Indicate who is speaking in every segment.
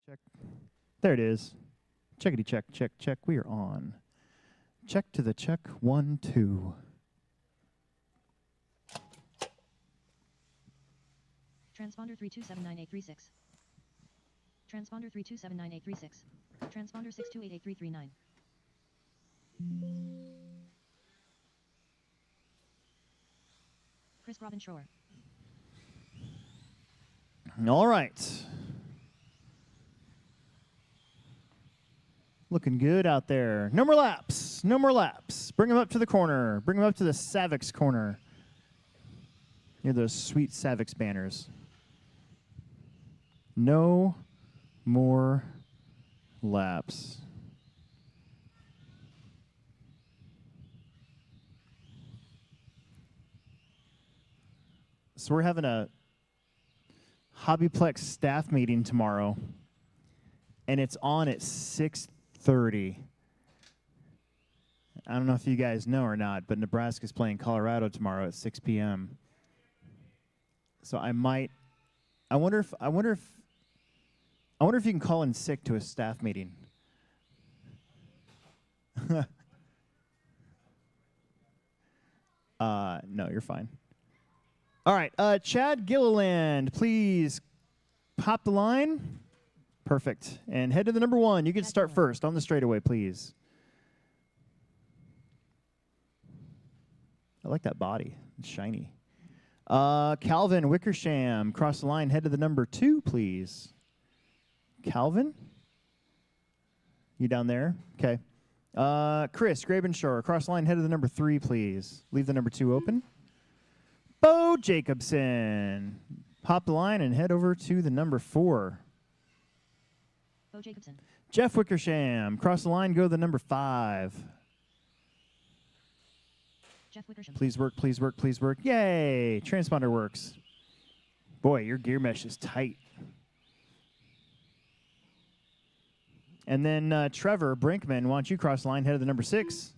Speaker 1: Check. There it is. Checkity check, check, check. We are on. Check to the check. 1, 2.
Speaker 2: Transponder 3279836. Transponder 3279836. Transponder 6288339. Chris Robin Shore.
Speaker 1: All right. Looking good out there. No more laps. No more laps. Bring them up to the corner. Bring them up to the Savix corner. Near those sweet Savix banners. No more laps. So we're having a HobbyPlex staff meeting tomorrow, and it's on at 6:30. I don't know if you guys know or not, but Nebraska's playing Colorado tomorrow at 6 p.m. So I wonder if you can call in sick to a staff meeting. No, you're fine. All right, Chad Gilliland, please pop the line. Perfect. And head to the number 1. You can start first on the straightaway, please. I like that body. It's shiny. Calvin Wickersham, cross the line. Head to the number 2, please. Calvin? You down there? Okay. Chris Grabenshore, cross the line. Head to the number 3, please. Leave the number 2 open. Bo Jacobson. Pop the line and head over to the number 4.
Speaker 2: Bo Jacobson.
Speaker 1: Jeff Wickersham. Cross the line, go to the number 5.
Speaker 2: Jeff Wickersham.
Speaker 1: Please work, please work, please work. Yay! Transponder works. Boy, your gear mesh is tight. And then Trevor Brinkman, why don't you cross the line, head to the number 6.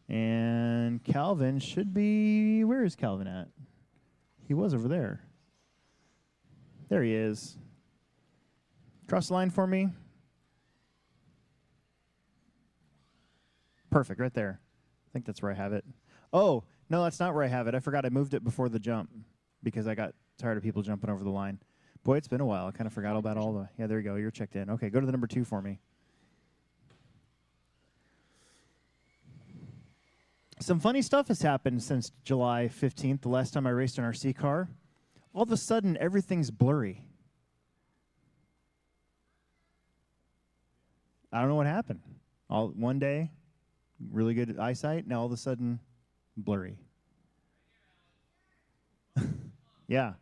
Speaker 1: And Calvin should be, where is Calvin at? He was over there. There he is. Cross the line for me. Perfect, right there. I think that's where I have it. Oh, no, that's not where I have it. I forgot I moved it before the jump because I got tired of people jumping over the line. Boy, it's been a while. I kind of forgot about all the... Yeah, there you go. You're checked in. Okay, go to the number 2 for me. Some funny stuff has happened since July 15th, the last time I raced an RC car. All of a sudden, everything's blurry. I don't know what happened. One day, really good eyesight. Now all of a sudden, blurry. Yeah.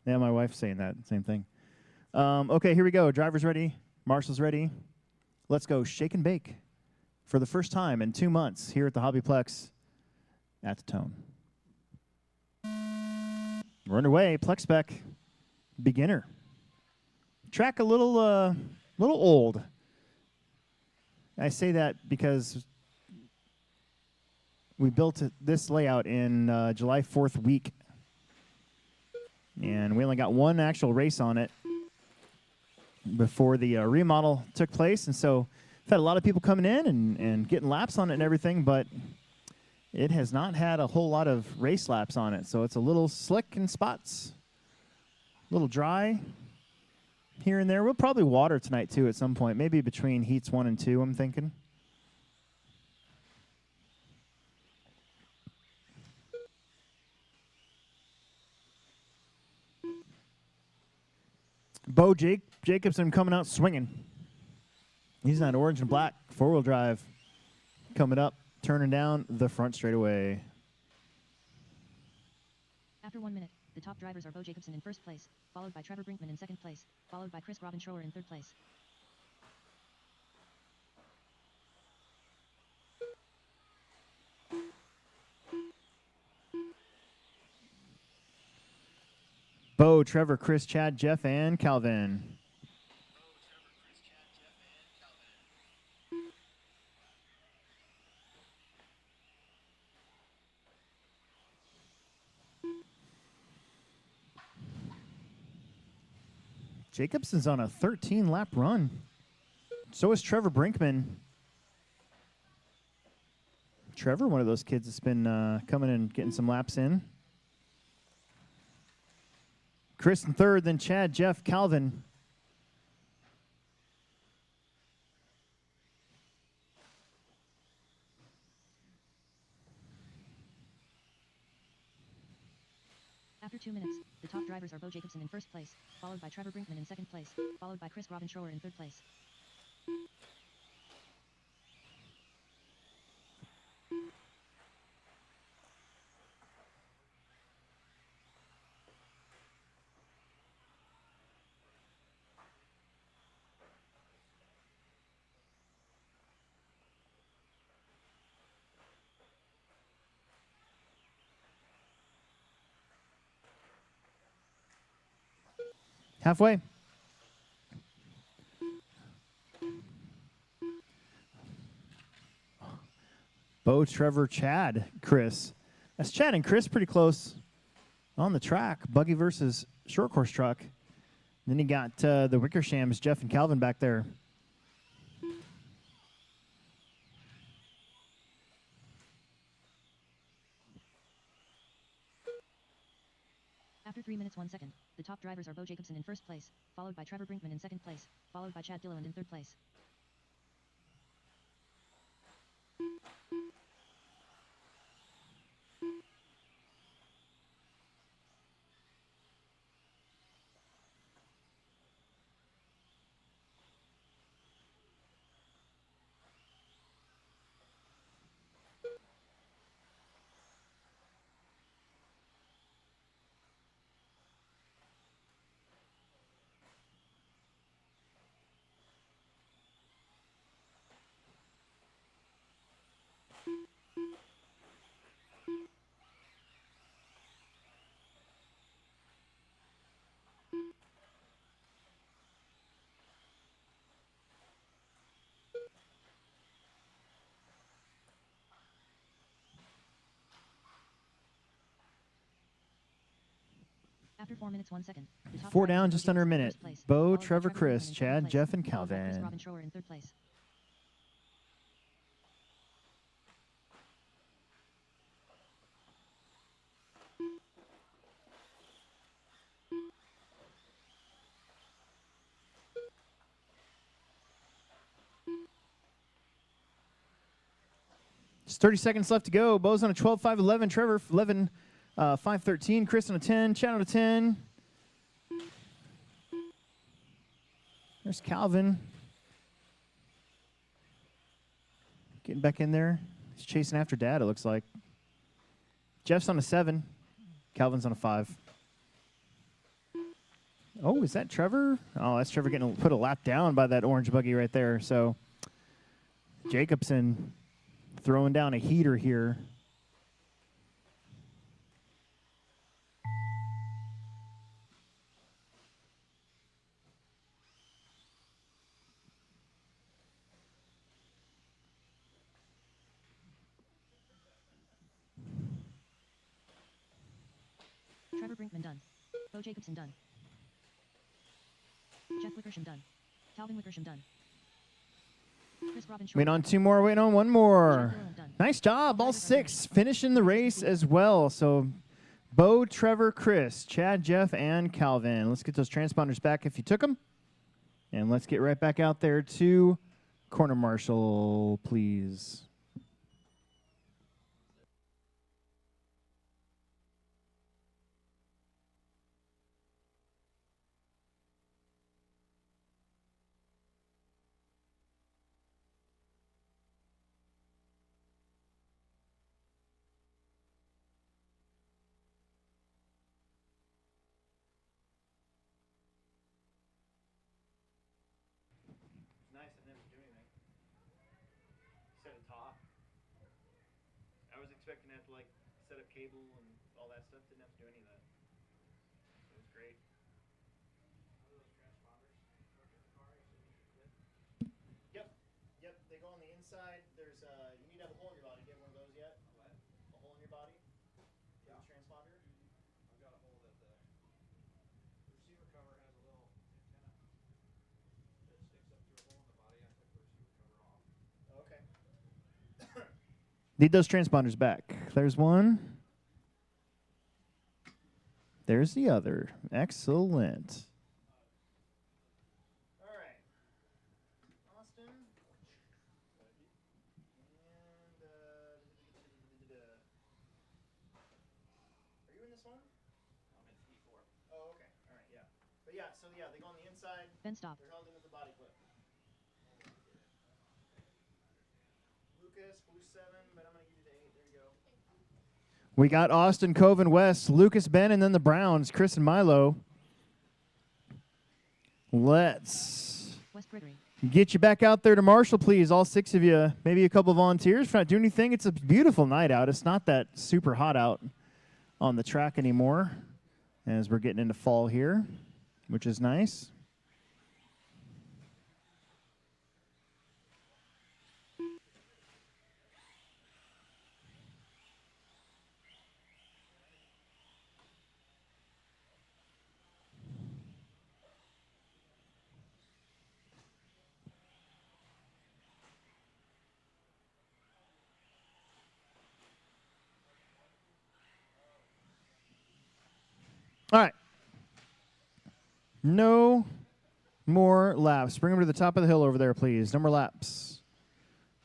Speaker 1: Yeah, my wife's saying that same thing. Okay, here we go. Driver's ready. Marshall's ready. Let's go shake and bake for the first time in 2 months here at the HobbyPlex at the Tone. We're underway. Plex spec beginner. Track a little old. I say that because we built this layout in July 4th week. And we only got one actual race on it before the remodel took place. And so we've had a lot of people coming in and getting laps on it and everything, but it has not had a whole lot of race laps on it. So it's a little slick in spots, a little dry here and there. We'll probably water tonight, too, at some point. Maybe between heats 1 and 2, I'm thinking. Bo Jacobson coming out swinging. He's on orange and black, 4-wheel drive. Coming up, turning down the front straightaway.
Speaker 2: After 1 minute, the top drivers are Bo Jacobson in first place, followed by Trevor Brinkman in second place, followed by Chris Robin Shore in third place.
Speaker 1: Bo, Trevor, Chris, Chad, Jeff, and Calvin. Jacobson's on a 13-lap run. So is Trevor Brinkman. Trevor, one of those kids that's been coming and getting some laps in. Chris in third, then Chad, Jeff, Calvin.
Speaker 2: After 2 minutes, the top drivers are Bo Jacobson in first place, followed by Trevor Brinkman in second place, followed by Chris Robin-Schroer in third place.
Speaker 1: Halfway. Bo, Trevor, Chad, Chris. That's Chad and Chris pretty close on the track. Buggy versus short course truck. Then you got the Wickershams, Jeff and Calvin back there.
Speaker 2: After 3 minutes 1 second, the top drivers are Bo Jacobson in first place, followed by Trevor Brinkman in second place, followed by Chad Gilliland in third place. After 4 minutes 1 second, the top
Speaker 1: Four
Speaker 2: drivers
Speaker 1: down,
Speaker 2: are
Speaker 1: just
Speaker 2: Bo
Speaker 1: under a
Speaker 2: Jacobson in
Speaker 1: minute.
Speaker 2: first place,
Speaker 1: Bo,
Speaker 2: followed by
Speaker 1: Trevor,
Speaker 2: Brinkman
Speaker 1: Chris,
Speaker 2: in second
Speaker 1: Chad,
Speaker 2: place,
Speaker 1: Jeff, and
Speaker 2: followed by Chris
Speaker 1: Calvin.
Speaker 2: Robin-Schroer in third place.
Speaker 1: Just 30 seconds left to go. Bo's on a 12.5.11. Trevor 11, 5.13. Chris on a 10. Chad on a 10. There's Calvin. Getting back in there. He's chasing after Dad, it looks like. Jeff's on a 7. Calvin's on a 5. Oh, is that Trevor? Oh, that's Trevor getting put a lap down by that orange buggy right there. So Jacobson throwing down a heater here.
Speaker 2: Trevor Brinkman done. Bo Jacobson done. Jeff Wickersham done. Calvin Wickersham done. Chris Robin-Schroer
Speaker 1: Waiting on
Speaker 2: done.
Speaker 1: 2 more, waiting on 1 more.
Speaker 2: Chad Gilliland done.
Speaker 1: Nice job, all 6 finishing the race as well. So Bo, Trevor, Chris, Chad, Jeff, and Calvin. Let's get those transponders back if you took them. And let's get right back out there to corner marshal, please. Nice, I never do anything. Set a top. I was expecting to have to like set up cable and all that stuff. Didn't have to do any of that. It was great. Yep, yep. They go on the inside. There's you need to have a hole in your body. Do you have one of those yet? A what? A hole in your body. Yeah. Transponder.
Speaker 3: I've got a hole that the receiver cover has a little antenna
Speaker 1: Need those transponders back. There's one. There's the other. Excellent. All right. Austin. And are you in this one? I'm in P4. Oh, okay. All right, yeah. But yeah, so yeah, they go on the inside.
Speaker 2: Then stop.
Speaker 1: They're held in with the body clip. Lucas, blue 7, but I'm going to give you the 8. There you go. We got Austin, Cove, and West, Lucas, Ben, and then the Browns, Chris and Milo. Let's
Speaker 2: West Gregory.
Speaker 1: get you back out there to Marshall, please, all 6 of you. Maybe a couple of volunteers. If you're not doing anything, it's a beautiful night out. It's not that super hot out on the track anymore as we're getting into fall here, which is nice. All right. No more laps. Bring them to the top of the hill over there, please. No more laps.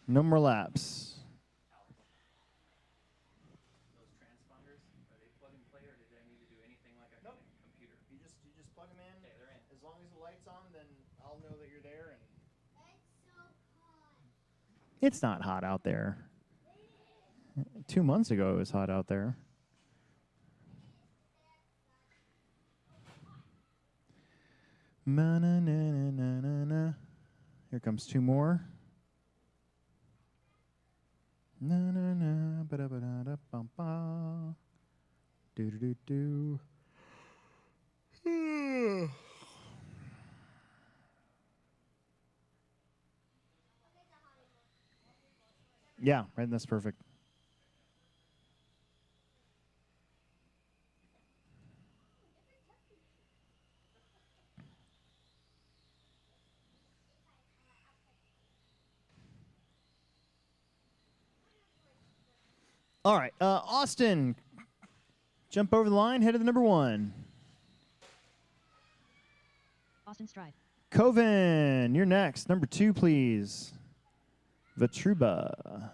Speaker 1: No more laps.
Speaker 3: Those transponders, are they plug and play, or did I need to do anything like a computer?
Speaker 1: You just plug them in.
Speaker 3: Okay, they're in.
Speaker 1: As long as the light's on, then I'll know that you're there. And it's not hot out there. 2 months ago, it was hot out there. Na-na-na-na-na-na. Here comes 2 more. Na-na-na, ba-da-ba-da-da-bum-ba. Do-do-do-do. Yeah, right, that's perfect. All right, Austin, jump over the line, head to the number 1.
Speaker 2: Austin Stride.
Speaker 1: Coven, you're next. Number 2, please. Vitruba.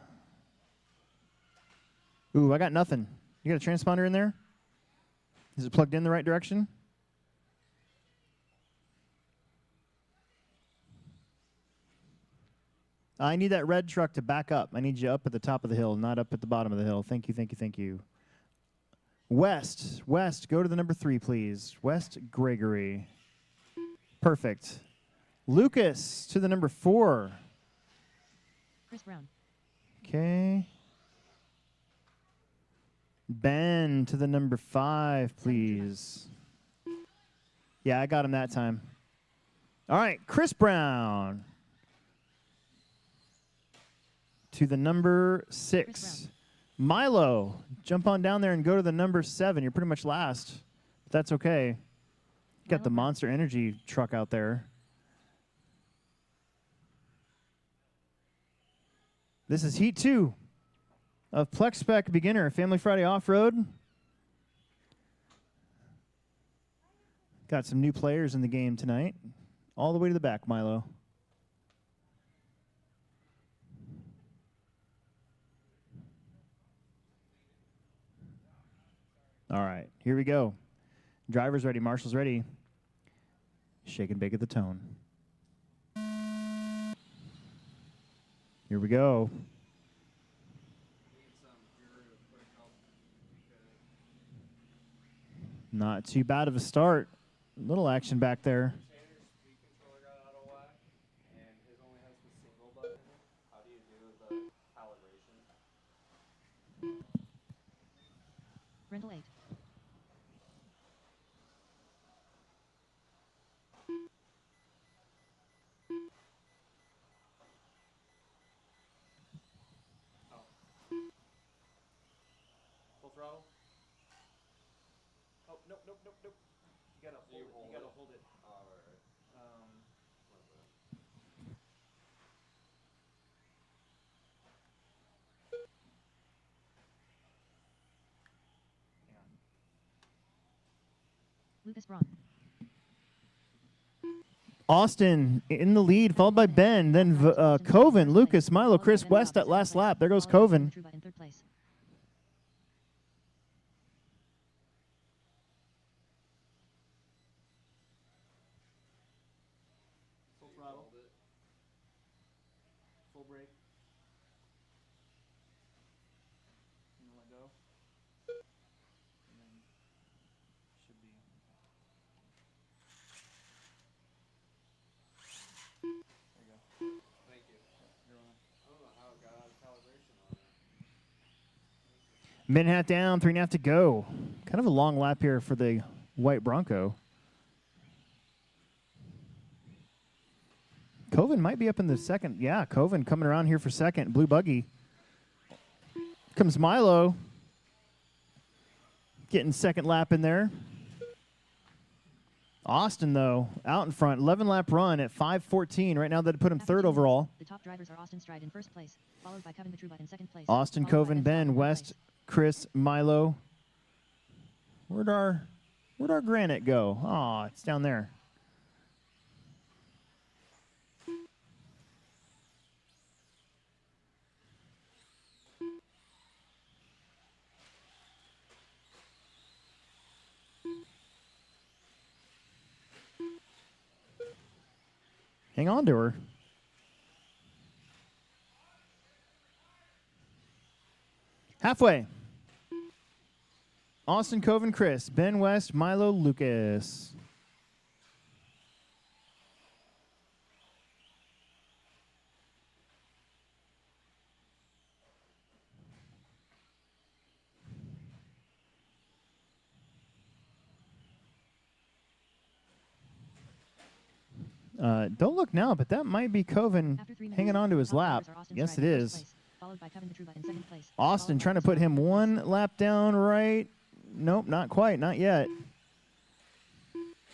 Speaker 1: Ooh, I got nothing. You got a transponder in there? Is it plugged in the right direction? I need that red truck to back up. I need you up at the top of the hill, not up at the bottom of the hill. Thank you, thank you, thank you. West, go to the number 3, please. West Gregory. Perfect. Lucas to the number 4.
Speaker 2: Chris Brown.
Speaker 1: Okay. Ben to the number 5, please. Yeah, I got him that time. All right, Chris Brown to the number 6. Milo, jump on down there and go to the number 7. You're pretty much last, but that's okay. You got the Monster Energy truck out there. This is Heat 2 of Plex Spec Beginner Family Friday Off-Road. Got some new players in the game tonight. All the way to the back, Milo. All right, here we go. Driver's ready, Marshall's ready. Shake and bake at the tone. Here we go. Not too bad of a start. Little action back there.
Speaker 3: Speed controller got out of whack, and his only has the single button. How do you do the calibration?
Speaker 2: Rental 8.
Speaker 3: Full throttle?
Speaker 1: Oh, nope. You gotta hold it.
Speaker 3: All right.
Speaker 2: Lucas Braun.
Speaker 1: Austin in the lead, followed by Ben, then Coven, Lucas, Milo, Chris West that last lap. There goes Coven.
Speaker 2: In third place.
Speaker 1: Full throttle. Full brake. And let go. And then should be. There you go.
Speaker 3: Thank you.
Speaker 1: You're on.
Speaker 3: I don't know how it got out of calibration on it.
Speaker 1: Min hat down, 3.5 to go. Kind of a long lap here for the white Bronco. Coven might be up in the second. Yeah, Coven coming around here for second. Blue buggy. Comes Milo. Getting second lap in there. Austin, though, out in front. 11-lap run at 5:14. Right now, that put him
Speaker 2: After
Speaker 1: third
Speaker 2: 2 minutes,
Speaker 1: overall.
Speaker 2: The top drivers are Austin Stride in first place, followed by Kevin Vitruba in second place.
Speaker 1: Austin,
Speaker 2: followed by
Speaker 1: Coven,
Speaker 2: Ben Staub
Speaker 1: Ben,
Speaker 2: in third
Speaker 1: West,
Speaker 2: place.
Speaker 1: Chris, Milo. Where'd our granite go? Aw, it's down there. Hang on to her. Halfway. Austin, Coven, Chris, Ben West, Milo, Lucas. Don't look now, but that might be Coven
Speaker 2: After 3 minutes,
Speaker 1: hanging on to
Speaker 2: the
Speaker 1: his
Speaker 2: top
Speaker 1: lap.
Speaker 2: drivers are Austin
Speaker 1: Yes, it
Speaker 2: Stride in first
Speaker 1: is.
Speaker 2: place, followed by Kevin Vitruba in second place.
Speaker 1: Austin
Speaker 2: followed by
Speaker 1: trying to
Speaker 2: Ben
Speaker 1: put
Speaker 2: Staub
Speaker 1: him
Speaker 2: in third place.
Speaker 1: one lap down right. Nope, not quite, not yet.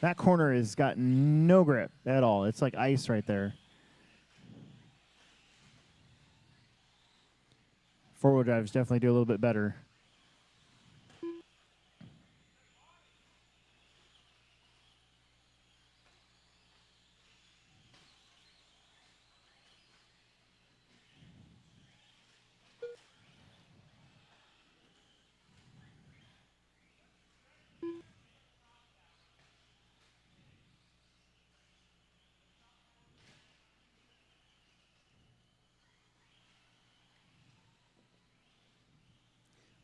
Speaker 1: That corner has got no grip at all. It's like ice right there. Four-wheel drives definitely do a little bit better.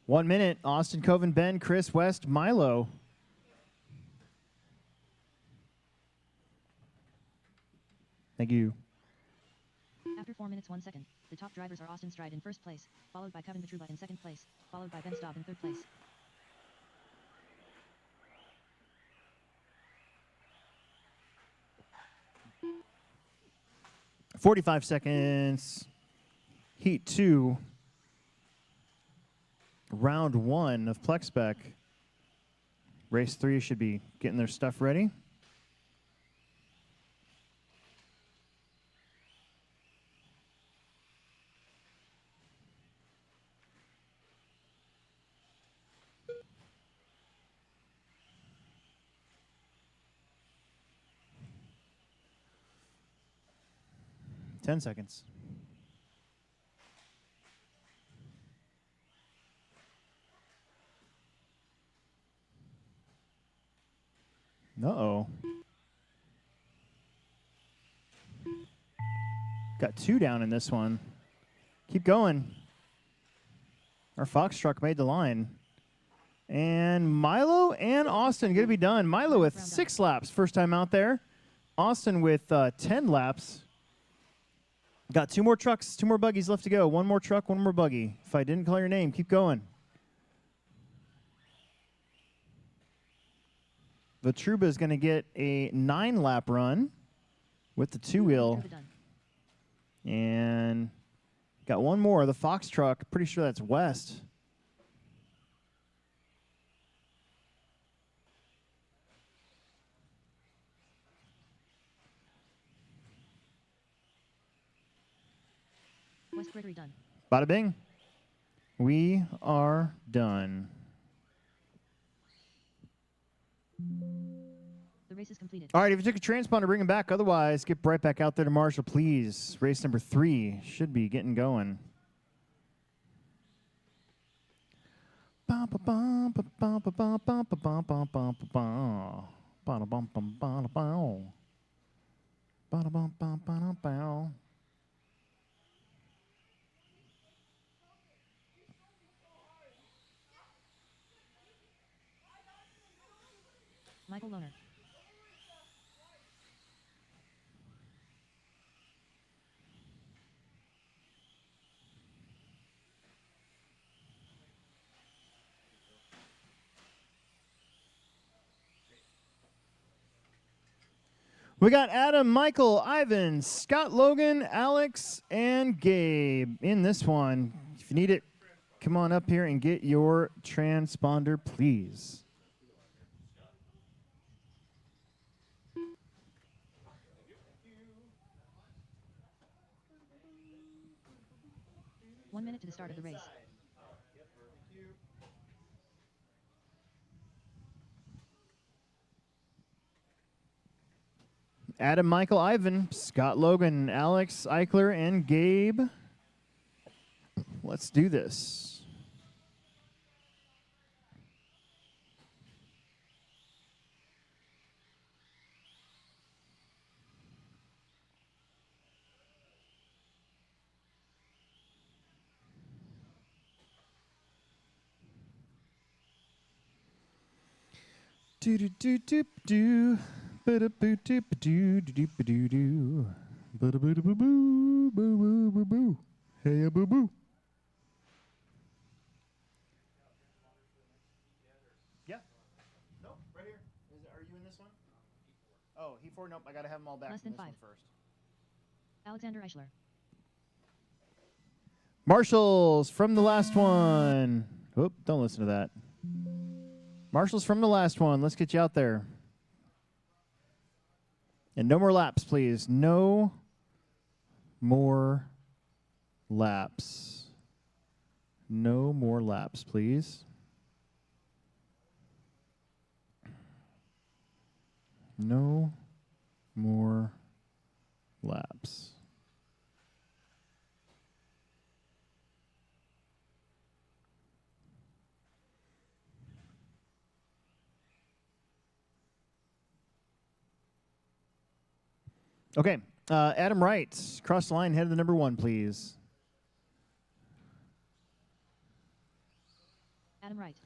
Speaker 1: One minute, Austin, Coven, Ben, Chris, West, Milo. Thank you.
Speaker 2: After 4 minutes 1 second, the top drivers are Austin Stride in first place, followed by Kevin Vitruba in second place, followed by Ben Staub in third place.
Speaker 1: 45 seconds. Heat 2. Round 1 of Plex Spec. Race 3 should be getting their stuff ready. Ten seconds. Uh-oh. Got 2 down in this one. Keep going. Our Fox truck made the line. And Milo and Austin going to be done. Milo with 6 laps, first time out there. Austin with 10 laps. Got 2 more trucks, 2 more buggies left to go. 1 more truck, 1 more buggy. If I didn't call your name, keep going. Vitruba is going to get a 9-lap run with the 2-wheel.
Speaker 2: Vitruba done.
Speaker 1: And got 1 more, the Fox truck. Pretty sure that's West.
Speaker 2: West Gregory done.
Speaker 1: Bada bing. We are done.
Speaker 2: race is completed.
Speaker 1: All right, if you took a transponder, bring him back. Otherwise, get right back out there to Marshall, please. Race number 3 should be getting going.
Speaker 2: Michael Lohner.
Speaker 1: We got Adam, Michael, Ivan, Scott, Logan, Alex, and Gabe in this one. If you need it, come on up here and get your transponder, please.
Speaker 2: One minute to the start of the race.
Speaker 1: Adam, Michael, Ivan, Scott, Logan, Alex, Eichler, and Gabe. Let's do this. Do do do do do. Ba-da boo doo ba doo doo ba doo doo. Ba-da boo doo boo boo boo boo boo. Hey boo boo. Yeah. Nope, right here. Are you in this one? Oh, E4. Nope, I gotta have them all back
Speaker 2: Less
Speaker 1: from
Speaker 2: than
Speaker 1: this one
Speaker 2: 5.
Speaker 1: first.
Speaker 2: Alexander Eichler.
Speaker 1: Marshall's from the last one. Oop, don't listen to that. Marshall's from the last one. Let's get you out there. And no more laps, please. No more laps. No more laps, please. No more laps. Okay, Adam Wright, cross the line, head of the number 1, please.
Speaker 2: Adam Wright.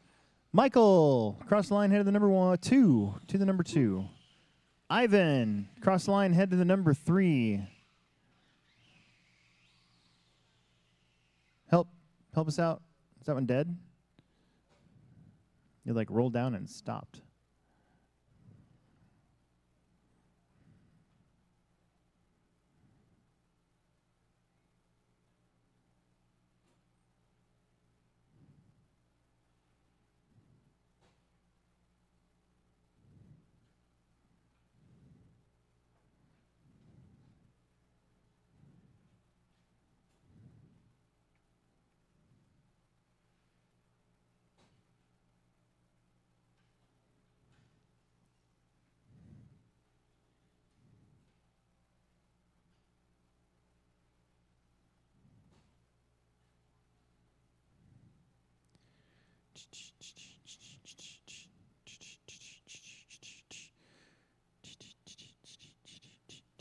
Speaker 1: Michael, cross the line, head of the number 2 to the number 2. Ivan, cross the line, head to the number 3. Help us out. Is that one dead? It like rolled down and stopped.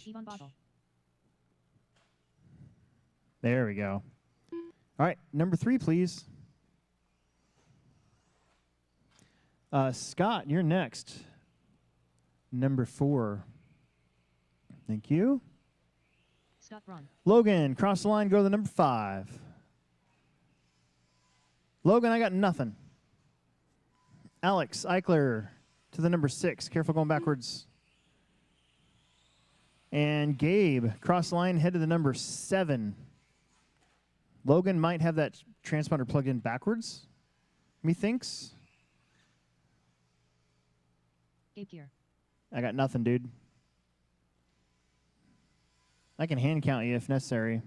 Speaker 2: Yvonne Bosel.
Speaker 1: There we go. All right, number 3, please. Scott, you're next. Number 4. Thank you.
Speaker 2: Scott Braun.
Speaker 1: Logan, cross the line, go to the number 5. Logan, I got nothing. Alex Eichler to the number 6. Careful going backwards. And Gabe, cross the line, head to the number 7. Logan might have that transponder plugged in backwards, methinks.
Speaker 2: Gabe Kier.
Speaker 1: I got nothing, dude. I can hand count you if necessary,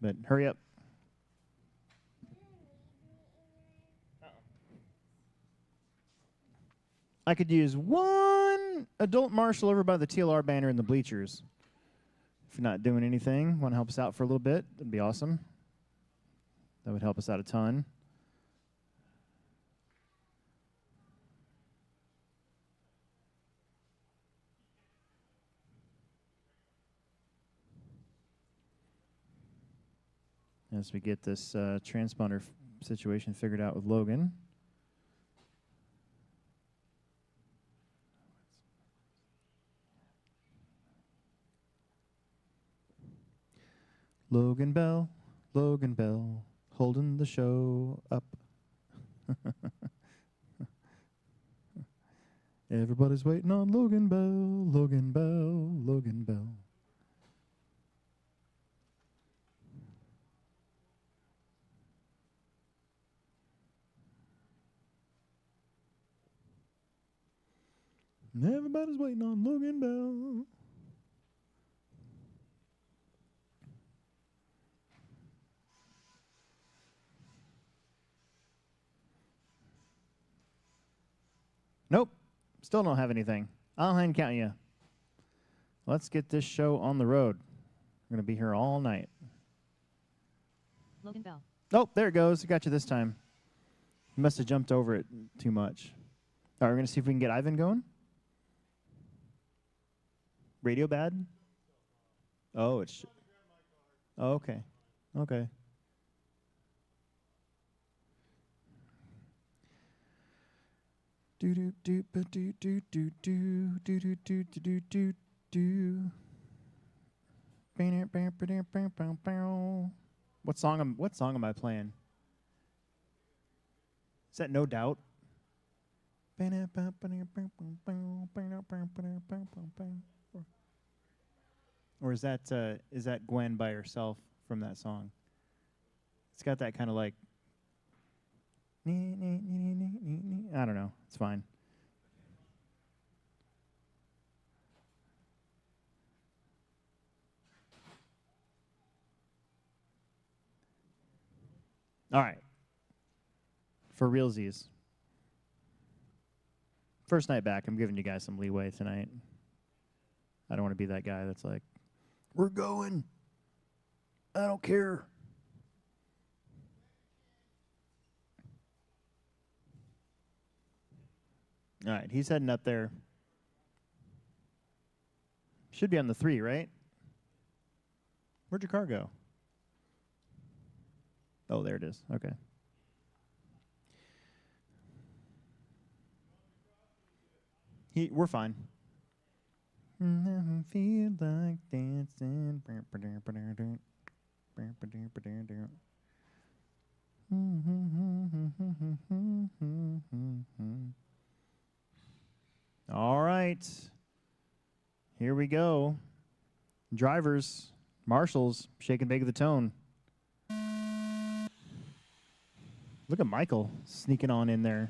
Speaker 1: but hurry up. I could use one one adult marshal over by the TLR banner in the bleachers. If you're not doing anything, want to help us out for a little bit, that'd be awesome. That would help us out a ton. As we get this transponder situation figured out with Logan. Logan Bell, holding the show up. Everybody's waiting on Logan Bell, Logan Bell, Logan Bell. Everybody's waiting on Logan Bell. Nope. Still don't have anything. I'll hand count you. Let's get this show on the road. We're going to be here all night.
Speaker 2: Logan Bell.
Speaker 1: Oh, there it goes. I got you this time. You must have jumped over it too much. All right, we're going to see if we can get Ivan going. Radio bad? Oh, it's... Oh, okay. Okay. Do do do ba do do do do do do do do do do. What song am I playing? Is that No Doubt? Or is that Gwen by herself from that song? It's got that kind of like I don't know. It's fine. All right. For realsies. First night back, I'm giving you guys some leeway tonight. I don't want to be that guy that's like, we're going. I don't care. All right, he's heading up there. Should be on the 3, right? Where'd your car go? Oh, there it is. Okay. We're fine. Never feel like dancing. All right. Here we go. Drivers, marshals, shake and bake the tone. Look at Michael sneaking on in there.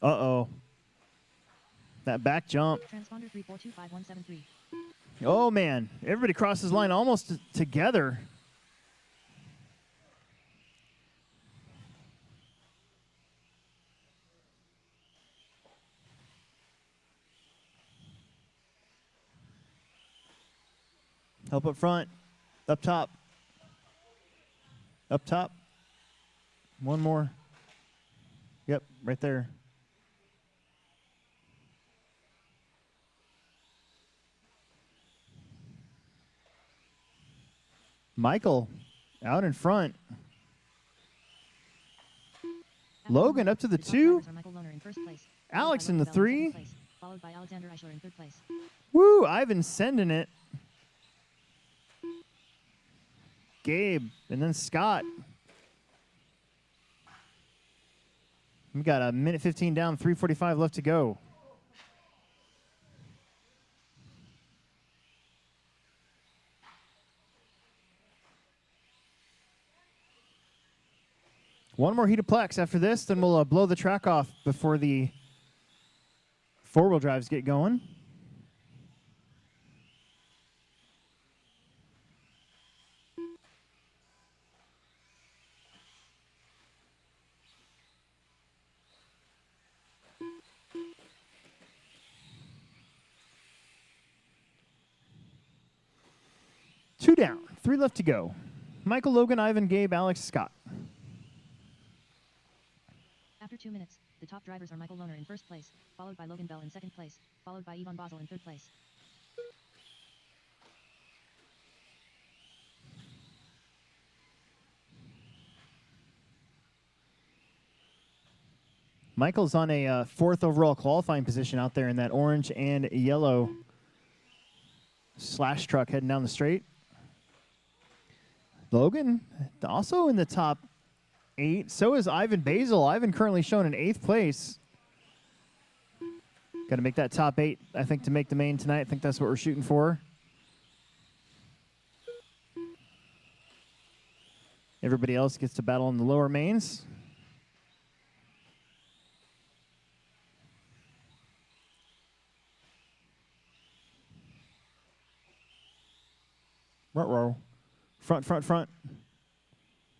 Speaker 1: Uh-oh. That back jump.
Speaker 2: Transponder 3425173.
Speaker 1: Oh, man. Everybody crosses line almost together. Help up front. Up top. Up top. One more. Yep, right there. Michael out in front. Logan up to the 2. Alex in the 3.
Speaker 2: Followed by Alexander Eichler in 3rd place.
Speaker 1: Woo, Ivan sending it. Gabe, and then Scott. We got a minute 15 down, 3:45 left to go. One more heat of Plex after this, then we'll blow the track off before the 4-wheel drives get going. 2 down, 3 left to go. Michael, Logan, Ivan, Gabe, Alex, Scott.
Speaker 2: After 2 minutes, the top drivers are Michael Lohner in first place, followed by Logan Bell in second place, followed by Ivan Basel in third place.
Speaker 1: Michael's on a 4th overall qualifying position out there in that orange and yellow slash truck heading down the straight. Logan also in the top 8. So is Ivan Basel. Ivan currently shown in 8th place. Got to make that top 8, I think, to make the main tonight. I think that's what we're shooting for. Everybody else gets to battle in the lower mains. Row. Front.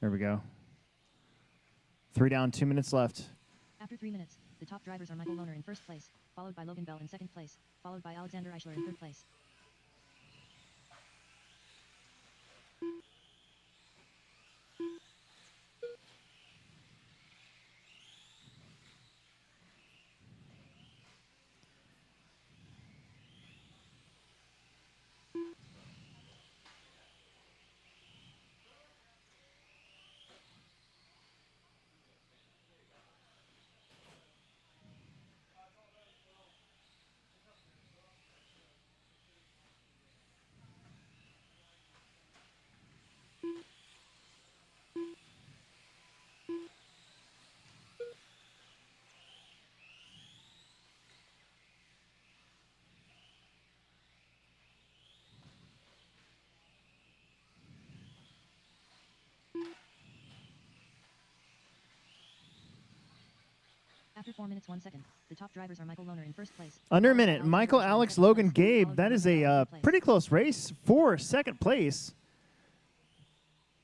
Speaker 1: There we go. 3 down, 2 minutes left.
Speaker 2: After 3 minutes, the top drivers are Michael Lohner in first place, followed by Logan Bell in second place, followed by Alexander Eichler in third place. After 4 minutes 1 second, the top drivers are Michael Lohner in first place.
Speaker 1: Under a
Speaker 2: followed by
Speaker 1: minute.
Speaker 2: Alexander
Speaker 1: Michael,
Speaker 2: Eichler in
Speaker 1: Alex,
Speaker 2: second
Speaker 1: Logan,
Speaker 2: place,
Speaker 1: Gabe.
Speaker 2: followed by
Speaker 1: That is
Speaker 2: Logan Bell in
Speaker 1: a
Speaker 2: third place.
Speaker 1: pretty close race for second place.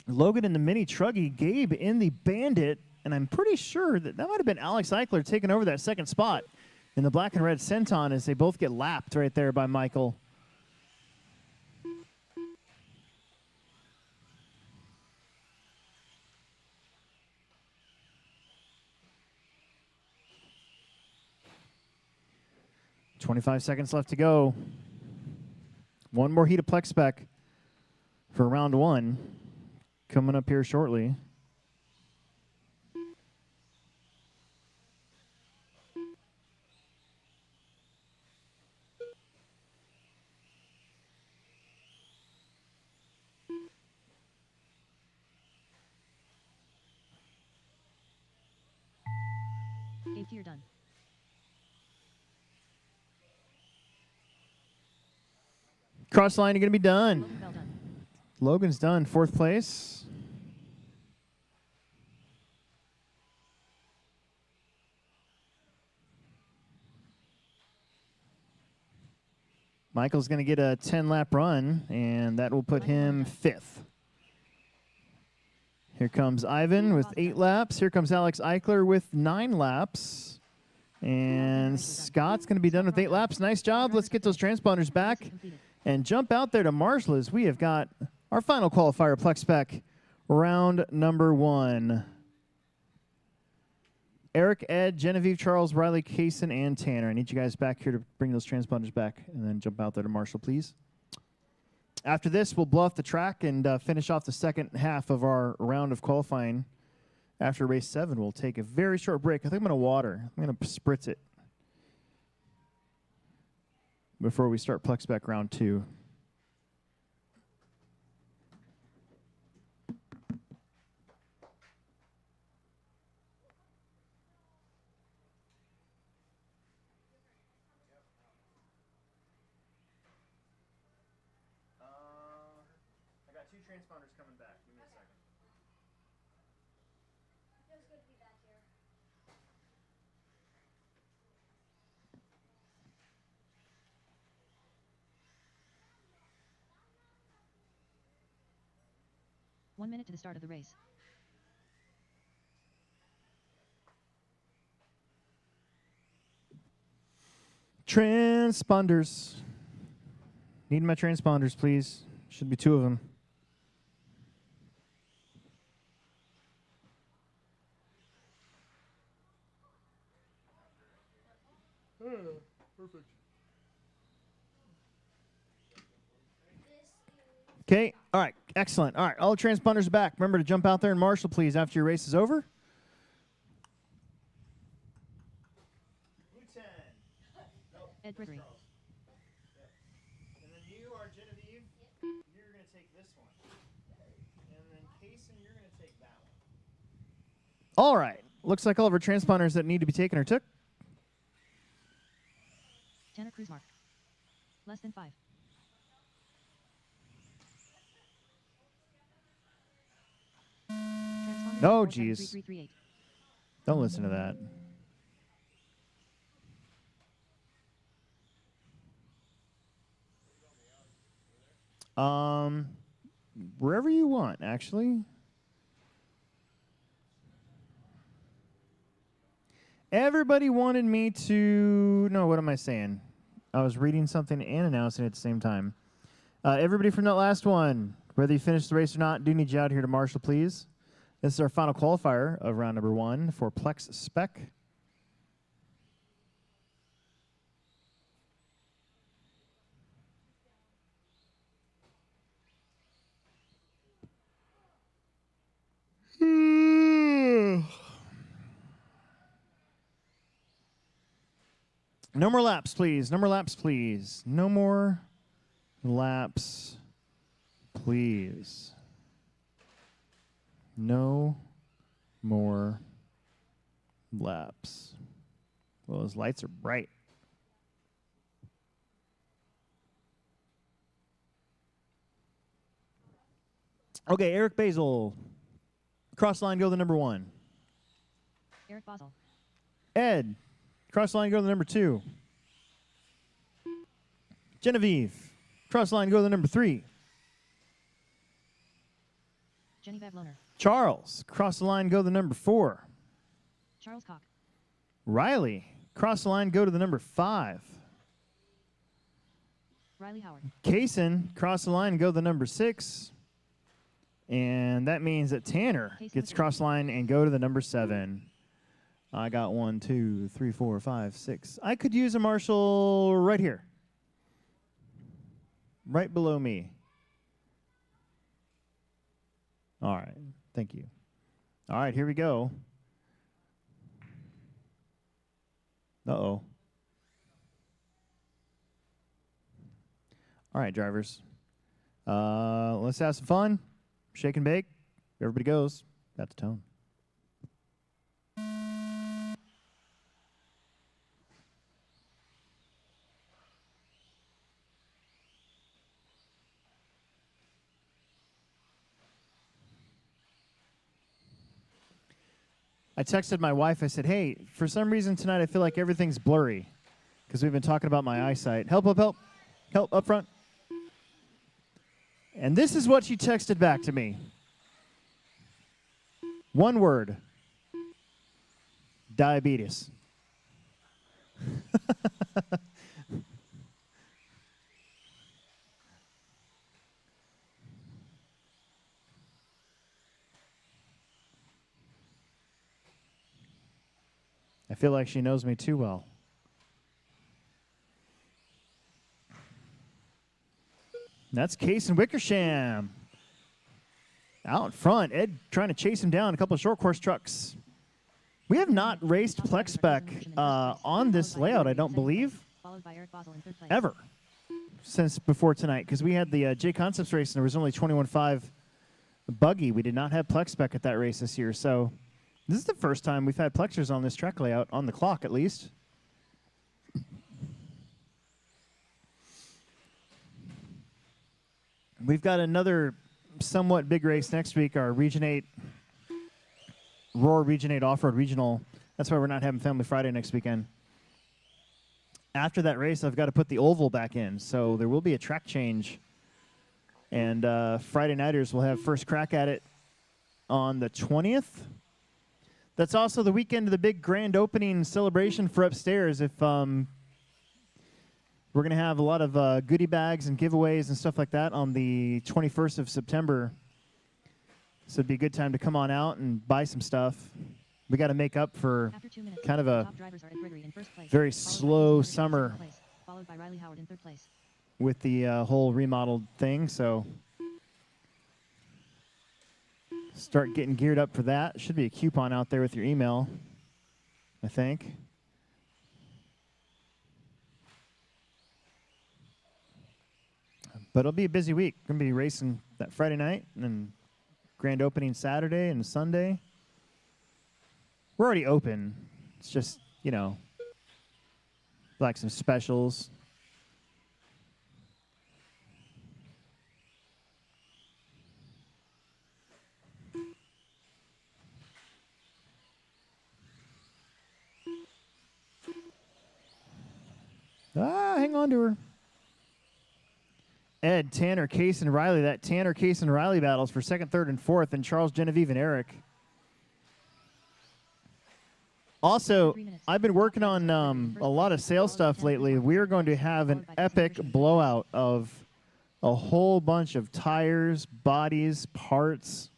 Speaker 1: Logan in the mini truggy, Gabe in the bandit, and I'm pretty sure that might have been Alex Eichler taking over that second spot in the black and red Centon as they both get lapped right there by Michael. $25 seconds left to go. One more heat of Plex spec for round 1 coming up here shortly.
Speaker 2: Gabe Tier done.
Speaker 1: Cross line, you're going to be done.
Speaker 2: Logan Bell done.
Speaker 1: Logan's done, 4th place. Michael's going to get a 10-lap run, and that will put him 5th. Here comes Ivan with 8 laps. Here comes Alex Eichler with 9 laps. And Scott's going to be done with 8 laps. Nice job. Let's get those transponders back
Speaker 2: Completed.
Speaker 1: and jump out there to Marshall as we have got our final qualifier Plex spec, round number 1. Eric, Ed, Genevieve, Charles, Riley, Kaysen, and Tanner. I need you guys back here to bring those transponders back and then jump out there to Marshall, please. After this, we'll bluff the track and finish off the second half of our round of qualifying. After race 7, we'll take a very short break. I think I'm going to water. I'm going to spritz it before we start Plex spec round 2. I got 2 transponders coming back. Give me a second.
Speaker 4: Feels good to be back here.
Speaker 2: One minute to the start of the race.
Speaker 1: Transponders. Need my transponders, please. Should be 2 of them. Perfect. Okay. All right. Excellent. All right. All the transponders are back. Remember to jump out there and marshal, please, after your race is over.
Speaker 2: Ed Gregory.
Speaker 1: And then you are Genevieve. You're going to take this one. And then Kason, you're going to take that one. All right. Looks like all of our transponders that need to be taken are took.
Speaker 2: Tanner Cruise Mark. Less than 5. Transponder
Speaker 1: Oh,
Speaker 2: 473338.
Speaker 1: Don't listen to that. Wherever you want, actually. Everybody wanted me to... No, what am I saying? I was reading something and announcing it at the same time. Everybody from that last one, whether you finish the race or not, do need you out here to marshal, please. This is our final qualifier of round number 1 for Plex Spec. No more laps, please. No more laps, please. No more laps, please. No more laps. Well, those lights are bright. Okay, Eric Basil. Cross line, go to the number 1.
Speaker 2: Eric Basel.
Speaker 1: Ed. Cross line, go to the number 2. Genevieve. Cross line, go to the number 3.
Speaker 2: Genevieve Loner.
Speaker 1: Charles. Cross the line, go to the number 4.
Speaker 2: Charles Cock.
Speaker 1: Riley. Cross the line, go to the number 5.
Speaker 2: Riley Howard.
Speaker 1: Kason. Cross the line, go to the number 6. And that means that Tanner gets cross line and go to the number 7. I got 1, 2, 3, 4, 5, 6. I could use a marshal right here. Right below me. All right. Thank you. All right, here we go. Uh-oh. All right, drivers. Let's have some fun. Shake and bake. Everybody goes. That's the tone. I texted my wife. I said, hey, for some reason tonight I feel like everything's blurry because we've been talking about my eyesight. Help, help, help. Help, up front. And this is what she texted back to me. One word. Diabetes. I feel like she knows me too well. That's Case and Wickersham. Out in front, Ed trying to chase him down. A couple of short course trucks. We have not raced Plex Spec on this layout, I don't believe, ever since before tonight, because we had the J Concepts race and there was only 21.5 buggy. We did not have Plex Spec at that race this year, so this is the first time we've had Plexers on this track layout, on the clock at least. We've got another somewhat big race next week, our Region 8, Roar Region 8 Offroad Regional. That's why we're not having Family Friday next weekend. After that race, I've got to put the oval back in, so there will be a track change. And Friday Nighters will have first crack at it on the 20th. That's also the weekend of the big grand opening celebration for upstairs. If we're going to have a lot of goodie bags and giveaways and stuff like that on the 21st of September. So it'd be a good time to come on out and buy some stuff. we got to make up for
Speaker 2: After 2 minutes,
Speaker 1: kind of
Speaker 2: the
Speaker 1: a
Speaker 2: top drivers are Ed Gregory in first place,
Speaker 1: very
Speaker 2: followed by
Speaker 1: slow
Speaker 2: Jason Anderson in
Speaker 1: summer
Speaker 2: second place, followed by Riley Howard in third place.
Speaker 1: with the whole remodeled thing. So start getting geared up for that. Should be a coupon out there with your email, I think. But it'll be a busy week. Going to be racing that Friday night and then grand opening Saturday and Sunday. We're already open. It's just, you know, like some specials. Hang on to her. Ed, Tanner, Case, and Riley. That Tanner, Case, and Riley battles for second, third, and fourth, and Charles, Genevieve, and Eric. Also, I've been working on a lot of sales stuff lately. We are going to have an epic blowout of a whole bunch of tires, bodies, parts,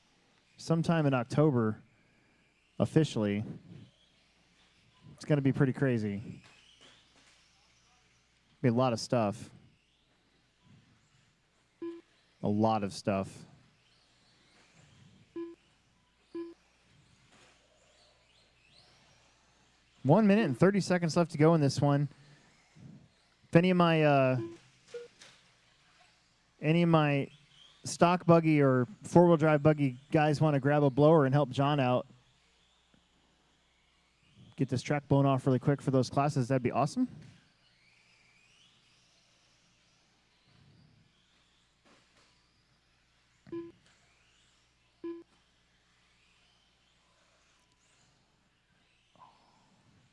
Speaker 1: sometime in October, officially. It's going to be pretty crazy. Be a lot of stuff. A lot of stuff. One minute and 30 seconds left to go in this one. If any of my stock buggy or four-wheel drive buggy guys want to grab a blower and help John out, get this track blown off really quick for those classes, that'd be awesome.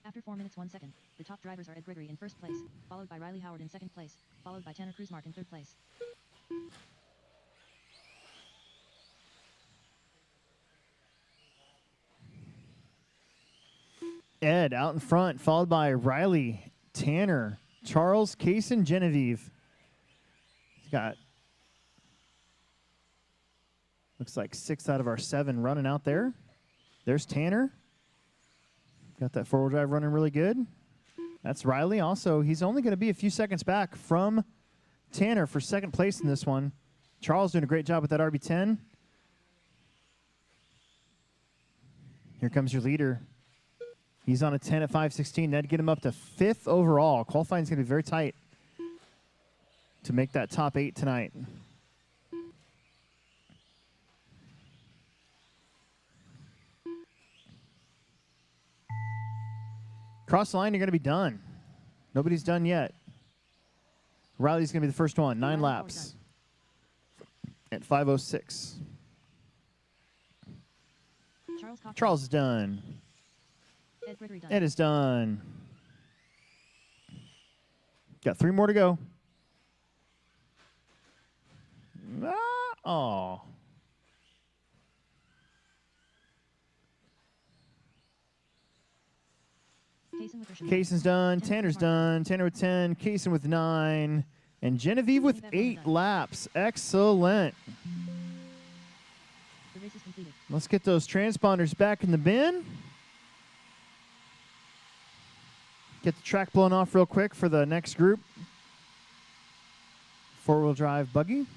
Speaker 2: After 4 minutes 1 second, the top drivers are Ed Gregory in first place, followed by Riley Howard in second place, followed by Tanner Kruzmark in third place.
Speaker 1: Ed out in front, followed by Riley, Tanner, Charles, Case, and Genevieve. He's got, looks like 6 out of our 7 running out there. There's Tanner. Got that four-wheel drive running really good. That's Riley. Also, he's only going to be a few seconds back from Tanner for second place in this one. Charles doing a great job with that RB10. Here comes your leader. He's on a 10 at 5:16. That'd get him up to 5th overall. Qualifying is going to be very tight to make that top 8 tonight. Cross the line, you're going to be done. Nobody's done yet. Riley's going to be the first one. 9 laps at 5:06. Charles is done.
Speaker 2: Ed Gregory done.
Speaker 1: Ed is done. Got 3 more to go. Oh. Kaysen's done. Tanner's done. Tanner with 10. Kaysen with 9. And Genevieve with 8 laps. Excellent.
Speaker 2: The race is completed.
Speaker 1: Let's get those transponders back in the bin. Get the track blown off real quick for the next group. Four-wheel drive buggy.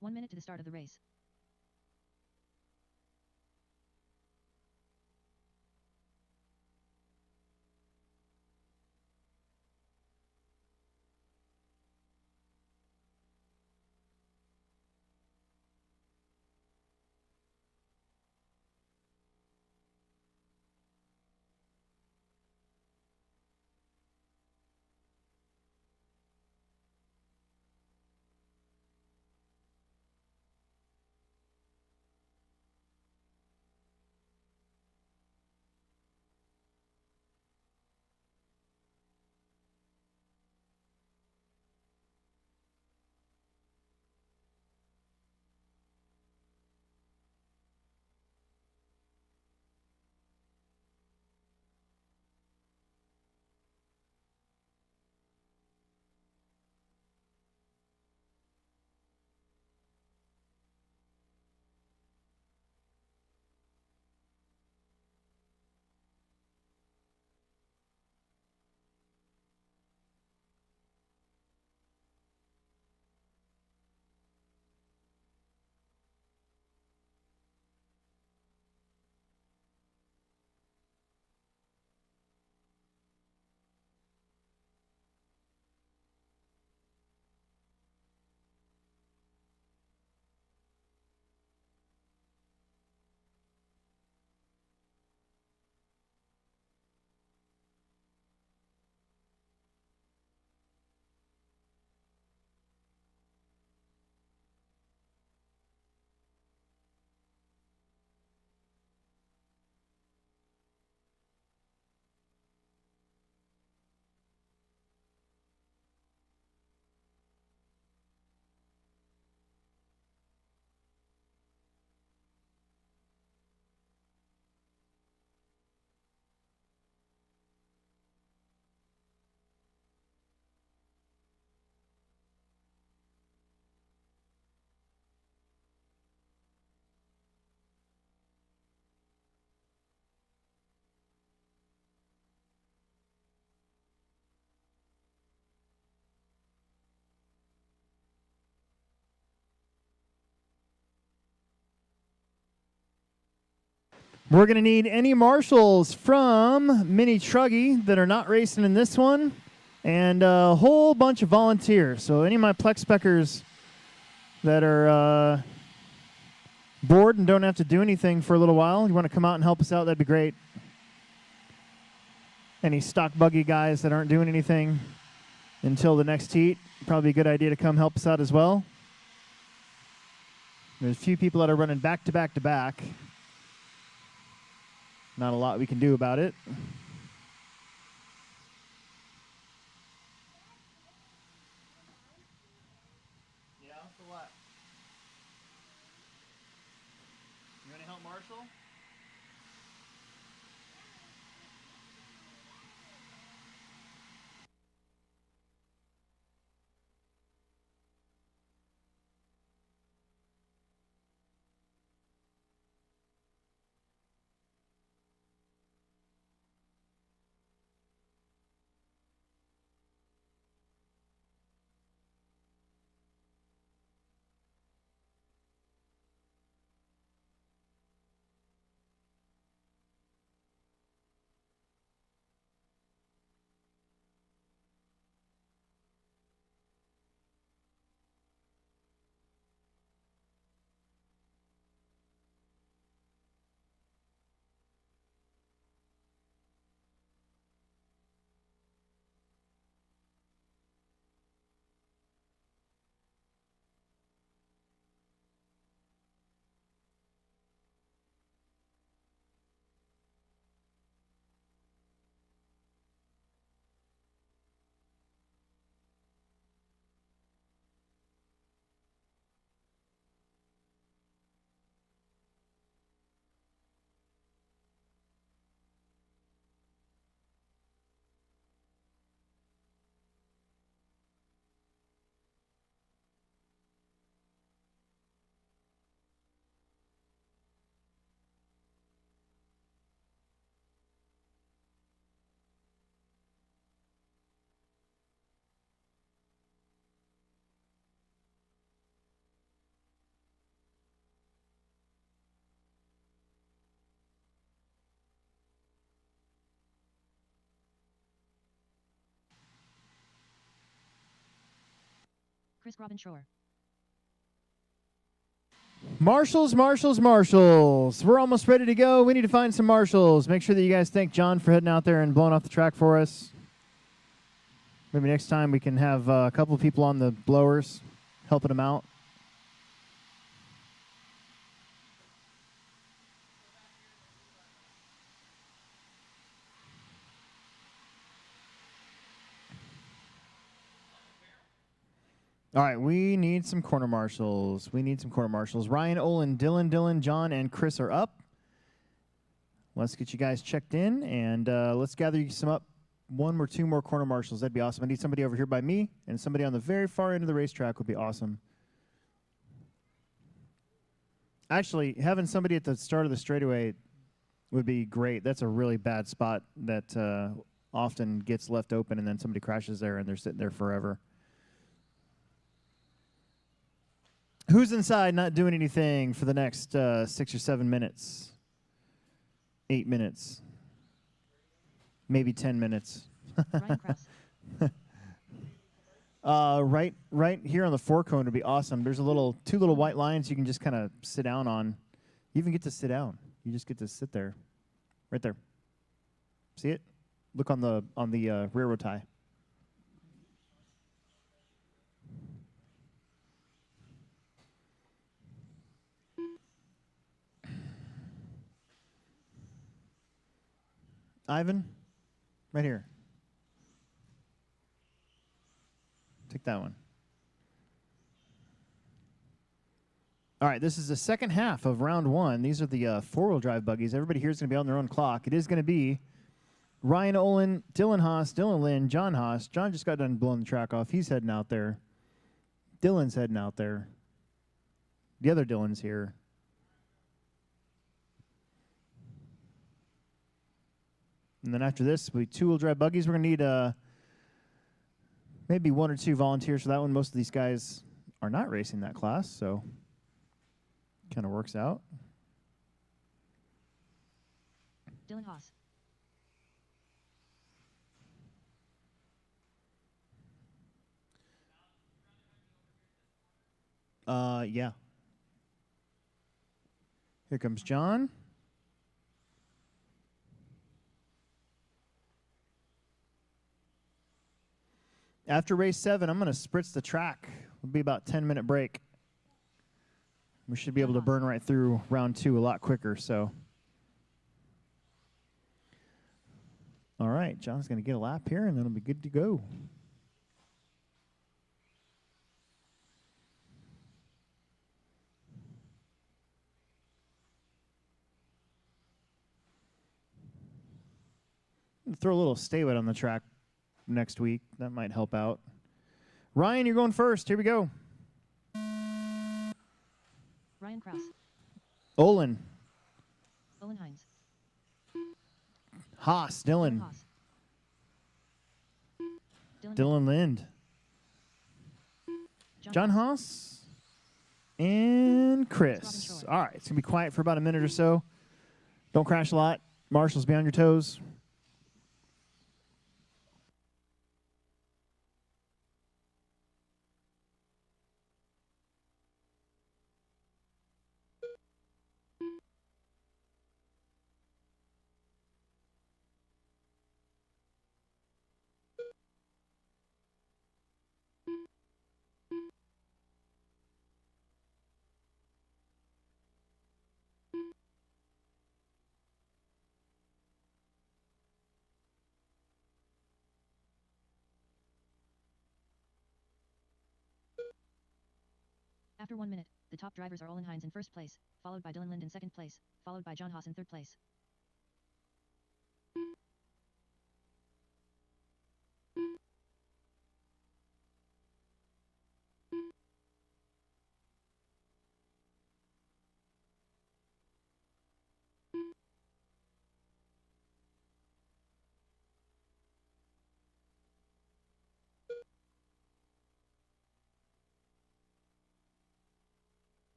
Speaker 2: One minute to the start of the race.
Speaker 1: We're going to need any marshals from Mini Truggy that are not racing in this one, and a whole bunch of volunteers. So any of my Plex Speckers that are bored and don't have to do anything for a little while, you want to come out and help us out, that'd be great. Any stock buggy guys that aren't doing anything until the next heat, probably a good idea to come help us out as well. There's a few people that are running back to back to back. Not a lot we can do about it. Yeah, for what? You want to help Marshall?
Speaker 2: Chris Robin Shore.
Speaker 1: Marshals, marshals, marshals. We're almost ready to go. We need to find some marshals. Make sure that you guys thank John for heading out there and blowing off the track for us. Maybe next time we can have a couple of people on the blowers helping him out. All right, we need some corner marshals. Ryan, Olin, Dylan, John, and Chris are up. Let's get you guys checked in, and let's gather you some up. One or two more corner marshals. That'd be awesome. I need somebody over here by me, and somebody on the very far end of the racetrack would be awesome. Actually, having somebody at the start of the straightaway would be great. That's a really bad spot that often gets left open, and then somebody crashes there, and they're sitting there forever. Who's inside not doing anything for the next 6 or 7 minutes? 8 minutes. Maybe 10 minutes. Right here on the four-cone would be awesome. There's two little white lines you can just kind of sit down on. You even get to sit down. You just get to sit there. Right there. See it? Look on the railroad tie. Ivan, right here. Take that one. All right, this is the second half of round one. These are the four-wheel drive buggies. Everybody here is going to be on their own clock. It is going to be Ryan Olin, Dylan Haas, Dylan Lynn, John Haas. John just got done blowing the track off. He's heading out there. Dylan's heading out there. The other Dylan's here. And then after this, we two-wheel drive buggies. We're going to need maybe one or two volunteers for that one. Most of these guys are not racing that class, so kind of works out.
Speaker 2: Dylan Haas.
Speaker 1: Yeah. Here comes John. After race 7, I'm going to spritz the track. It'll be about 10-minute break. We should be able to burn right through round 2 a lot quicker. So, all right, John's going to get a lap here, and then it'll be good to go. Throw a little stay wet on the track next week. That might help out. Ryan, you're going first. Here we go.
Speaker 2: Ryan Kraus.
Speaker 1: Olin.
Speaker 2: Owen Hines.
Speaker 1: Haas. Dylan.
Speaker 2: Haas.
Speaker 1: Dylan Lind. John Haas. And Chris. All right, it's going to be quiet for about a minute or so. Don't crash a lot. Marshals, be on your toes.
Speaker 2: After 1 minute, the top drivers are Olin Hines in first place, followed by Dylan Lind in second place, followed by John Haas in third place.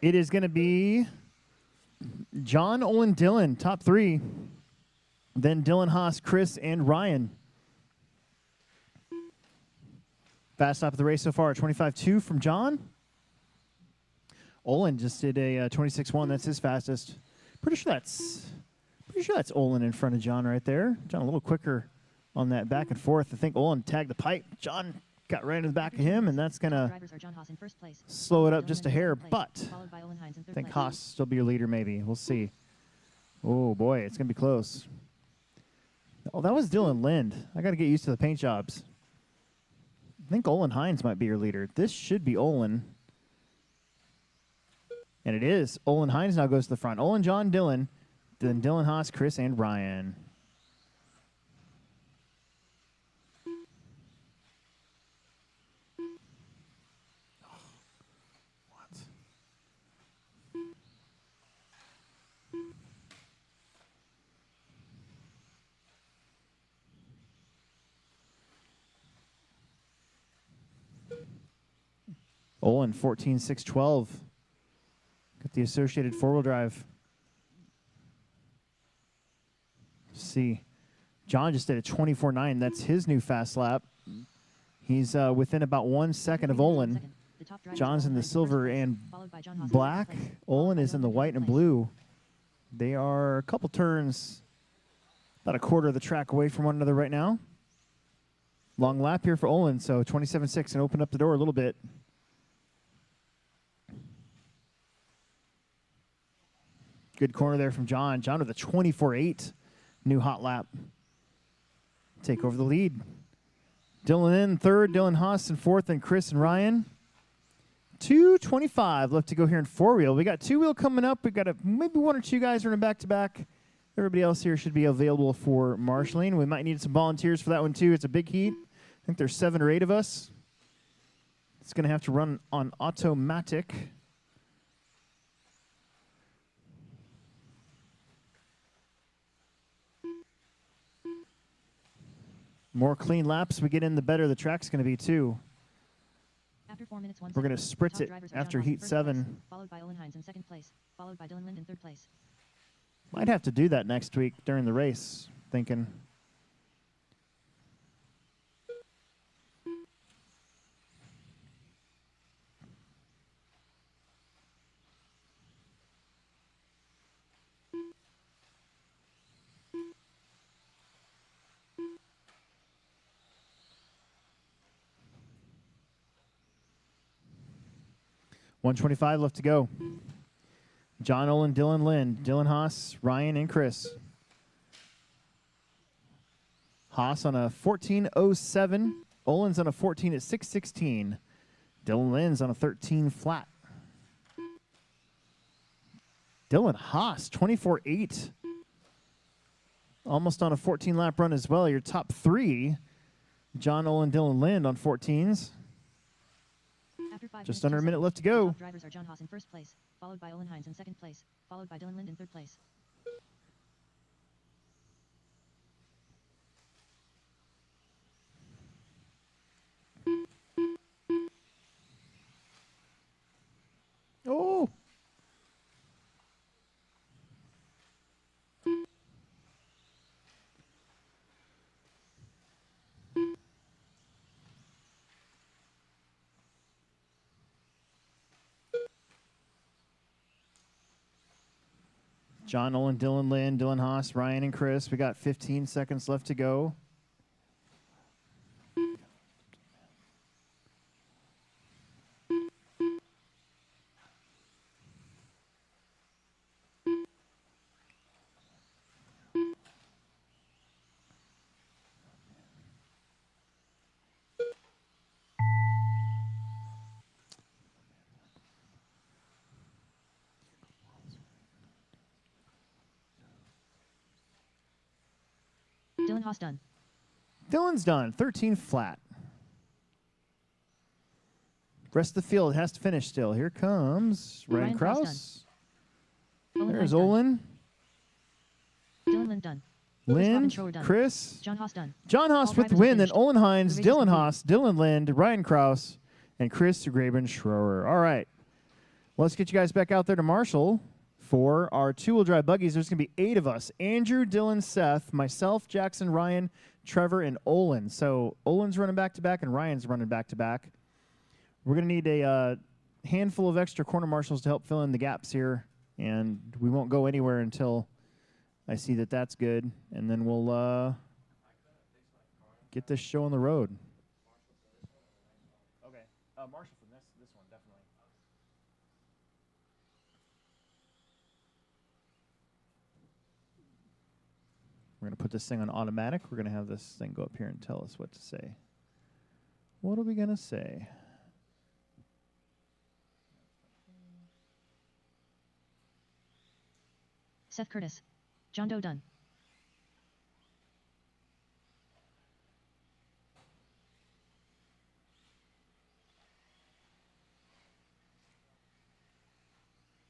Speaker 1: It is going to be John, Olin, Dylan, top 3. Then Dylan Haas, Chris, and Ryan. Fast lap of the race so far, 25.2 from John. Olin just did a 26.1. That's his fastest. Pretty sure that's Olin in front of John right there. John a little quicker on that back and forth. I think Olin tagged the pipe. John got right in the back of him, and that's going to slow it up just a hair. But I think Haas still be your leader maybe. We'll see. Oh, boy, it's going to be close. Oh, that was Dylan Lind. I got to get used to the paint jobs. I think Olin Hines might be your leader. This should be Olin. And it is. Olin Hines now goes to the front. Olin, John, Dylan. Then Dylan Haas, Chris, and Ryan. Olin, 14.612. Got the associated four-wheel drive. Let's see. John just did a 24.9. That's his new fast lap. He's within about 1 second of Olin. John's in the silver and black. Olin is in the white and blue. They are a couple turns, about a quarter of the track away from one another right now. Long lap here for Olin, so 27.6, and open up the door a little bit. Good corner there from John. John with a 24.8 new hot lap. Take over the lead. Dylan in third, Dylan Haas in fourth, and Chris and Ryan. 2:25 left to go here in four-wheel. We got two-wheel coming up. We got maybe one or two guys running back-to-back. Everybody else here should be available for marshaling. We might need some volunteers for that one, too. It's a big heat. I think there's 7 or 8 of us. It's going to have to run on automatic. More clean laps we get in, the better the track's going to be, too.
Speaker 2: After 4 minutes, 1
Speaker 1: We're
Speaker 2: second,
Speaker 1: going to
Speaker 2: the
Speaker 1: spritz
Speaker 2: top
Speaker 1: it
Speaker 2: drivers are
Speaker 1: after
Speaker 2: John Haas in
Speaker 1: heat
Speaker 2: first
Speaker 1: 7.
Speaker 2: place, followed by Olin Hines in second place, followed by Dylan Lind in third place.
Speaker 1: Might have to do that next week during the race, thinking. $125 left to go. John Olin, Dylan Lind, Dylan Haas, Ryan, and Chris. Haas on a 14.07. Olin's on a 14 at 6:16. Dylan Lind's on a 13 flat. Dylan Haas, 24.8. Almost on a 14 lap run as well. Your top 3, John Olin, Dylan Lind on 14s.
Speaker 2: After 5
Speaker 1: Just
Speaker 2: minutes,
Speaker 1: under
Speaker 2: 2
Speaker 1: a minute
Speaker 2: seconds,
Speaker 1: left to
Speaker 2: the
Speaker 1: go.
Speaker 2: top drivers are John Haas in first place, followed by Olin Hines in second place, followed by Dylan Lind in third place.
Speaker 1: Oh! John Olin, Dylan Lind, Dylan Haas, Ryan, and Chris. We got 15 seconds left to go.
Speaker 2: Dylan Haas done.
Speaker 1: Dylan's done. 13 flat. Rest of the field has to finish still. Here comes Ryan
Speaker 2: Ryan Krause
Speaker 1: Krause.
Speaker 2: Olin Hines
Speaker 1: There's
Speaker 2: done.
Speaker 1: Olin,
Speaker 2: Dylan Lind done.
Speaker 1: Lind,
Speaker 2: Schroeder done.
Speaker 1: Chris.
Speaker 2: John Haas done.
Speaker 1: John Haas
Speaker 2: All
Speaker 1: with the
Speaker 2: drivers
Speaker 1: win,
Speaker 2: have
Speaker 1: then
Speaker 2: finished.
Speaker 1: Olin Hines,
Speaker 2: The race is
Speaker 1: Dylan
Speaker 2: complete.
Speaker 1: Haas, Dylan Lind, Ryan Krause, and Chris Graben Schroer. All right. Well, let's get you guys back out there to Marshall for our 2-wheel drive buggies. There's going to be 8 of us. Andrew, Dylan, Seth, myself, Jackson, Ryan, Trevor, and Olin. So Olin's running back-to-back and Ryan's running back-to-back. We're going to need a handful of extra corner marshals to help fill in the gaps here, and we won't go anywhere until I see that that's good, and then we'll get this show on the road. Okay, Marshall for this one, definitely. We're going to put this thing on automatic. We're going to have this thing go up here and tell us what to say. What are we going to say?
Speaker 2: Seth Curtis. John Doe done.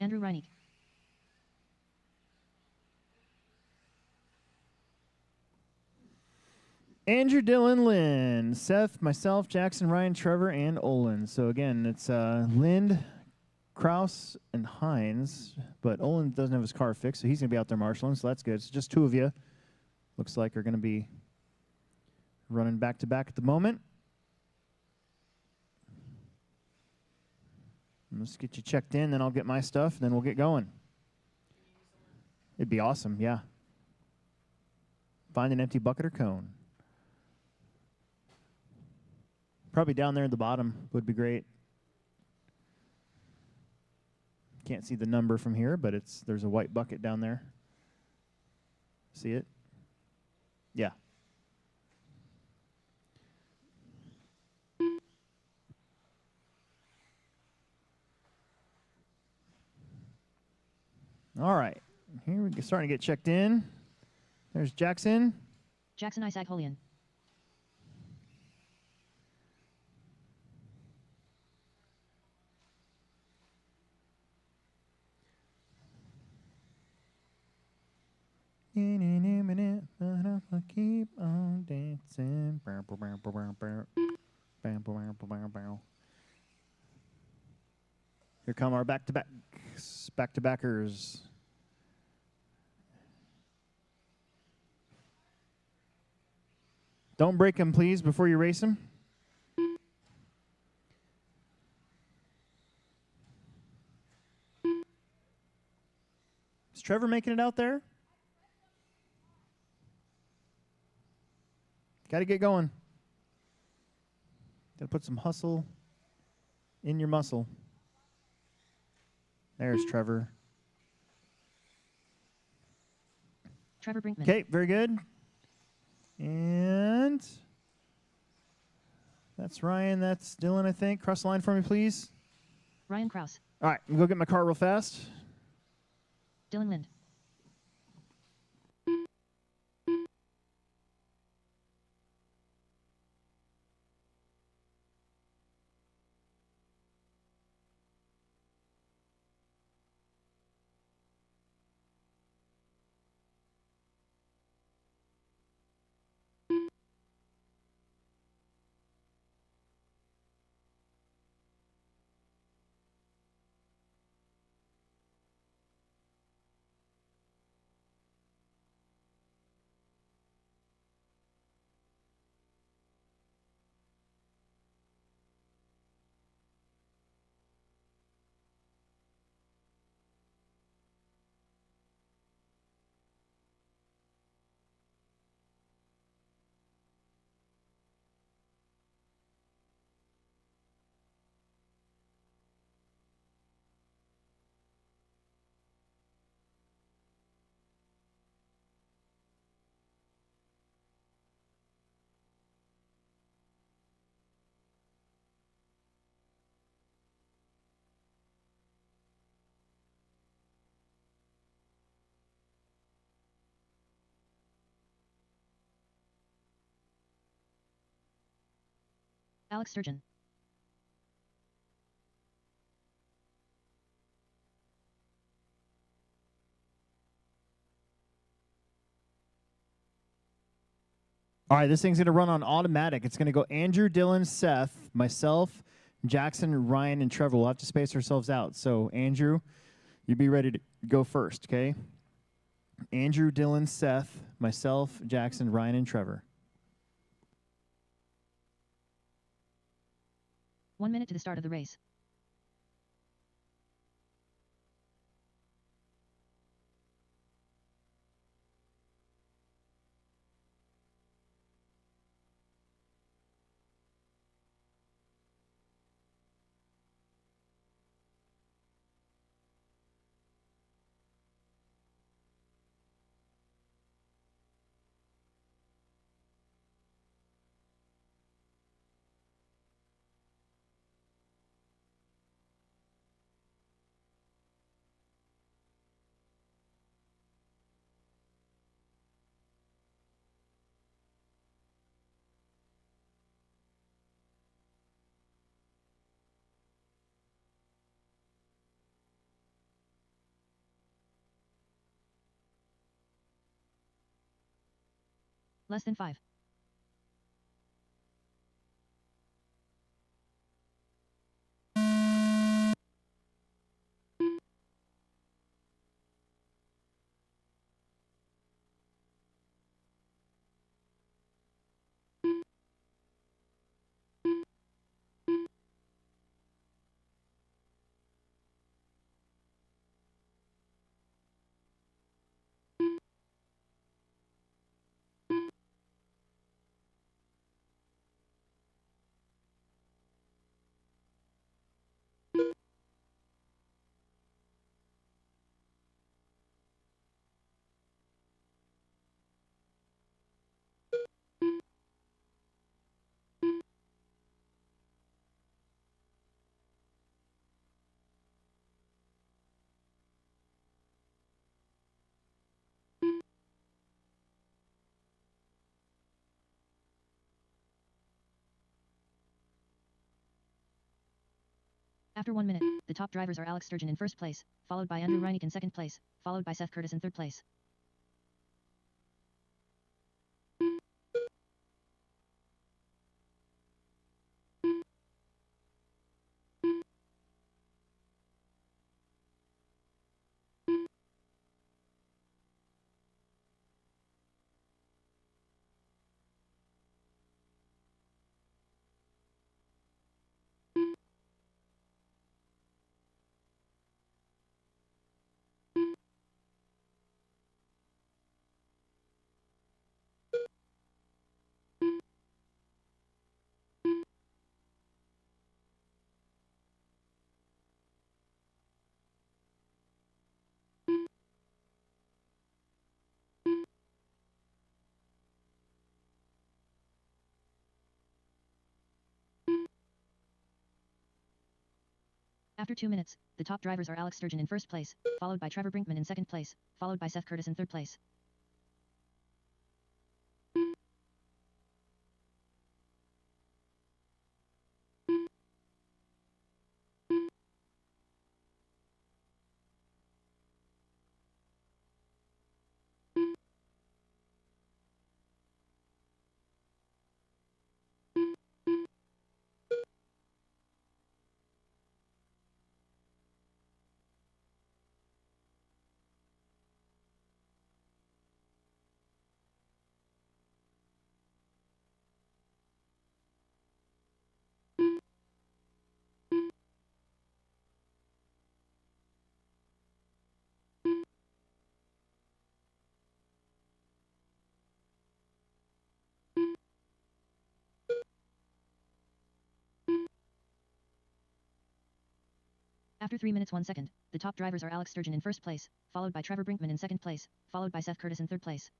Speaker 2: Andrew Reinig.
Speaker 1: Andrew, Dylan, Lynn, Seth, myself, Jackson, Ryan, Trevor, and Olin. So again, it's Lind, Krause, and Hines. But Olin doesn't have his car fixed, so he's going to be out there marshaling, so that's good. So just 2 of you. Looks like are going to be running back-to-back at the moment. Let's get you checked in, then I'll get my stuff, and then we'll get going. It'd be awesome, yeah. Find an empty bucket or cone. Probably down there at the bottom would be great. Can't see the number from here, but there's a white bucket down there. See it? Yeah. All right. Here we're starting to get checked in. There's Jackson.
Speaker 2: Jackson Isaac Holian.
Speaker 1: Keep on dancing. Here come our back-to-backers. Don't break them, please, before you race them. Is Trevor making it out there? Got to get going. Got to put some hustle in your muscle. There's Trevor.
Speaker 2: Trevor Brinkman.
Speaker 1: Okay, very good. And that's Ryan. That's Dylan, I think. Cross the line for me, please.
Speaker 2: Ryan Kraus.
Speaker 1: All right, I'm going to go get my car real fast.
Speaker 2: Dylan Lind. Alex Sturgeon.
Speaker 1: All right, this thing's going to run on automatic. It's going to go Andrew, Dylan, Seth, myself, Jackson, Ryan, and Trevor. We'll have to space ourselves out. So, Andrew, you be ready to go first, okay? Andrew, Dylan, Seth, myself, Jackson, Ryan, and Trevor.
Speaker 2: 1 minute to the start of the race. Less than 5. After 1 minute, the top drivers are Alex Sturgeon in first place, followed by Andrew Reineck in second place, followed by Seth Curtis in third place. After 2 minutes, the top drivers are Alex Sturgeon in first place, followed by Trevor Brinkman in second place, followed by Seth Curtis in third place. After 3 minutes 1 second, the top drivers are Alex Sturgeon in first place, followed by Trevor Brinkman in second place, followed by Seth Curtis in third place.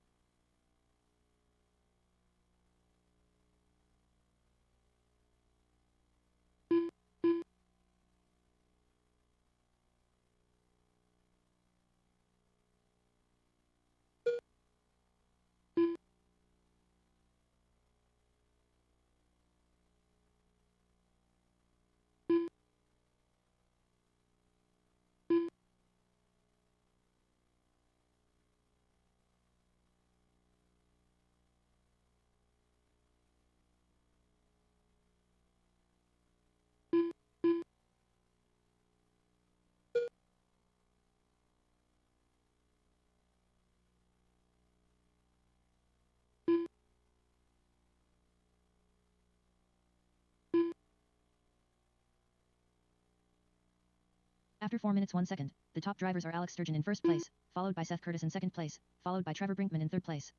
Speaker 2: After 4 minutes 1 second, the top drivers are Alex Sturgeon in first place, followed by Seth Curtis in second place, followed by Trevor Brinkman in third place.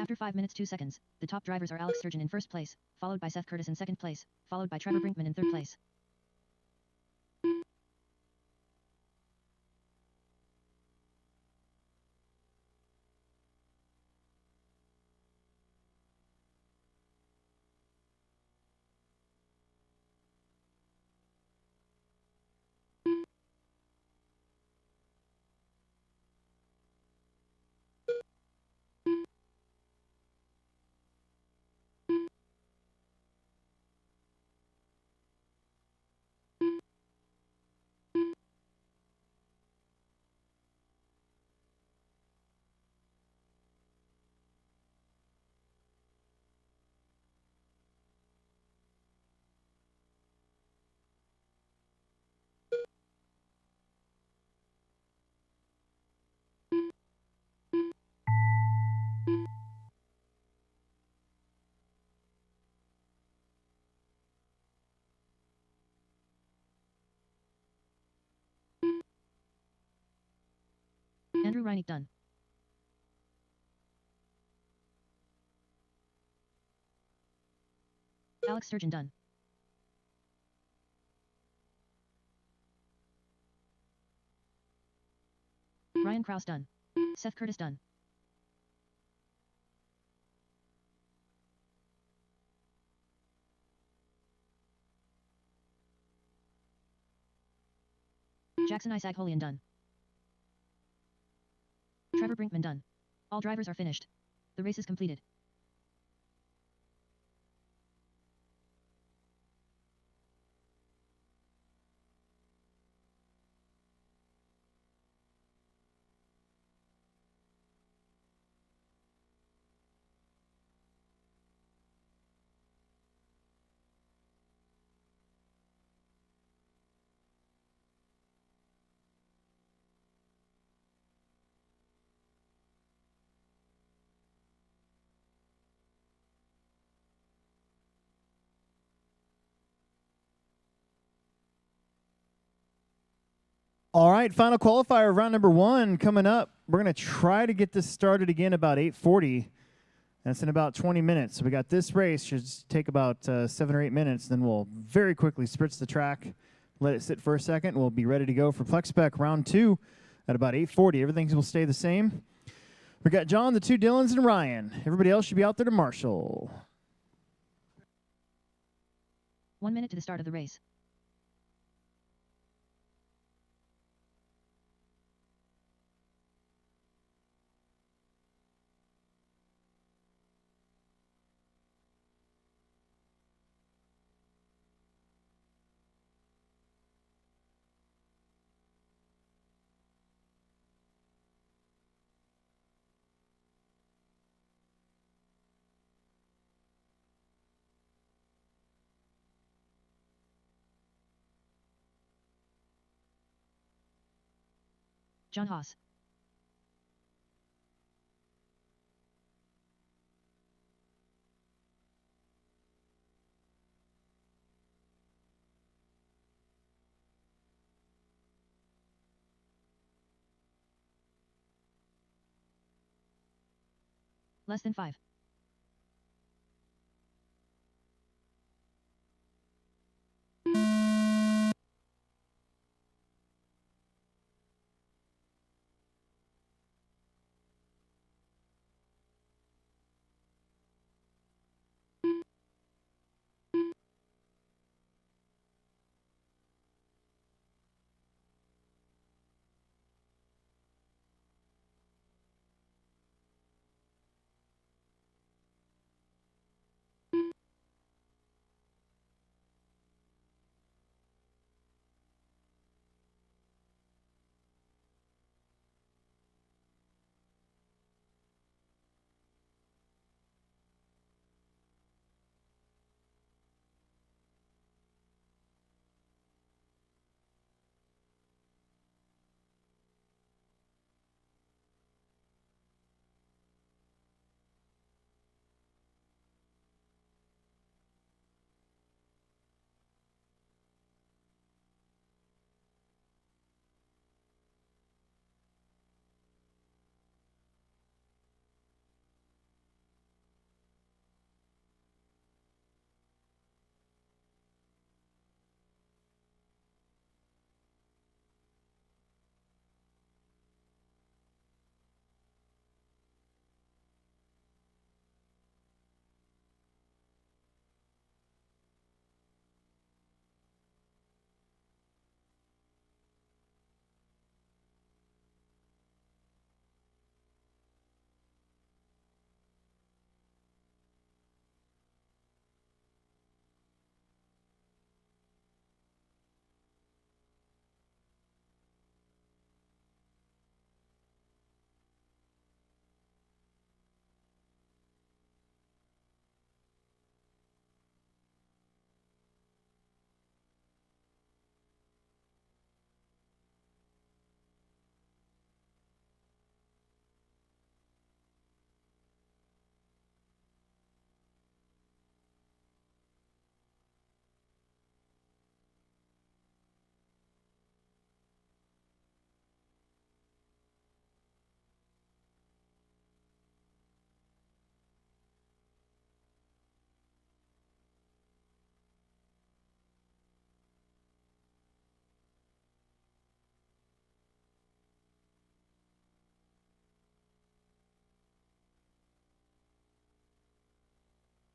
Speaker 2: After 5 minutes 2 seconds, the top drivers are Alex Sturgeon in first place, followed by Seth Curtis in second place, followed by Trevor Brinkman in third place. Andrew Reinick done. Alex Sturgeon done. Ryan Kraus done. Seth Curtis done. Jackson Isaac Holian done. Trevor Brinkman done. All drivers are finished. The race is completed.
Speaker 1: All right, final qualifier, round number 1 coming up. We're going to try to get this started again about 8:40. That's in about 20 minutes. So we got this race, should take about 7 or 8 minutes. Then we'll very quickly spritz the track, let it sit for a second. We'll be ready to go for Plex Spec round 2 at about 8:40. Everything will stay the same. We got John, the 2 Dylans, and Ryan. Everybody else should be out there to marshal.
Speaker 2: 1 minute to the start of the race. John Haas. Less than 5.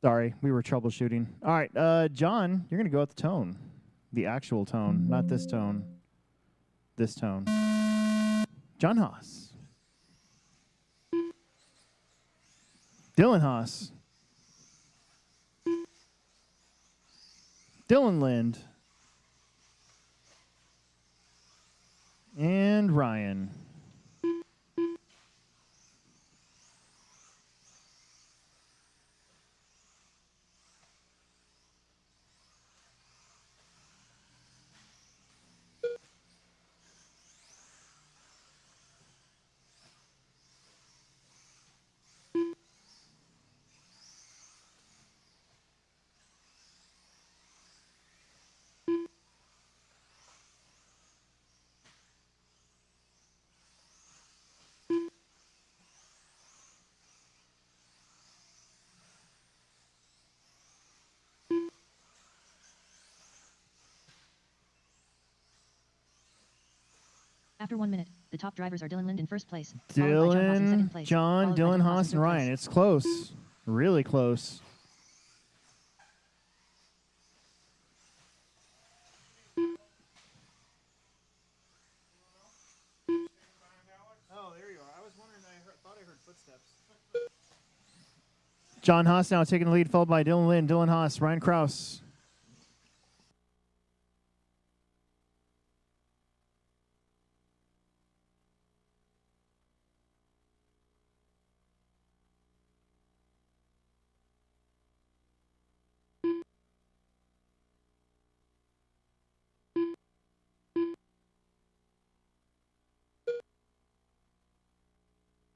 Speaker 1: Sorry, we were troubleshooting. All right, John, you're going to go at the tone. The actual tone, not this tone. This tone. John Haas. Dylan Haas. Dylan Lind. And Ryan.
Speaker 2: After 1 minute, the top drivers are Dylan Lind in first place, followed by John Haas in second
Speaker 1: Dylan,
Speaker 2: place,
Speaker 1: John,
Speaker 2: followed by
Speaker 1: Dylan,
Speaker 2: Dylan
Speaker 1: Haas,
Speaker 2: in
Speaker 1: and
Speaker 2: third
Speaker 1: Ryan.
Speaker 2: place.
Speaker 1: It's close. Really close. Oh, there you are. I was wondering, thought I heard footsteps. John Haas now taking the lead, followed by Dylan Lind, Dylan Haas, Ryan Kraus.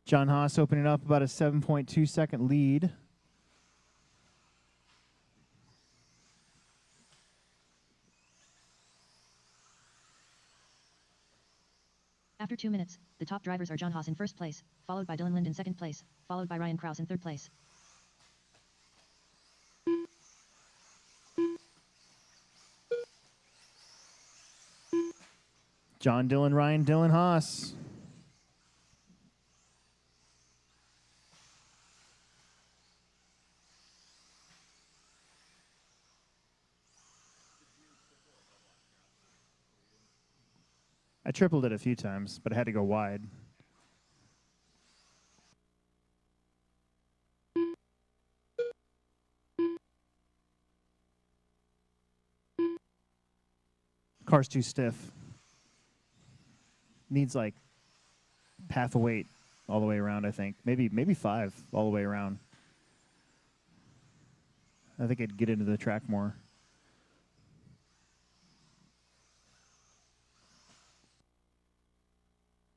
Speaker 1: John Haas opening up about a 7.2 second lead.
Speaker 2: After 2 minutes, the top drivers are John Haas in first place, followed by Dylan Lind in second place, followed by Ryan Kraus in third place.
Speaker 1: John, Dylan, Ryan, Dylan Haas. I tripled it a few times, but I had to go wide. Car's too stiff. Needs like half a weight all the way around, I think. Maybe 5 all the way around. I think it'd get into the track more.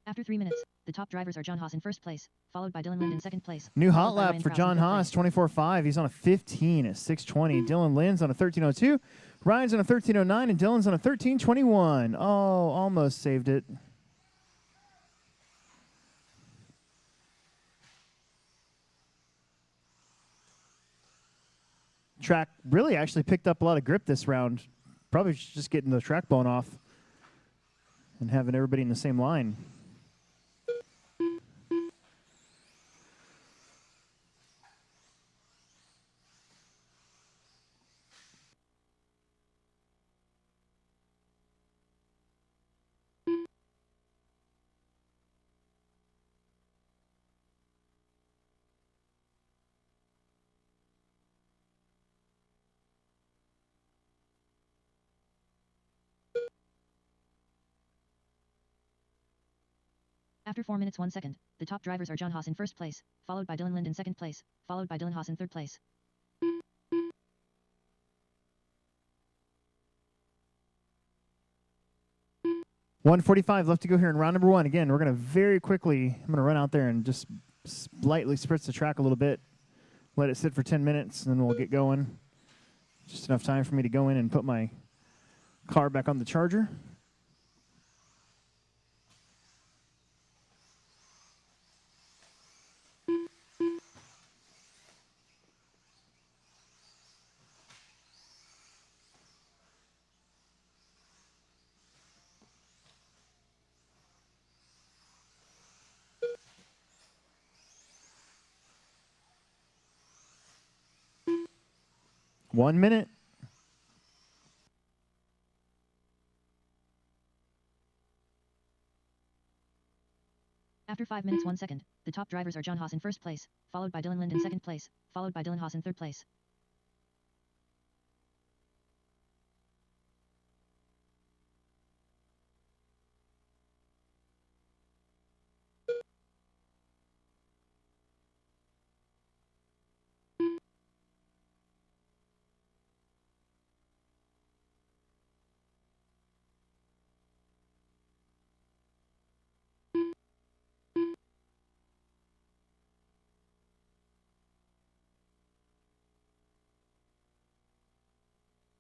Speaker 2: After 3 minutes, the top drivers are John Haas in first place, followed by Dylan Lind in second place.
Speaker 1: New
Speaker 2: followed
Speaker 1: hot
Speaker 2: by
Speaker 1: lap
Speaker 2: Ryan
Speaker 1: for
Speaker 2: Kraus in
Speaker 1: John
Speaker 2: third
Speaker 1: Haas,
Speaker 2: place.
Speaker 1: 24.5. He's on a 15 at 6:20. Dylan Lind's on a 13:02. Ryan's on a 13:09, and Dylan's on a 13:21. Oh, almost saved it. Track really actually picked up a lot of grip this round. Probably just getting the track bone off and having everybody in the same line.
Speaker 2: After 4 minutes 1 second, the top drivers are John Haas in first place, followed by Dylan Lind in second place, followed by Dylan Haas in third place.
Speaker 1: .145 left to go here in round number 1. Again, we're going to very quickly, I'm going to run out there and just lightly spritz the track a little bit, let it sit for 10 minutes, and then we'll get going. Just enough time for me to go in and put my car back on the charger. One minute.
Speaker 2: After 5 minutes 1 second, the top drivers are John Haas in first place, followed by Dylan Lind in second place, followed by Dylan Haas in third place.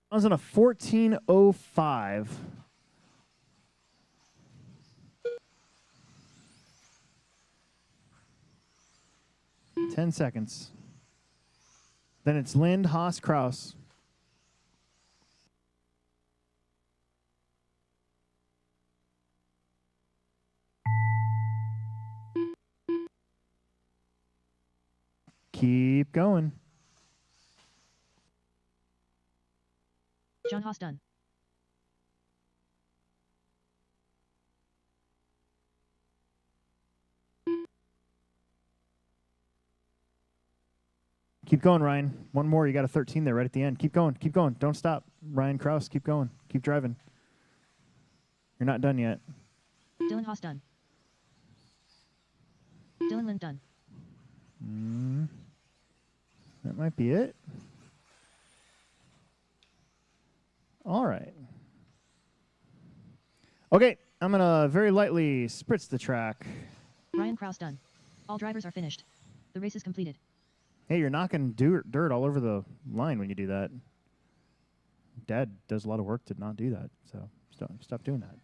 Speaker 1: I was on a 14:05. Ten seconds. Then it's Lind, Haas, Kraus. Keep going.
Speaker 2: John Haas done.
Speaker 1: Keep going, Ryan. One more. You got a 13 there right at the end. Keep going. Keep going. Don't stop. Ryan Kraus, keep going. Keep driving. You're not done yet.
Speaker 2: Dylan Haas done. Dylan Lind done.
Speaker 1: That might be it. All right. Okay, I'm going to very lightly spritz the track.
Speaker 2: Ryan Kraus done. All drivers are finished. The race is completed.
Speaker 1: Hey, you're knocking dirt all over the line when you do that. Dad does a lot of work to not do that, so stop doing that.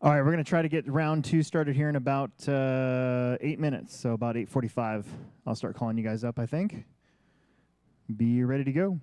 Speaker 1: All right, we're going to try to get round 2 started here in about 8 minutes, so about 8:45. I'll start calling you guys up, I think. Be ready to go.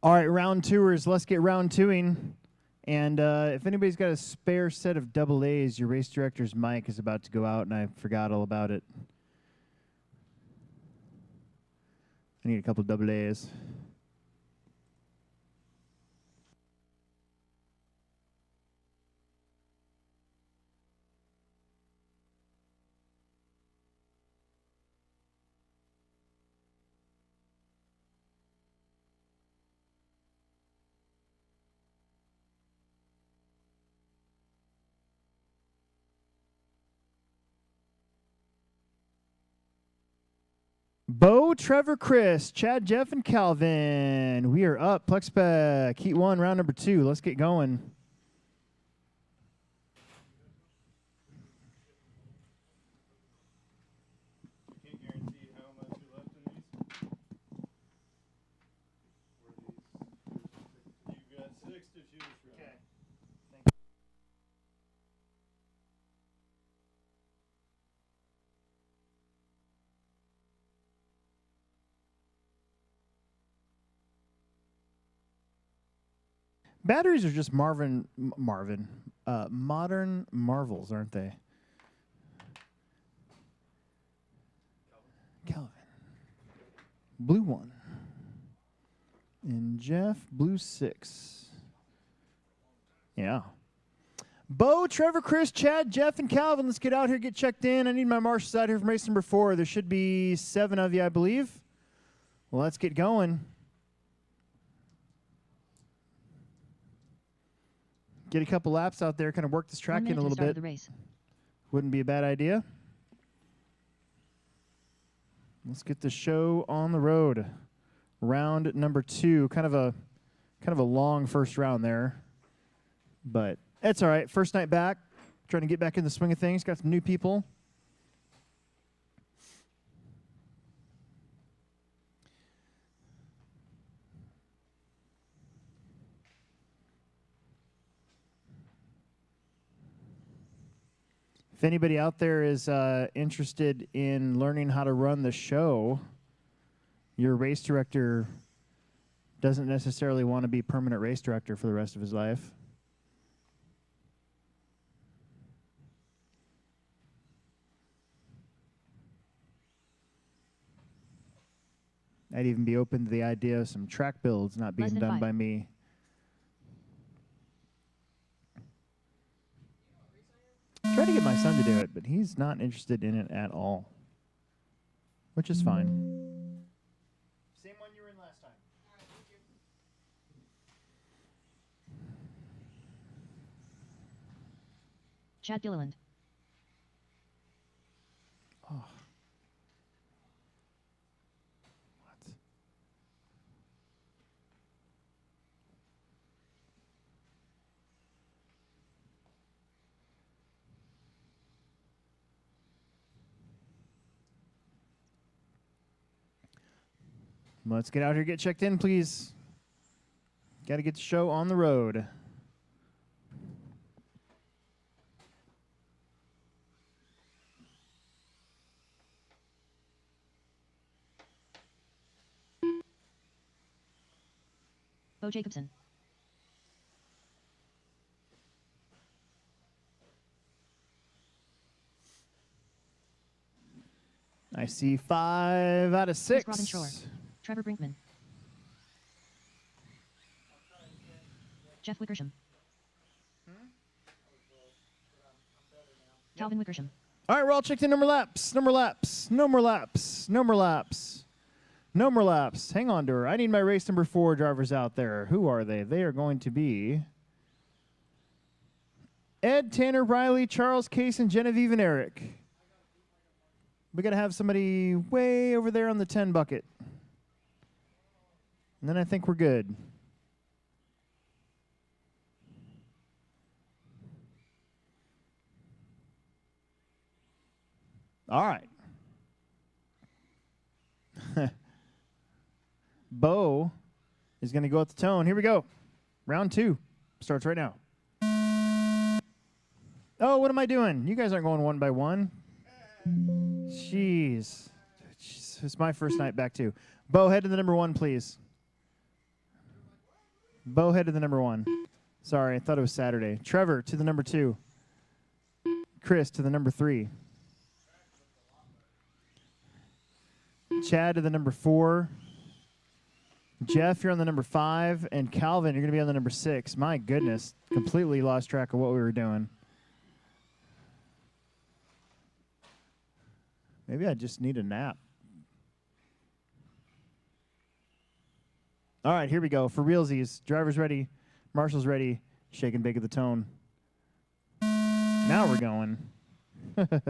Speaker 1: All right, round tours. Let's get round twoing. And if anybody's got a spare set of double A's, your race director's mic is about to go out, and I forgot all about it. I need a couple of double A's. Bo, Trevor, Chris, Chad, Jeff, and Calvin. We are up. Plex Pack, Heat 1, round number 2. Let's get going.
Speaker 5: Can't guarantee how much you left in these. You've got 6 to choose from.
Speaker 1: Okay. Batteries are just modern marvels, aren't they? Calvin. Blue 1. And Jeff, blue 6. Yeah. Bo, Trevor, Chris, Chad, Jeff, and Calvin. Let's get out here, get checked in. I need my marshals out here from race number 4. There should be 7 of you, I believe. Well, let's get going. Get a couple laps out there, kind of work this track
Speaker 2: 1
Speaker 1: in
Speaker 2: minute
Speaker 1: a
Speaker 2: to the
Speaker 1: little
Speaker 2: start
Speaker 1: bit.
Speaker 2: of the race.
Speaker 1: Wouldn't be a bad idea. Let's get the show on the road. Round number 2, kind of a long first round there, but it's all right. First night back, trying to get back in the swing of things. Got some new people. If anybody out there is interested in learning how to run the show, your race director doesn't necessarily want to be permanent race director for the rest of his life. I'd even be open to the idea of some track builds not being done by me. Tried to get my son to do it, but he's not interested in it at all, which is fine. Same one you were in last time.
Speaker 2: Chad Gilliland.
Speaker 1: Oh. What? Let's get out here, get checked in, please. Got to get the show on the road.
Speaker 2: Bo Jacobson.
Speaker 1: I see 5 out of 6.
Speaker 2: Robin Shore. Trevor Brinkman. Jeff Wickersham. Calvin Wickersham.
Speaker 1: All right, we're all checked in. No more laps. No more laps. No more laps. No more laps. No more laps. Hang on to her. I need my race number 4 drivers out there. Who are they? They are going to be Ed, Tanner, Riley, Charles, Case, and Genevieve and Eric. We got to have somebody way over there on the 10 bucket. And then I think we're good. All right. Bo is going to go at the tone. Here we go. Round 2 starts right now. Oh, what am I doing? You guys aren't going one by one. Jeez. It's my first night back too. Bo, head to the number 1, please. Bo head to the number 1. Sorry, I thought it was Saturday. Trevor to the number 2. Chris to the number 3. Chad to the number 4. Jeff, you're on the number 5. And Calvin, you're going to be on the number 6. My goodness. Completely lost track of what we were doing. Maybe I just need a nap. All right, here we go. For realsies, driver's ready, marshal's ready, shake and bake of the tone. Now we're going.
Speaker 3: Come back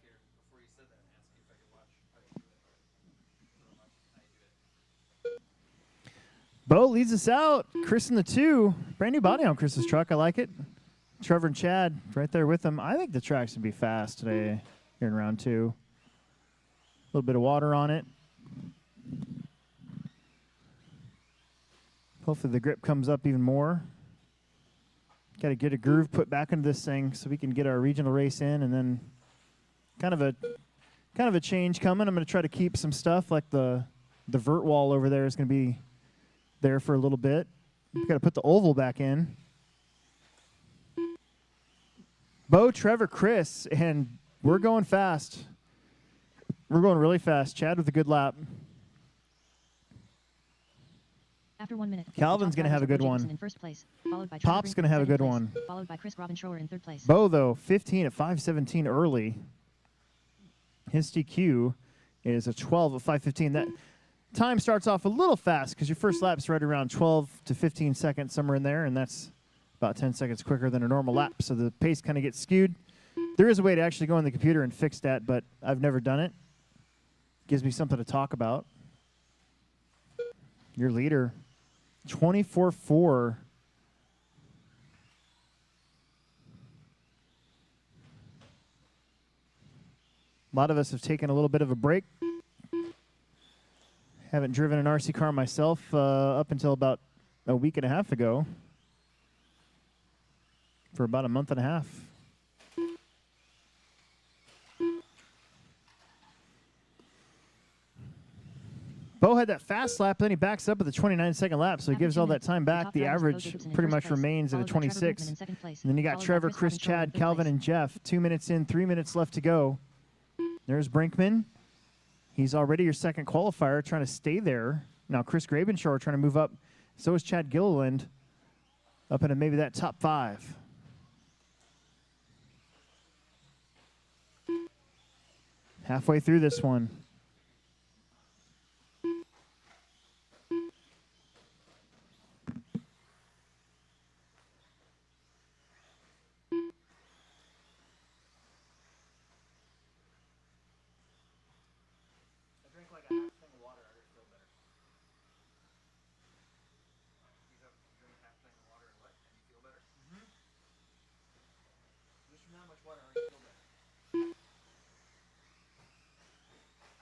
Speaker 3: here before you said that and ask you if I could watch how you do it.
Speaker 1: Bo leads us out. Chris in the 2. Brand new body on Chris's truck. I like it. Trevor and Chad right there with him. I think the track's going to be fast today here in round 2. A little bit of water on it. Hopefully the grip comes up even more. Got to get a groove put back into this thing so we can get our regional race in, and then kind of a change coming. I'm going to try to keep some stuff like the vert wall over there is going to be there for a little bit. We've got to put the oval back in. Bo, Trevor, Chris, and we're going fast. We're going really fast. Chad with a good lap.
Speaker 2: After 1 minute,
Speaker 1: Calvin's
Speaker 2: the top
Speaker 1: going to have a
Speaker 2: drivers
Speaker 1: good
Speaker 2: are Bo Jacobson
Speaker 1: one.
Speaker 2: in first place, followed by
Speaker 1: Pop's going to have a good one.
Speaker 2: Followed by Chris Robinshore in third place.
Speaker 1: Bo, though, 15 at 5:17 early. His TQ is a 12 at 5:15. That time starts off a little fast because your first lap's right around 12 to 15 seconds, somewhere in there, and that's about 10 seconds quicker than a normal lap, so the pace kind of gets skewed. There is a way to actually go in the computer and fix that, but I've never done it. Gives me something to talk about. Your leader, 24-4. A lot of us have taken a little bit of a break. Haven't driven an RC car myself up until about a week and a half ago. For about a month and a half. Bo had that fast lap, then he backs up at the 29-second lap, so he gives all that time back. The average pretty much remains at a 26. And then you got Trevor, Chris, Chad, Calvin, and Jeff. 2 minutes in, 3 minutes left to go. There's Brinkman. He's already your second qualifier, trying to stay there. Now Chris Grabenshore trying to move up. So is Chad Gilliland, up into maybe that top 5. Halfway through this one.
Speaker 3: I drink like a half thing of water, I feel better. You drink half thing of water and what? And you feel better? Mm-hmm. Just from that much water, you feel better.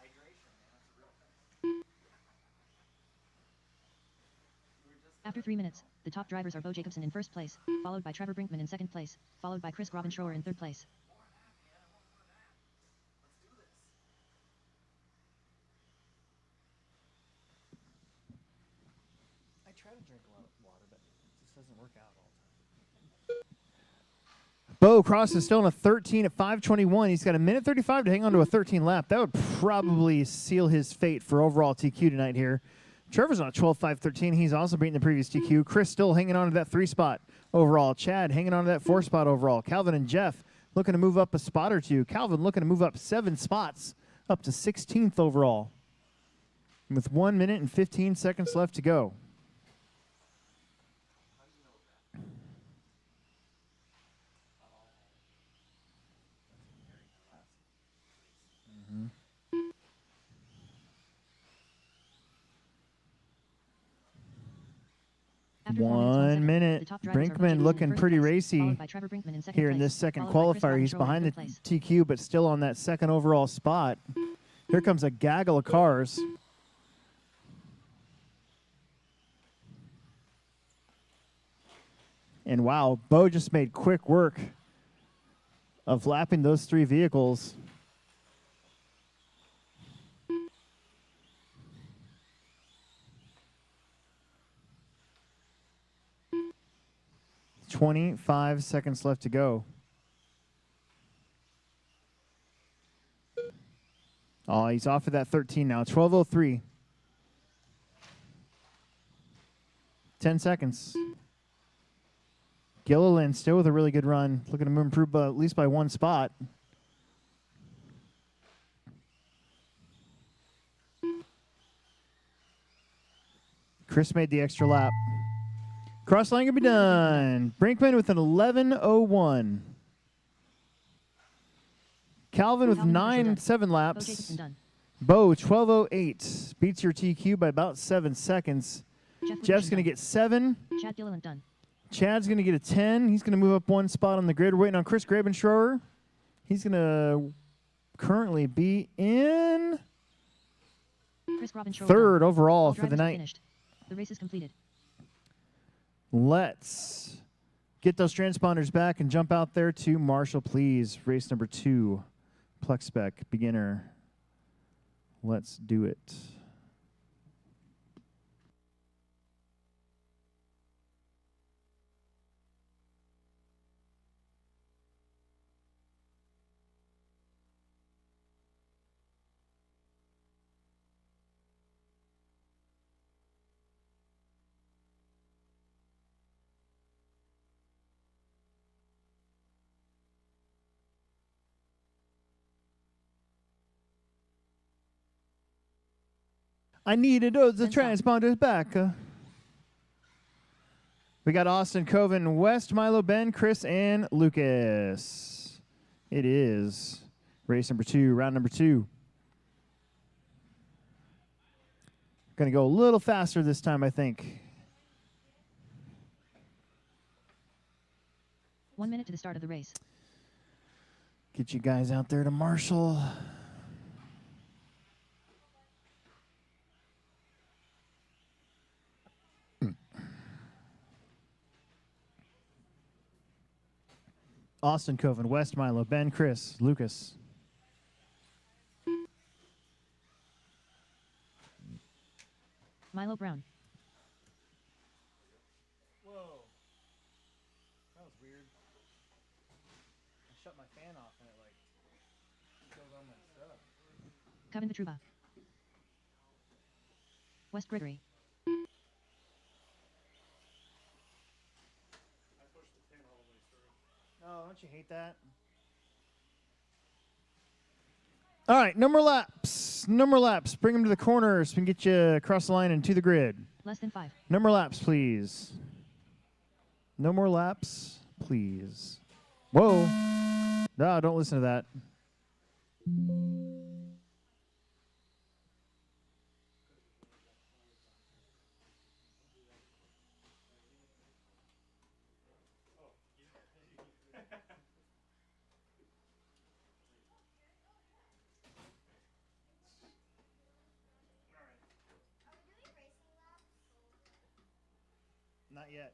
Speaker 3: Hydration, man, that's a real thing.
Speaker 2: After 3 minutes, the top drivers are Bo Jacobson in first place, followed by Trevor Brinkman in second place, followed by Chris Robinshore in third place.
Speaker 1: I try to drink a lot of water, but it just doesn't work out all the time. Bo Cross is still on a 13 at 5:21. He's got a minute 35 to hang on to a 13 lap. That would probably seal his fate for overall TQ tonight here. Trevor's on a 12.513. He's also beating the previous TQ. Chris still hanging on to that 3 spot overall. Chad hanging on to that 4 spot overall. Calvin and Jeff looking to move up a spot or two. Calvin looking to move up 7 spots, up to 16th overall. And with 1 minute and 15 seconds left to go.
Speaker 2: After 4 minutes,
Speaker 1: 1
Speaker 2: second,
Speaker 1: minute.
Speaker 2: the top drivers are Bo
Speaker 1: Brinkman
Speaker 2: Jacobson in
Speaker 1: looking
Speaker 2: first
Speaker 1: pretty
Speaker 2: place,
Speaker 1: racy
Speaker 2: followed by Trevor Brinkman in second
Speaker 1: here in
Speaker 2: place,
Speaker 1: this second
Speaker 2: followed by Chris
Speaker 1: qualifier. He's
Speaker 2: Robinshore in
Speaker 1: behind the
Speaker 2: third place.
Speaker 1: TQ, but still on that second overall spot. Here comes a gaggle of cars. And wow, Bo just made quick work of lapping those 3 vehicles. 25 seconds left to go. Oh, he's off of that 13 now. 12:03. 10 seconds. Gilliland still with a really good run. Looking to improve at least by one spot. Chris made the extra lap. Cross line can be done. Brinkman with an 11:01. Calvin with 9.7
Speaker 2: Bo
Speaker 1: laps.
Speaker 2: Jacobson done.
Speaker 1: Bo 12:08. Beats your TQ by about 7 seconds. Jeff's going to get 7.
Speaker 2: Chad Gilliland done.
Speaker 1: Chad's going to get a 10. He's going to move up one spot on the grid. We're waiting on Chris Grabenschroer. He's going to currently be in
Speaker 2: Chris Grabenschroer
Speaker 1: third
Speaker 2: done.
Speaker 1: overall
Speaker 2: All
Speaker 1: for the
Speaker 2: drivers are
Speaker 1: night.
Speaker 2: finished. The race is completed.
Speaker 1: Let's get those transponders back and jump out there to Marshall, please. Race number 2, Plex Spec, beginner. Let's do it. I needed those the transponders back. We got Austin, Coven, West, Milo, Ben, Chris, and Lucas. It is race number 2, round number 2. Going to go a little faster this time, I think.
Speaker 2: 1 minute to the start of the race.
Speaker 1: Get you guys out there to Marshall. Austin, Coven, West, Milo, Ben, Chris, Lucas.
Speaker 2: Milo Brown.
Speaker 1: Whoa. That was weird. I shut my fan off and it goes on my stuff.
Speaker 2: Kevin Vitruba. West Gregory.
Speaker 1: Oh, don't you hate that? All right, no more laps. No more laps. Bring them to the corners. We can get you across the line and to the grid.
Speaker 2: Less than 5.
Speaker 1: No more laps, please. No more laps, please. Whoa. No, don't listen to that. Not yet.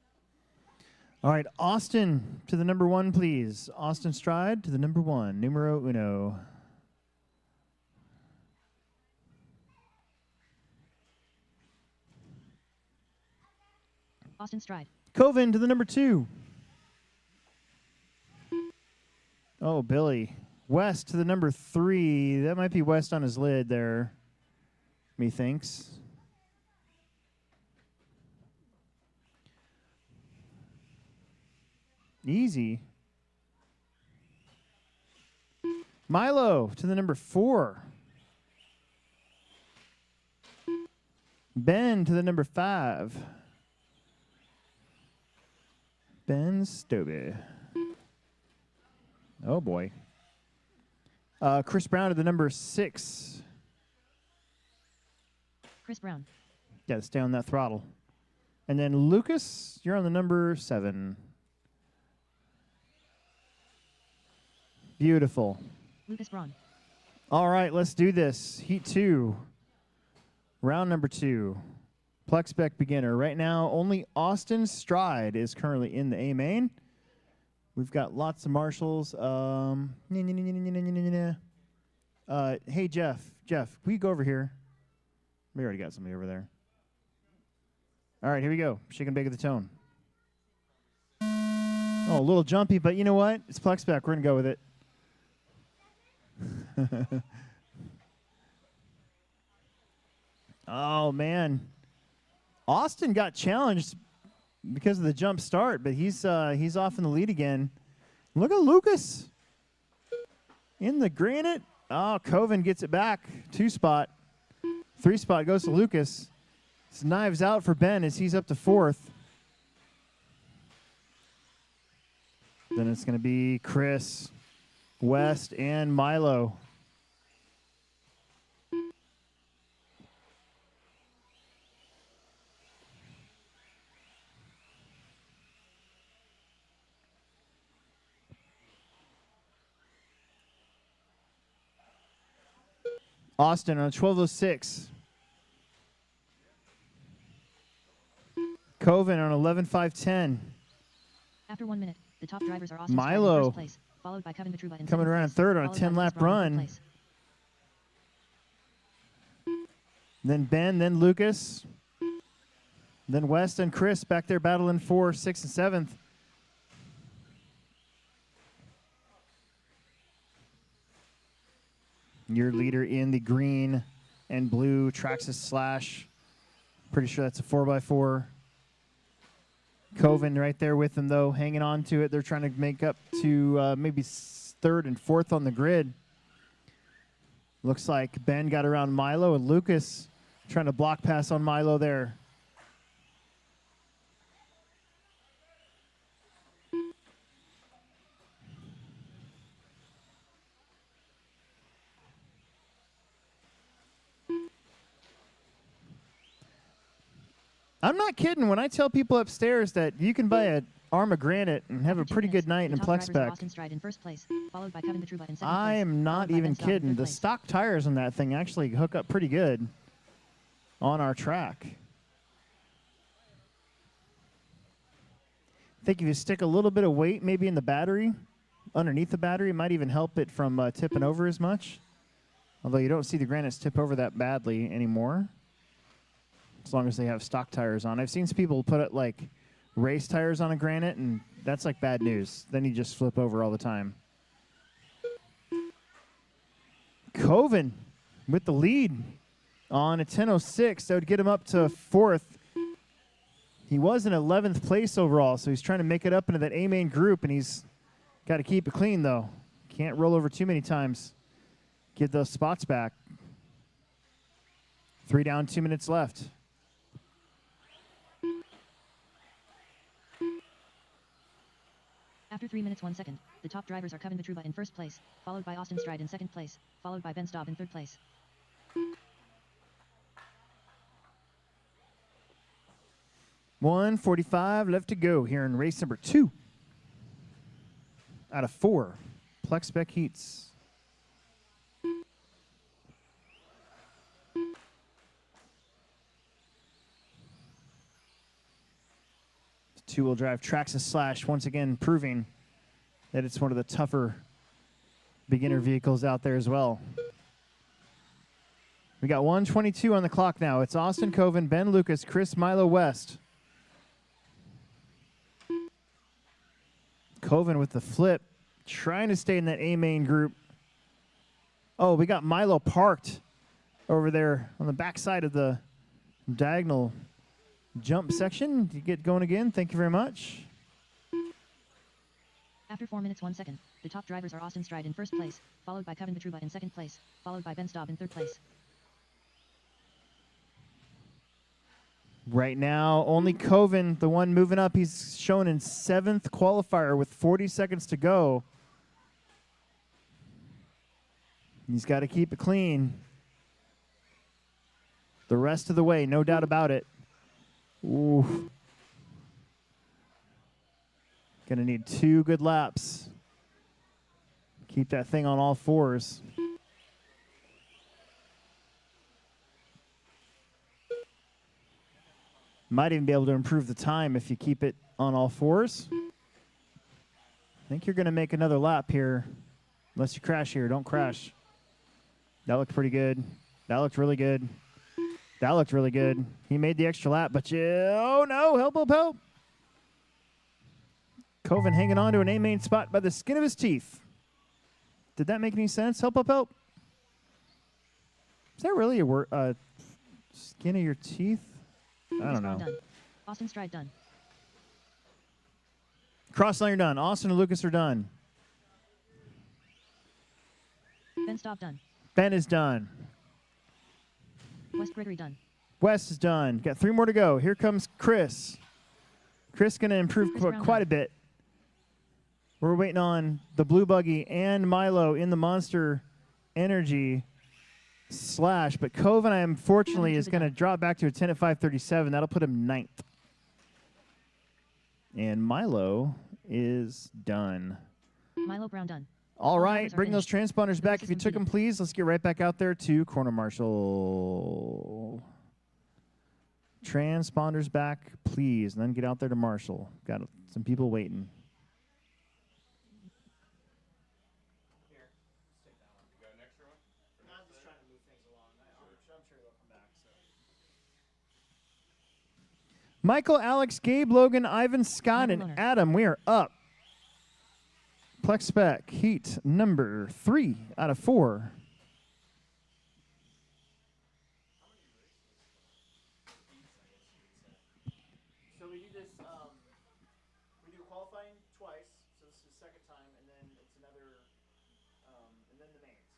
Speaker 1: All right, Austin to the number 1, please. Austin Stride to the number 1, numero uno.
Speaker 2: Austin Stride.
Speaker 1: Coven to the number 2. Oh, Billy. West to the number 3. That might be West on his lid there, methinks. Easy. Milo to the number 4. Ben to the number 5. Ben Stobie. Oh, boy. Chris Brown to the number 6.
Speaker 2: Chris Brown.
Speaker 1: Got to stay on that throttle. And then Lucas, you're on the number 7. Beautiful.
Speaker 2: Lucas Braun.
Speaker 1: All right, let's do this. Heat 2. Round number 2. Plex Spec beginner. Right now, only Austin Stride is currently in the A main. We've got lots of marshals. Hey, Jeff. Jeff, will you go over here? We already got somebody over there. All right, here we go. Shake and bake of the tone. Oh, a little jumpy, but you know what? It's Plex back. We're going to go with it. Oh, man. Austin got challenged because of the jump start, but he's off in the lead again. Look at Lucas in the granite. Oh, Coven gets it back. 2-spot. 3-spot goes to Lucas. It's knives out for Ben as he's up to 4th. Then it's going to be Chris, West, and Milo. Austin on 12:06. Coven on 11:5:10.
Speaker 2: After 1 minute, the top drivers are Austin Stride in
Speaker 1: Milo
Speaker 2: first place, followed by Kevin Vitruva in
Speaker 1: coming
Speaker 2: second
Speaker 1: around
Speaker 2: place,
Speaker 1: third on a
Speaker 2: followed by
Speaker 1: 10-lap
Speaker 2: Chris Braun in
Speaker 1: run.
Speaker 2: third place.
Speaker 1: Then Ben, then Lucas, then West and Chris back there battling for 6th and 7th. Your leader in the green and blue Traxxas Slash. Pretty sure that's a 4x4. Coven right there with them, though, hanging on to it. They're trying to make up to maybe 3rd and 4th on the grid. Looks like Ben got around Milo, and Lucas trying to block pass on Milo there. I'm not kidding when I tell people upstairs that you can buy an arm of granite and have a
Speaker 2: After 2
Speaker 1: pretty
Speaker 2: minutes,
Speaker 1: good night
Speaker 2: the
Speaker 1: in
Speaker 2: top drivers are
Speaker 1: Plex
Speaker 2: Austin Stride in first place, followed by Kevin Vitruva in second
Speaker 1: I
Speaker 2: place,
Speaker 1: am not
Speaker 2: followed by
Speaker 1: even
Speaker 2: Ben Staub in
Speaker 1: kidding.
Speaker 2: third
Speaker 1: The
Speaker 2: place.
Speaker 1: stock tires on that thing actually hook up pretty good on our track. I think if you stick a little bit of weight maybe in the battery, underneath the battery, it might even help it from tipping over as much. Although you don't see the granites tip over that badly anymore, as long as they have stock tires on. I've seen some people put it like race tires on a granite, and that's like bad news. Then you just flip over all the time. Coven with the lead on a 10:06. That would get him up to 4th. He was in 11th place overall, so he's trying to make it up into that A-main group, and he's got to keep it clean, though. Can't roll over too many times. Get those spots back. 3 down, 2 minutes left.
Speaker 2: After 3 minutes 1 second, the top drivers are Kevin Vitruva in first place, followed by Austin Stride in second place, followed by Ben Staub in third place.
Speaker 1: $1:45 left to go here in race number 2 out of 4 Plex Spec heats. Two-wheel drive Traxxas Slash, once again proving that it's one of the tougher beginner vehicles out there as well. We got 1:22 on the clock now. It's Austin Coven, Ben Lucas, Chris Milo West. Coven with the flip, trying to stay in that A-main group. Oh, we got Milo parked over there on the backside of the diagonal jump section. You get going again. Thank you very much.
Speaker 2: After 4 minutes 1 second, the top drivers are Austin Stride in first place, followed by Kevin Vitruva in second place, followed by Ben Staub in third place.
Speaker 1: Right now, only Coven, the one moving up. He's shown in 7th qualifier with 40 seconds to go. He's got to keep it clean the rest of the way, no doubt about it. Ooh. Gonna need 2 good laps. Keep that thing on all 4s. Might even be able to improve the time if you keep it on all 4s. I think you're gonna make another lap here. Unless you crash here, don't crash. That looked pretty good. That looked really good. That looked really good. He made the extra lap, but oh no, help, help, help. Coven hanging on to an A main spot by the skin of his teeth. Did that make any sense? Help, help, help. Is that really a word? Skin of your teeth? I don't know.
Speaker 2: Done. Austin Stride done.
Speaker 1: Cross line, you're done. Austin and Lucas are done.
Speaker 2: Ben Staub done.
Speaker 1: Ben is done.
Speaker 2: West Gregory done.
Speaker 1: Wes is done. Got 3 more to go. Here comes Chris. Chris going to improve
Speaker 2: Chris Brown
Speaker 1: quite
Speaker 2: done.
Speaker 1: a bit. We're waiting on the Blue Buggy and Milo in the Monster Energy slash. But Coven, unfortunately, is going to drop back to a 10 at 537. That'll put him 9th. And Milo is done.
Speaker 2: Milo Brown done.
Speaker 1: All
Speaker 2: All
Speaker 1: right,
Speaker 2: drivers are
Speaker 1: bring those
Speaker 2: finished.
Speaker 1: transponders back if you
Speaker 2: system
Speaker 1: took them,
Speaker 2: seated.
Speaker 1: please. Let's get right back out there to Corner Marshal. Transponders back, please, and then get out there to Marshall. Got some people waiting.
Speaker 3: Here, just take that one.
Speaker 5: You got an extra one?
Speaker 1: I'm just trying to move things along. I'm sure they'll come back. Michael, Alex, Gabe, Logan, Ivan, Scott, and
Speaker 2: Loner.
Speaker 1: Adam, we are up. Plex Spec, heat number 3 out of 4. So we do this, we do qualifying twice, so this is the second time, and then it's another, and then the mains.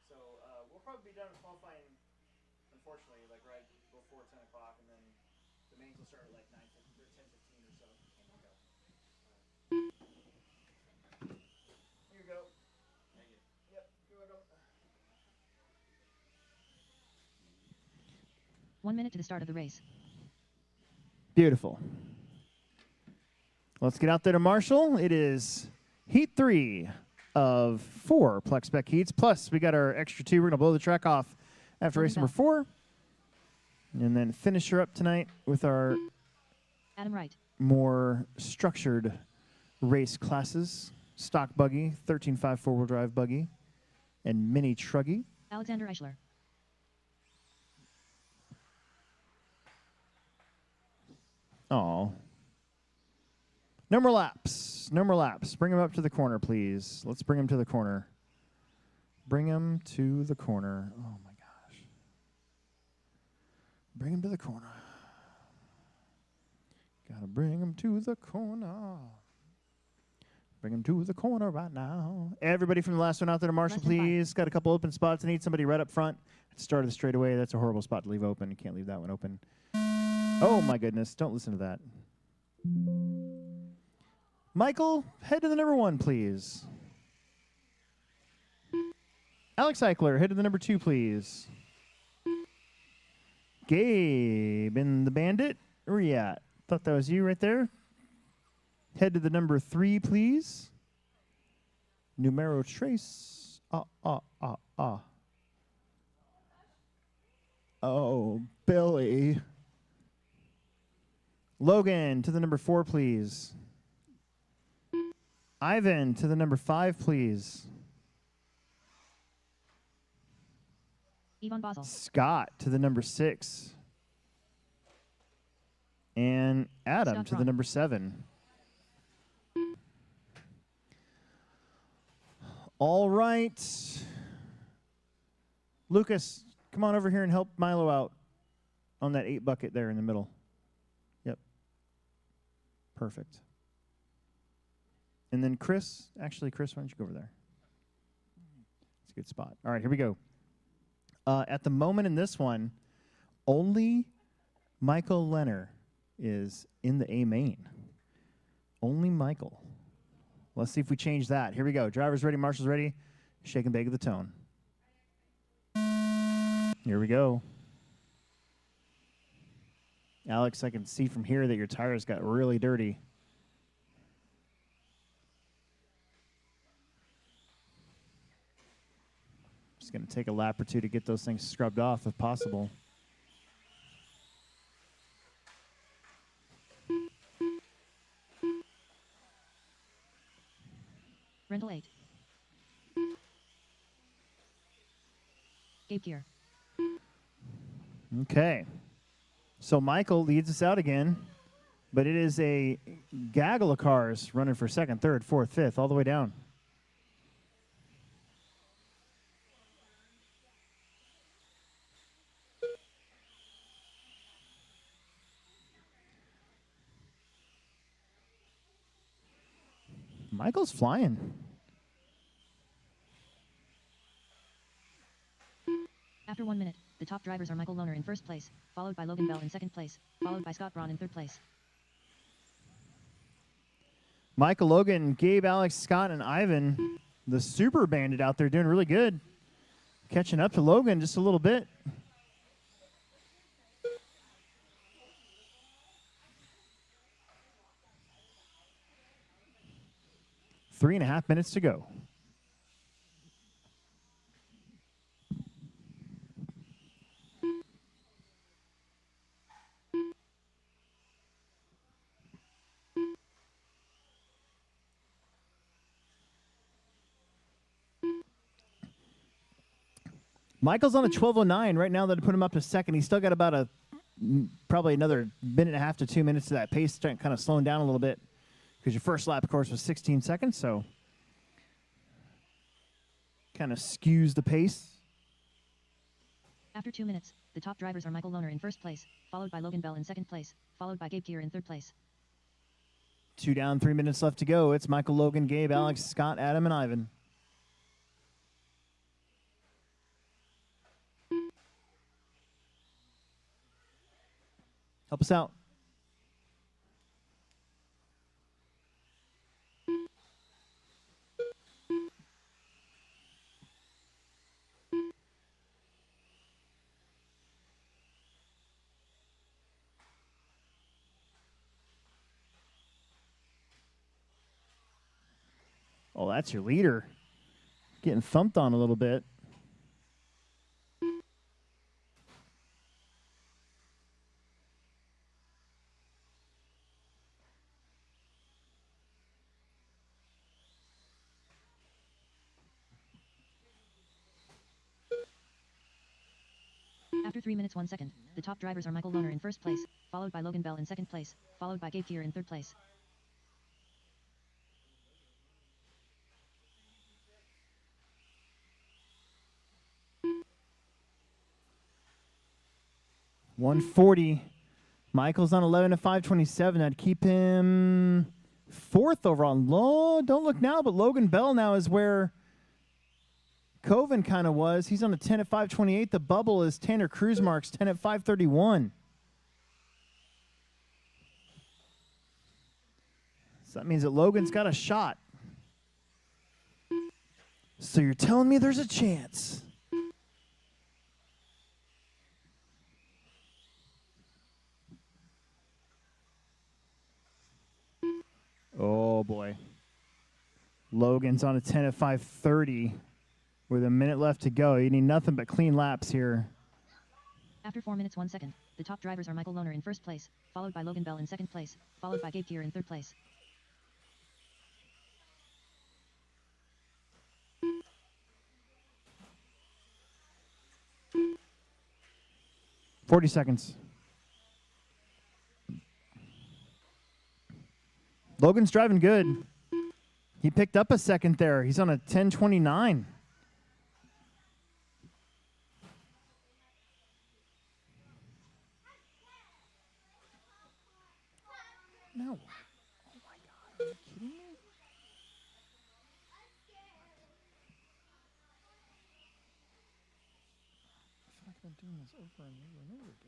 Speaker 1: So we'll probably be done with qualifying, unfortunately, like right before 10 o'clock, and then the mains will start at like 9:15 or 10:15 or so. Here you go. Thank you. Yep, you're welcome.
Speaker 2: 1 minute to the start of the race.
Speaker 1: Beautiful. Let's get out there to Marshall. It is heat 3 of 4 Plex Spec heats. Plus, we got our extra 2. We're going to blow the track off after race number 4. And then finish her up tonight with our
Speaker 2: Adam Wright.
Speaker 1: more structured race classes. Stock buggy, 13.5 four-wheel drive buggy, and mini truggy.
Speaker 2: Alexander Eichler.
Speaker 1: Oh. No more laps. No more laps. Bring him up to the corner, please. Let's bring him to the corner. Bring him to the corner. Oh, my gosh. Bring him to the corner. Gotta bring him to the corner. Bring him to the corner right now. Everybody from the last one out there to Marshall,
Speaker 2: Less than 5.
Speaker 1: please. Got a couple open spots. I need somebody right up front at the start of the straightaway. That's a horrible spot to leave open. You can't leave that one open. Oh, my goodness. Don't listen to that. Michael, head to the number 1, please. Alex Eichler, head to the number 2, please. Gabe in the Bandit. Where are you at? Thought that was you right there. Head to the number 3, please. Numero trace. Oh, Billy. Logan to the number 4, please. Ivan to the number 5, please.
Speaker 2: Yvonne Basel.
Speaker 1: Scott to the number 6. And Adam
Speaker 2: Scott
Speaker 1: to the
Speaker 2: Braun.
Speaker 1: number 7. All right. Lucas, come on over here and help Milo out on that 8 bucket there in the middle. Yep. Perfect. And then Chris, actually, Chris, why don't you go over there? It's a good spot. All right, here we go. At the moment in this one, only Michael Lenner is in the A main. Only Michael. Let's see if we change that. Here we go. Driver's ready, Marshall's ready. Shake and bake of the tone. Here we go. Alex, I can see from here that your tires got really dirty. Just going to take a lap or 2 to get those things scrubbed off if possible.
Speaker 2: Rental 8. Gabe Gear.
Speaker 1: Okay. So Michael leads us out again. But it is a gaggle of cars running for second, third, fourth, fifth, all the way down. Michael's flying.
Speaker 2: After 1 minute, the top drivers are Michael Lohner in first place, followed by Logan Bell in second place, followed by Scott Braun in third place.
Speaker 1: Michael, Logan, Gabe, Alex, Scott, and Ivan, the super bandit out there doing really good. Catching up to Logan just a little bit. Three and a half minutes to go. Michael's on a 12:09 right now. That put him up to second. He's still got about probably another minute and a half to 2 minutes to that pace, kind of slowing down a little bit because your first lap, of course, was 16 seconds, so kind of skews the pace.
Speaker 2: After 2 minutes, the top drivers are Michael Lohner in first place, followed by Logan Bell in second place, followed by Gabe Keir in third place.
Speaker 1: 2 down, 3 minutes left to go. It's Michael, Logan, Gabe, Alex, Scott, Adam, and Ivan. Help us out. Oh, that's your leader. Getting thumped on a little bit.
Speaker 2: After 3 minutes 1 second, the top drivers are Michael Lohner in first place, followed by Logan Bell in second place, followed by Gabe Keir in third place.
Speaker 1: $140. Michael's on 11 at 527. That'd keep him fourth overall. Don't look now, but Logan Bell now is where Coven kind of was. He's on a 10 at 528. The bubble is Tanner Cruzmark's 10 at 531. So that means that Logan's got a shot. So you're telling me there's a chance. Oh, boy. Logan's on a 10 at 530 with a minute left to go. You need nothing but clean laps here.
Speaker 2: After 4 minutes 1 second, the top drivers are Michael Lohner in first place, followed by Logan Bell in second place, followed by Gabe Keir in third place.
Speaker 1: $40 seconds. Logan's driving good. He picked up a second there. He's on a 10:29. No. Oh my God. Are you kidding me? I feel like I've been doing this over and over and over again.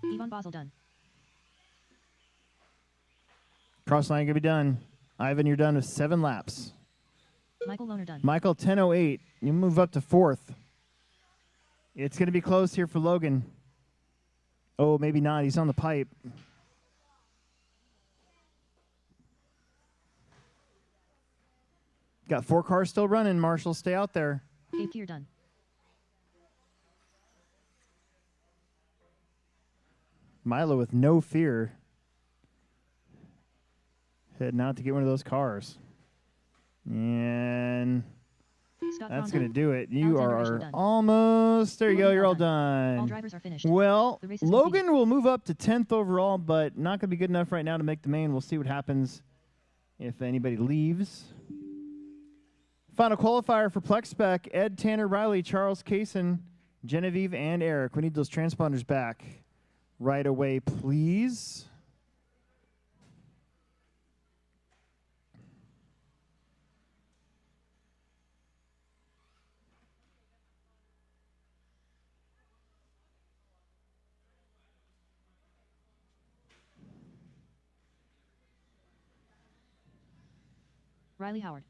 Speaker 2: Yvonne Basel done.
Speaker 1: Cross line gonna be done. Ivan, you're done with 7 laps.
Speaker 2: Michael Lohner done.
Speaker 1: Michael, 10:08. You move up to fourth. It's gonna be close here for Logan. Oh, maybe not. He's on the pipe. Got 4 cars still running. Marshall, stay out there.
Speaker 2: Gabe Keir done.
Speaker 1: Milo with no fear Heading out to get one of those cars. And
Speaker 2: Scott
Speaker 1: that's
Speaker 2: Braun
Speaker 1: going to do it. You
Speaker 2: Alexander
Speaker 1: are
Speaker 2: Eichel done.
Speaker 1: almost. There you go.
Speaker 2: Logan
Speaker 1: You're all
Speaker 2: done. All
Speaker 1: done.
Speaker 2: drivers are finished.
Speaker 1: Well,
Speaker 2: The race is
Speaker 1: Logan
Speaker 2: complete.
Speaker 1: will move up to 10th overall, but not going to be good enough right now to make the main. We'll see what happens if anybody leaves. Final qualifier for Plex Spec, Ed, Tanner, Riley, Charles, Kaysen, Genevieve, and Eric. We need those transponders back right away, please.
Speaker 2: Riley Howard.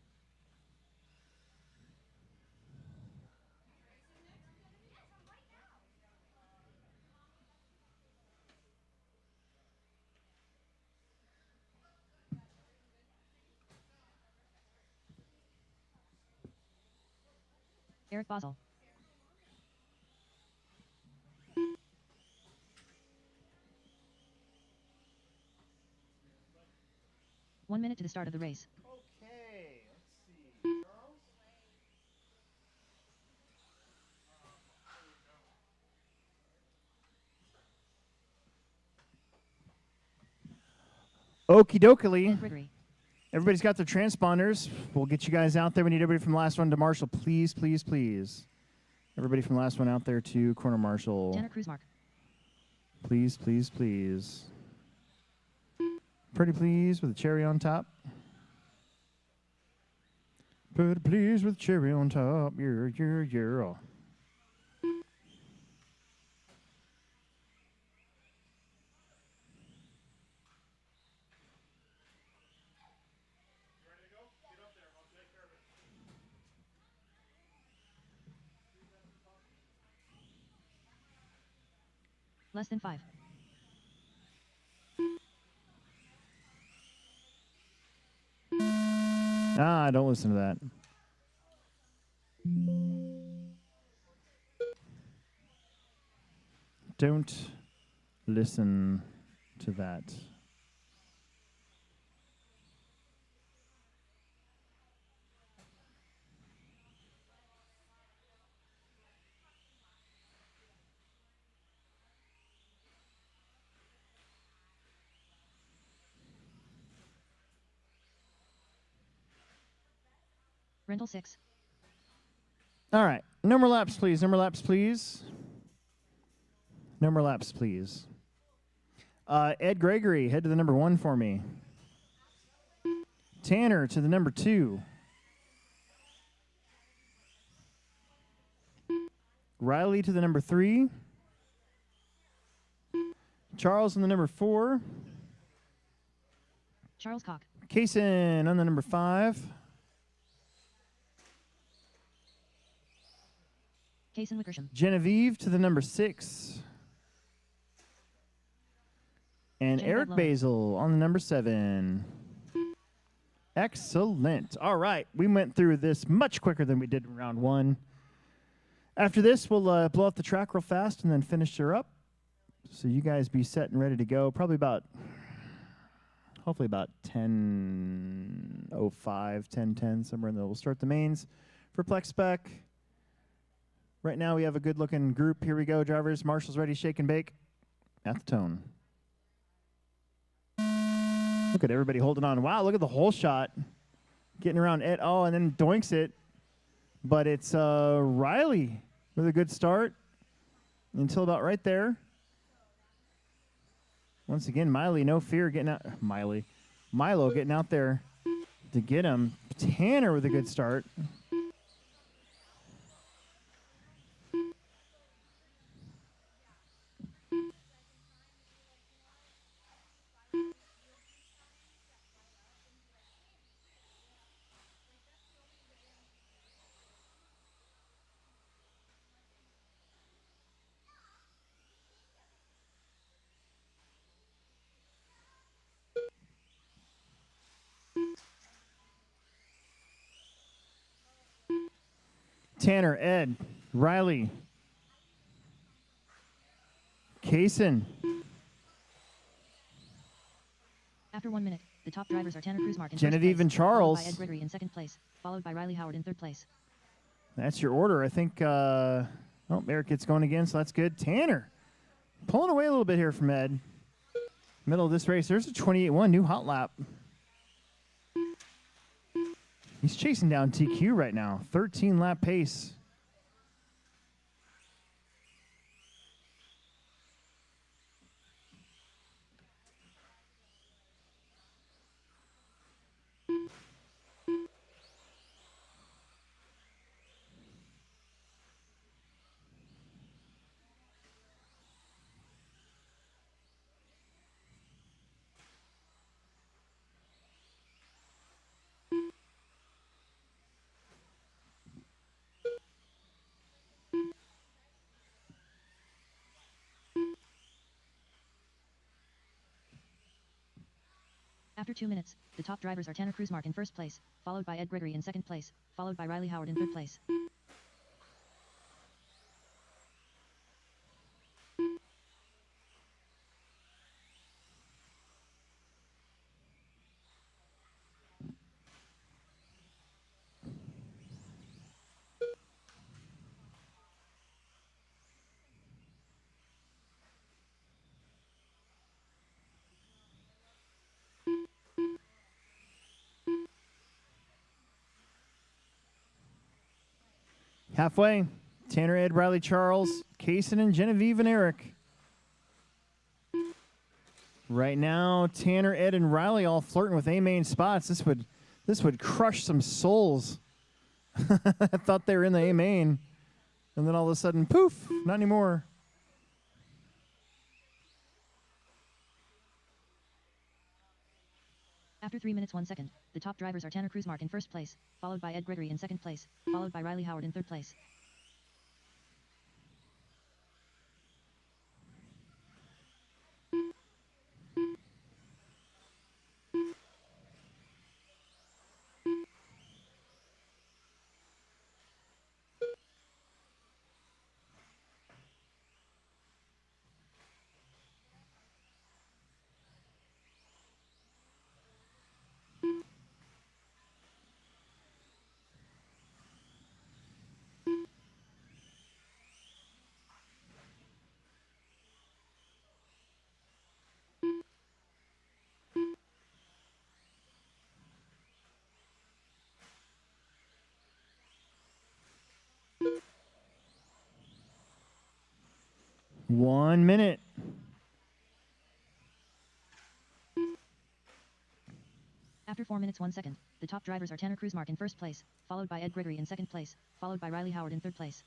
Speaker 2: Eric Bosel. One minute to the start of the race.
Speaker 1: Okay, let's see. Charles? Okie dokie.
Speaker 2: Ed Gregory.
Speaker 1: Everybody's got their transponders. We'll get you guys out there. We need everybody from the last one to Marshall. Please, please, please. Everybody from the last one out there to Corner Marshall.
Speaker 2: Tanner Cruzmark.
Speaker 1: Please, please, please. Pretty please with a cherry on top. Pretty please with cherry on top. Yeah.
Speaker 2: Less than 5.
Speaker 1: Ah, don't listen to that. Don't listen to that.
Speaker 2: Rental 6.
Speaker 1: All right. No more laps, please. No more laps, please. No more laps, please. Ed Gregory, head to the number 1 for me. Tanner to the number 2. Riley to the number 3. Charles on the number 4.
Speaker 2: Charles Cock.
Speaker 1: Kaysen on the number 5.
Speaker 2: Kaysen Wickersham.
Speaker 1: Genevieve to the number 6. And
Speaker 2: Genevieve
Speaker 1: Eric
Speaker 2: Lowe.
Speaker 1: Basil on the number 7. Excellent. All right. We went through this much quicker than we did in round 1. After this, we'll blow up the track real fast and then finish her up. So you guys be set and ready to go. Probably hopefully about 10:05, 10:10, somewhere in there. We'll start the mains for Plex Spec. Right now we have a good-looking group. Here we go, drivers. Marshall's ready, shake and bake. At the tone. Look at everybody holding on. Wow, look at the whole shot. Getting around Ed. Oh, and then doinks it. But it's Riley with a good start until about right there. Once again, Miley, no fear getting out. Milo getting out there to get him. Tanner with a good start. Tanner, Ed, Riley, Kaysen.
Speaker 2: After 1 minute. The top drivers are Tanner Kruzmark in
Speaker 1: Genevieve
Speaker 2: first place,
Speaker 1: and
Speaker 2: followed
Speaker 1: Charles.
Speaker 2: by Ed Gregory in second place, followed by Riley Howard in third place.
Speaker 1: That's your order. I think, oh, Eric gets going again, so that's good. Tanner pulling away a little bit here from Ed. Middle of this race, there's a 28-1 new hot lap. He's chasing down TQ right now, 13-lap pace.
Speaker 2: After 2 minutes, the top drivers are Tanner Kruzmark in first place, followed by Ed Gregory in second place, followed by Riley Howard in third place.
Speaker 1: Halfway, Tanner, Ed, Riley, Charles, Kaysen, and Genevieve and Eric. Right now, Tanner, Ed, and Riley all flirting with A-main spots. This would crush some souls. I thought they were in the A-main, and then all of a sudden, poof, not anymore.
Speaker 2: After 3 minutes 1 second, the top drivers are Tanner Kruzmark in first place, followed by Ed Gregory in second place, followed by Riley Howard in third place.
Speaker 1: One minute.
Speaker 2: After 4 minutes 1 second, the top drivers are Tanner Kruzmark in first place, followed by Ed Gregory in second place, followed by Riley Howard in third place.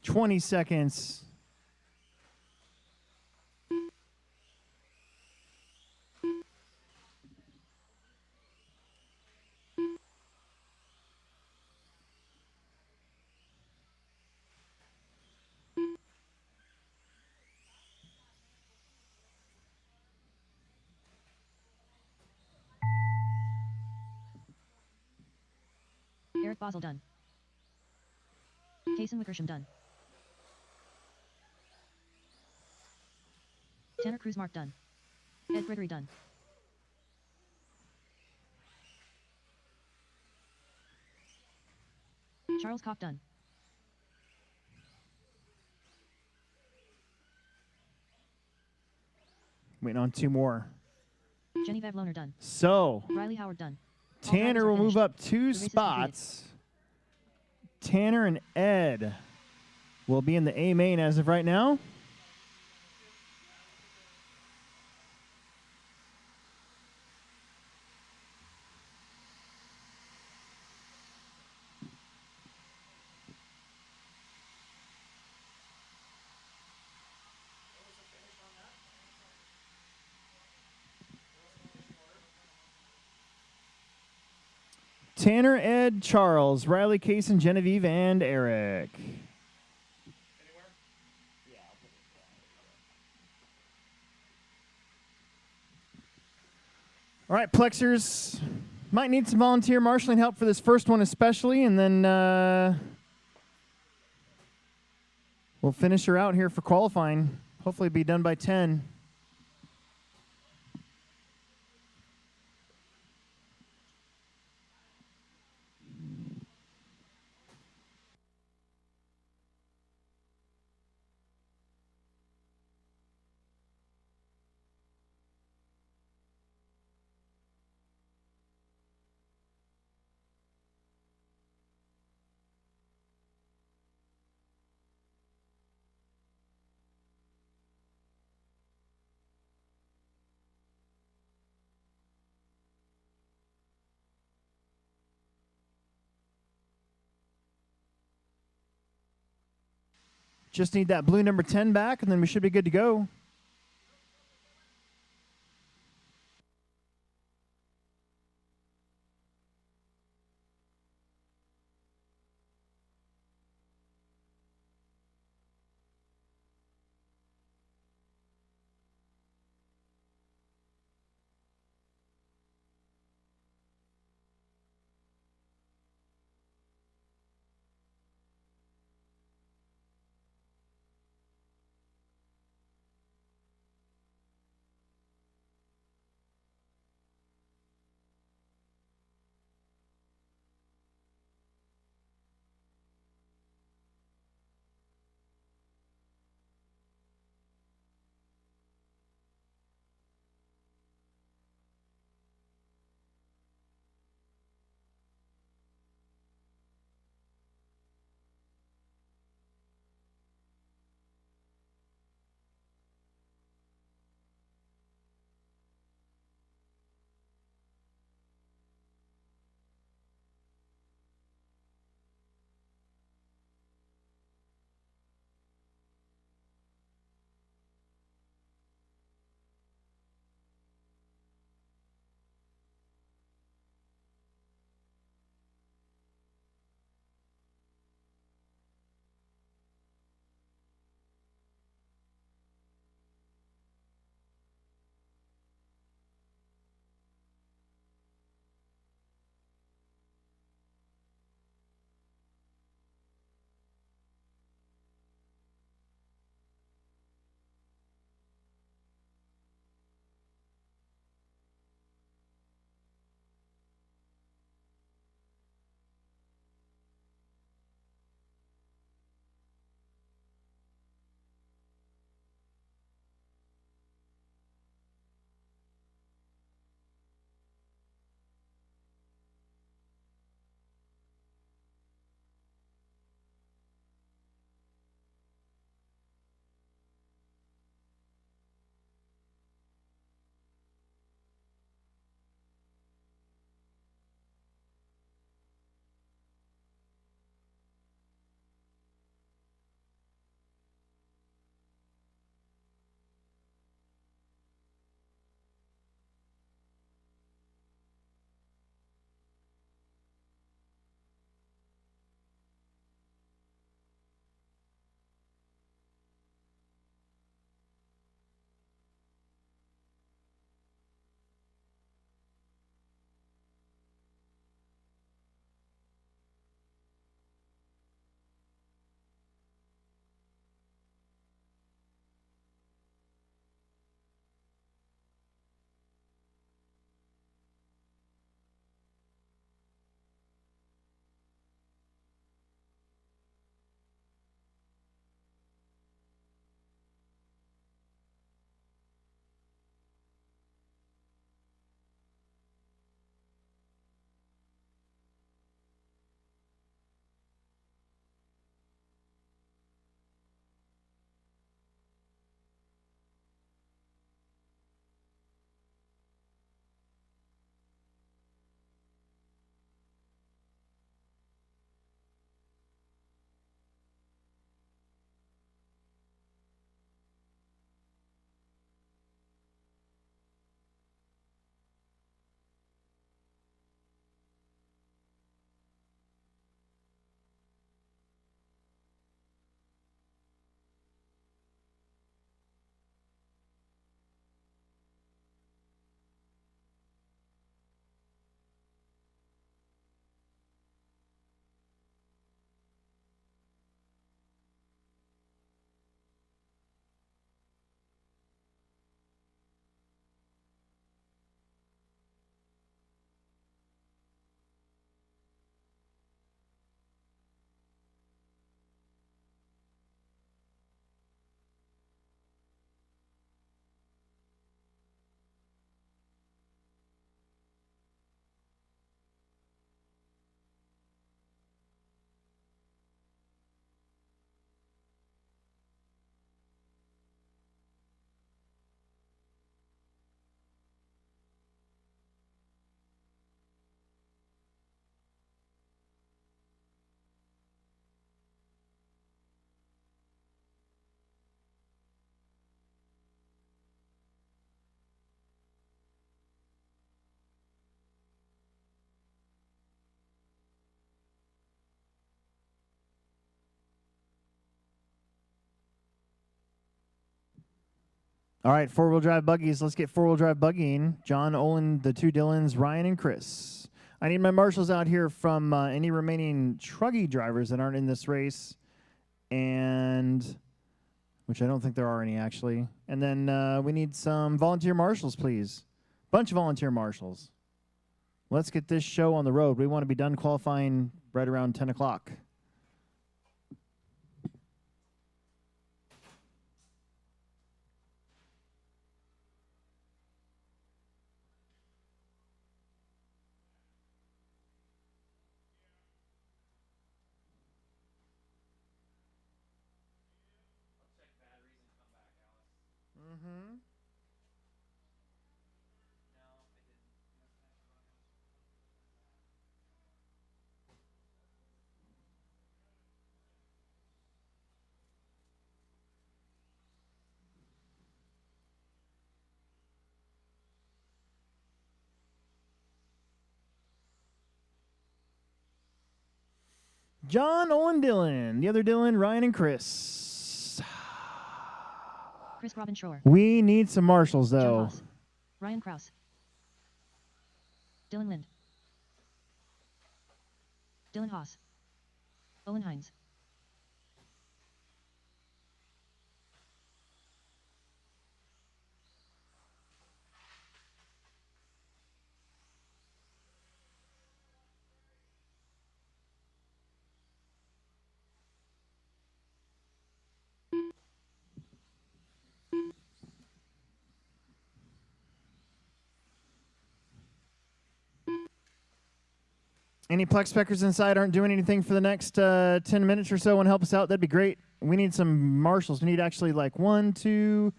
Speaker 1: Twenty seconds.
Speaker 2: Eric Basel done. Kaysen Wickersham done. Tanner Kruzmark done. Ed Gregory done. Charles Koch done.
Speaker 1: Waiting on two more.
Speaker 2: Genevieve Lohner done.
Speaker 1: So,
Speaker 2: Riley Howard done. All
Speaker 1: Tanner
Speaker 2: drivers are
Speaker 1: will move
Speaker 2: finished.
Speaker 1: up 2
Speaker 2: race is
Speaker 1: spots. Tanner and Ed will be in the A main as of right now. Tanner, Ed, Charles, Riley, Kaysen, Genevieve, and Eric. All right, Plexers. Might need some volunteer marshaling help for this first one especially, and then we'll finish her out here for qualifying. Hopefully be done by 10. Just need that blue number 10 back, and then we should be good to go. All right, four-wheel drive buggies. Let's get four-wheel drive buggying. John, Olin, the two Dylans, Ryan, and Chris. I need my marshals out here from any remaining truggy drivers that aren't in this race, and which I don't think there are any, actually. And then we need some volunteer marshals, please. Bunch of volunteer marshals. Let's get this show on the road. We want to be done qualifying right around 10 o'clock. Mm-hmm. John, Owen, Dylan. The other Dylan, Ryan, and Chris.
Speaker 2: Chris Robin Shore.
Speaker 1: We need some marshals,
Speaker 2: Joe
Speaker 1: though.
Speaker 2: Haas. Ryan Kraus. Dylan Lind. Dylan Haas. Owen Hines.
Speaker 1: Any Plex Peckers inside aren't doing anything for the next 10 minutes or so and help us out, that'd be great. We need some marshals. We need actually like 1, 2,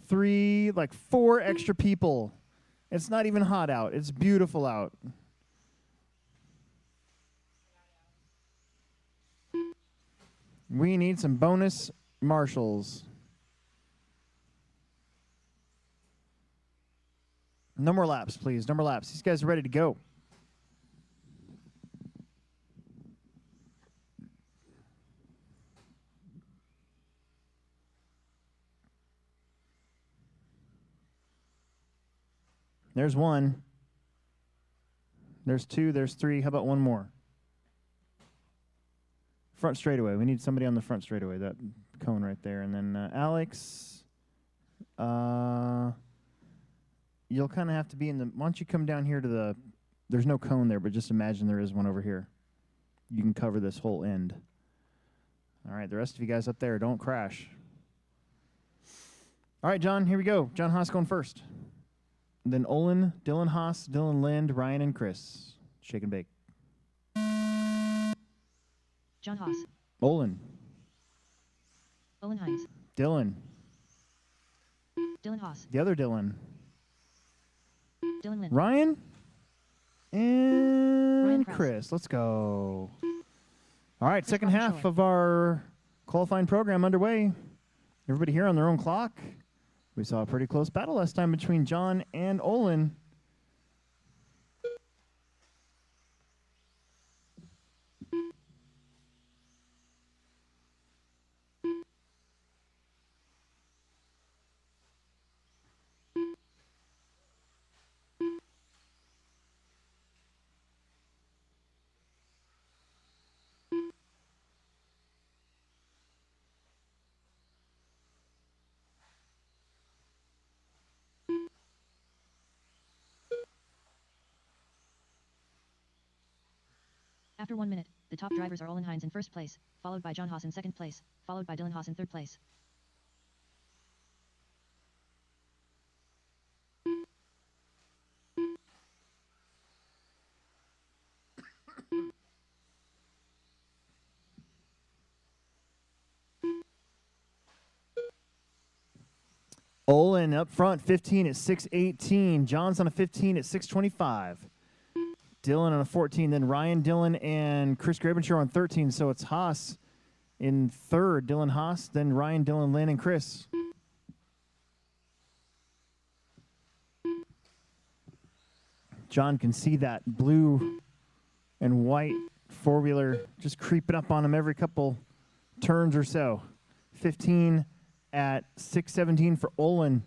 Speaker 1: 3, like 4 extra people. It's not even hot out. It's beautiful out. We need some bonus marshals. No more laps, please. No more laps. These guys are ready to go. There's 1. There's 2. There's 3. How about one more? Front straightaway. We need somebody on the front straightaway. That cone right there. And then Alex, you'll kind of have to be in the... Why don't you come down here to the... There's no cone there, but just imagine there is one over here. You can cover this whole end. All right, the rest of you guys up there, don't crash. All right, John, here we go. John Haas going first. Then Olin, Dylan Haas, Dylan Lind, Ryan, and Chris. Shake and bake.
Speaker 2: John Haas.
Speaker 1: Olin.
Speaker 2: Owen Hines.
Speaker 1: Dylan.
Speaker 2: Dylan Haas.
Speaker 1: The other Dylan.
Speaker 2: Dylan Lind.
Speaker 1: Ryan. And
Speaker 2: Ryan Krause.
Speaker 1: Chris. Let's go. All right,
Speaker 2: Chris
Speaker 1: second
Speaker 2: Robin
Speaker 1: half
Speaker 2: Shore.
Speaker 1: of our qualifying program underway. Everybody here on their own clock. We saw a pretty close battle last time between John and Olin.
Speaker 2: After 1 minute, the top drivers are Olin Hines in first place, followed by John Haas in second place, followed by Dylan Haas in third place.
Speaker 1: Olin up front, 15 at 6:18. John's on a 15 at 6:25. Dylan on a 14. Then Ryan, Dylan, and Chris Grabenshire on 13. So it's Haas in third. Dylan Haas, then Ryan, Dylan, Lynn, and Chris. John can see that blue and white four-wheeler just creeping up on him every couple turns or so. 15 at 6:17 for Olin.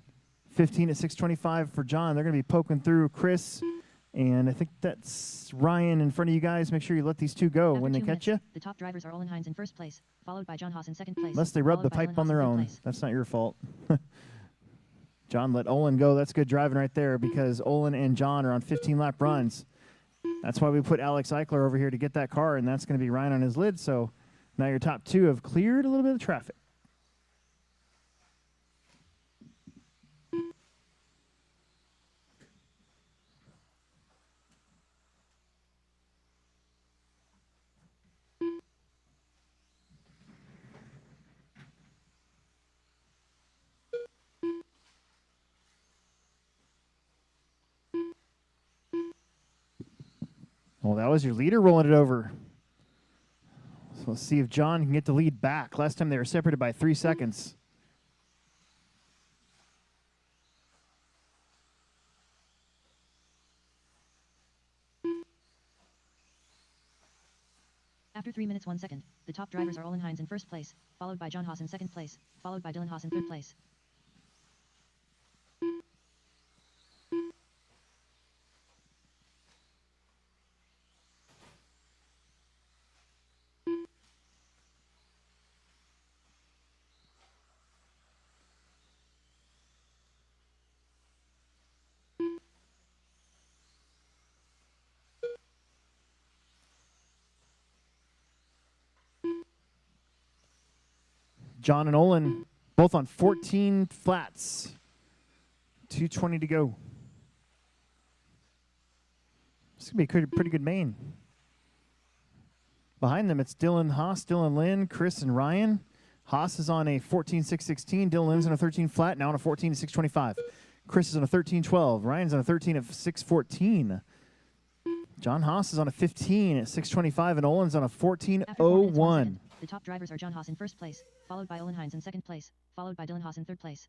Speaker 1: 15 at 625 for John. They're going to be poking through Chris, and I think that's Ryan in front of you guys. Make sure you let these two go
Speaker 2: After
Speaker 1: when they
Speaker 2: 2
Speaker 1: catch
Speaker 2: minutes,
Speaker 1: you.
Speaker 2: the top drivers are Olin Hines in first place, followed by John Haas in second place.
Speaker 1: Unless they rub
Speaker 2: followed
Speaker 1: the
Speaker 2: by
Speaker 1: pipe
Speaker 2: Dylan
Speaker 1: on
Speaker 2: Haas
Speaker 1: their
Speaker 2: in third
Speaker 1: own.
Speaker 2: place.
Speaker 1: That's not your fault. John let Olin go. That's good driving right there because Olin and John are on 15-lap runs. That's why we put Alex Eichler over here to get that car, and that's going to be Ryan on his lid. So now your top two have cleared a little bit of traffic. Well, that was your leader rolling it over. So let's see if John can get the lead back. Last time they were separated by 3 seconds.
Speaker 2: After 3 minutes 1 second, the top drivers are Olin Hines in first place, followed by John Haas in second place, followed by Dylan Haas in third place.
Speaker 1: John and Olin both on 14 flats. 2:20 to go. This is going to be a pretty good main. Behind them, it's Dylan Haas, Dylan Lynn, Chris, and Ryan. Haas is on a 14.616. Dylan Lynn's on a 13 flat, now on a 14.625. Chris is on a 13.12. Ryan's on a 13 of 614. John Haas is on a 15 at 625, and Olin's on a
Speaker 2: After 4 minutes, 1
Speaker 1: 14.01.
Speaker 2: second, the top drivers are John Haas in first place, followed by Olin Hines in second place, followed by Dylan Haas in third place.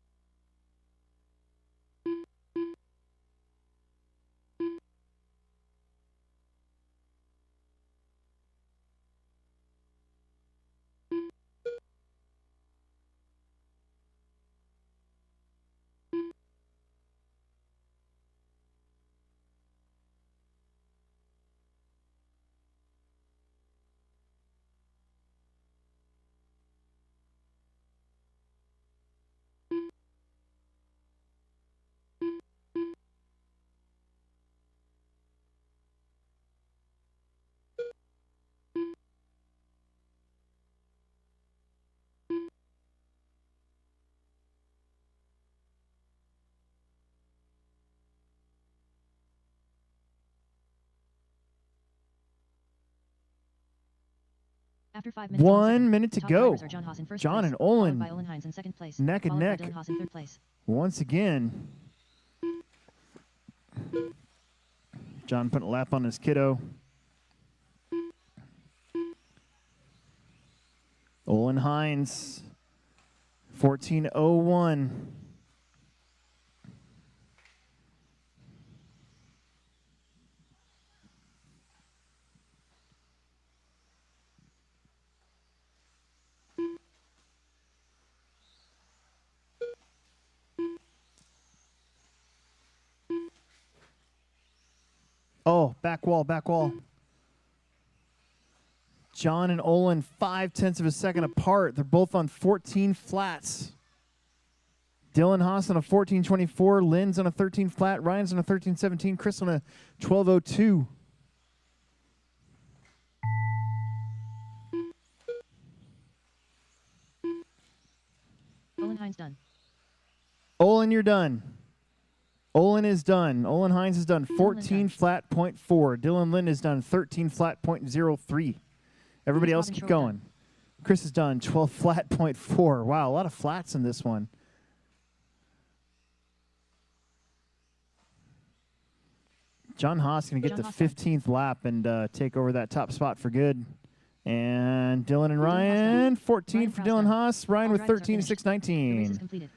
Speaker 2: After 5 minutes,
Speaker 1: 1
Speaker 2: second,
Speaker 1: minute
Speaker 2: the
Speaker 1: to
Speaker 2: top
Speaker 1: go.
Speaker 2: drivers are John Haas in first
Speaker 1: John
Speaker 2: place,
Speaker 1: and Olin
Speaker 2: followed by Olin Hines in second place,
Speaker 1: neck and
Speaker 2: followed
Speaker 1: neck.
Speaker 2: by Dylan Haas in third place.
Speaker 1: Once again, John putting a lap on his kiddo. Olin Hines, 14.01. Oh, back wall, back wall. John and Olin, 0.5 of a second apart. They're both on 14 flats. Dylan Haas on a 14.24. Lynn's on a 13 flat. Ryan's on a 13.17. Chris on a 12.02.
Speaker 2: Olin Hines done.
Speaker 1: Olin, you're done. Olin is done. Olin Hines is done. 14
Speaker 2: done.
Speaker 1: flat .4. Dylan Lynn is done. 13 flat .03. Everybody
Speaker 2: Chris
Speaker 1: else
Speaker 2: Robin
Speaker 1: keep
Speaker 2: Schroeder
Speaker 1: going.
Speaker 2: done.
Speaker 1: Chris is done. 12 flat .4. Wow, a lot of flats in this one. John Haas going to get
Speaker 2: John
Speaker 1: the
Speaker 2: Haas done.
Speaker 1: 15th lap and take over that top spot for good. And Dylan and
Speaker 2: Dylan Haas
Speaker 1: Ryan,
Speaker 2: done.
Speaker 1: 14
Speaker 2: Ryan
Speaker 1: for
Speaker 2: Krause
Speaker 1: Dylan
Speaker 2: done.
Speaker 1: Haas. Ryan
Speaker 2: All
Speaker 1: with
Speaker 2: drivers are
Speaker 1: 13 to
Speaker 2: finished. The race
Speaker 1: 619.
Speaker 2: is completed.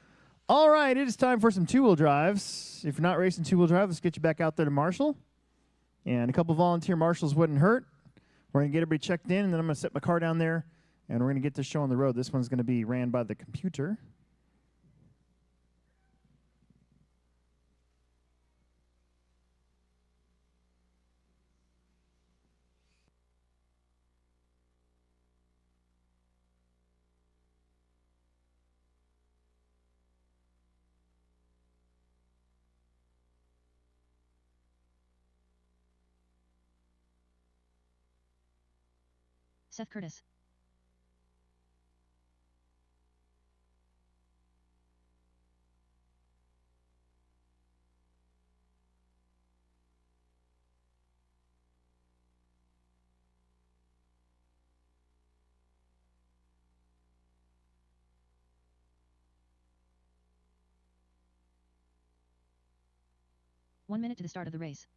Speaker 1: All right, it is time for some two-wheel drives. If you're not racing two-wheel drive, let's get you back out there to Marshall. And a couple volunteer marshals wouldn't hurt. We're going to get everybody checked in, and then I'm going to set my car down there, and we're going to get this show on the road. This one's going to be ran by the computer.
Speaker 2: Seth Curtis. One minute to the start of the race.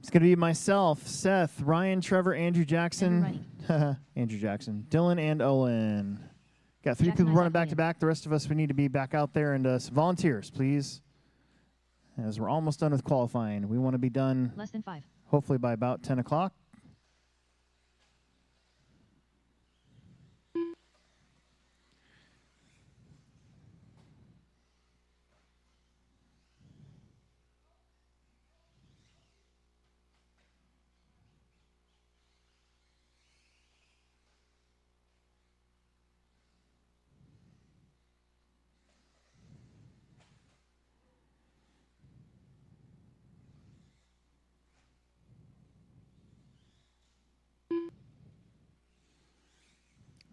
Speaker 1: It's going to be myself, Seth, Ryan, Trevor, Andrew Jackson, Andrew Jackson, Dylan, and Owen. Got 3
Speaker 2: Jackson,
Speaker 1: people
Speaker 2: I
Speaker 1: running
Speaker 2: saw
Speaker 1: back to back. The rest of us, we need to be back out there. And some volunteers, please, as we're almost done with qualifying. We want to be done
Speaker 2: Less than 5.
Speaker 1: hopefully by about 10 o'clock.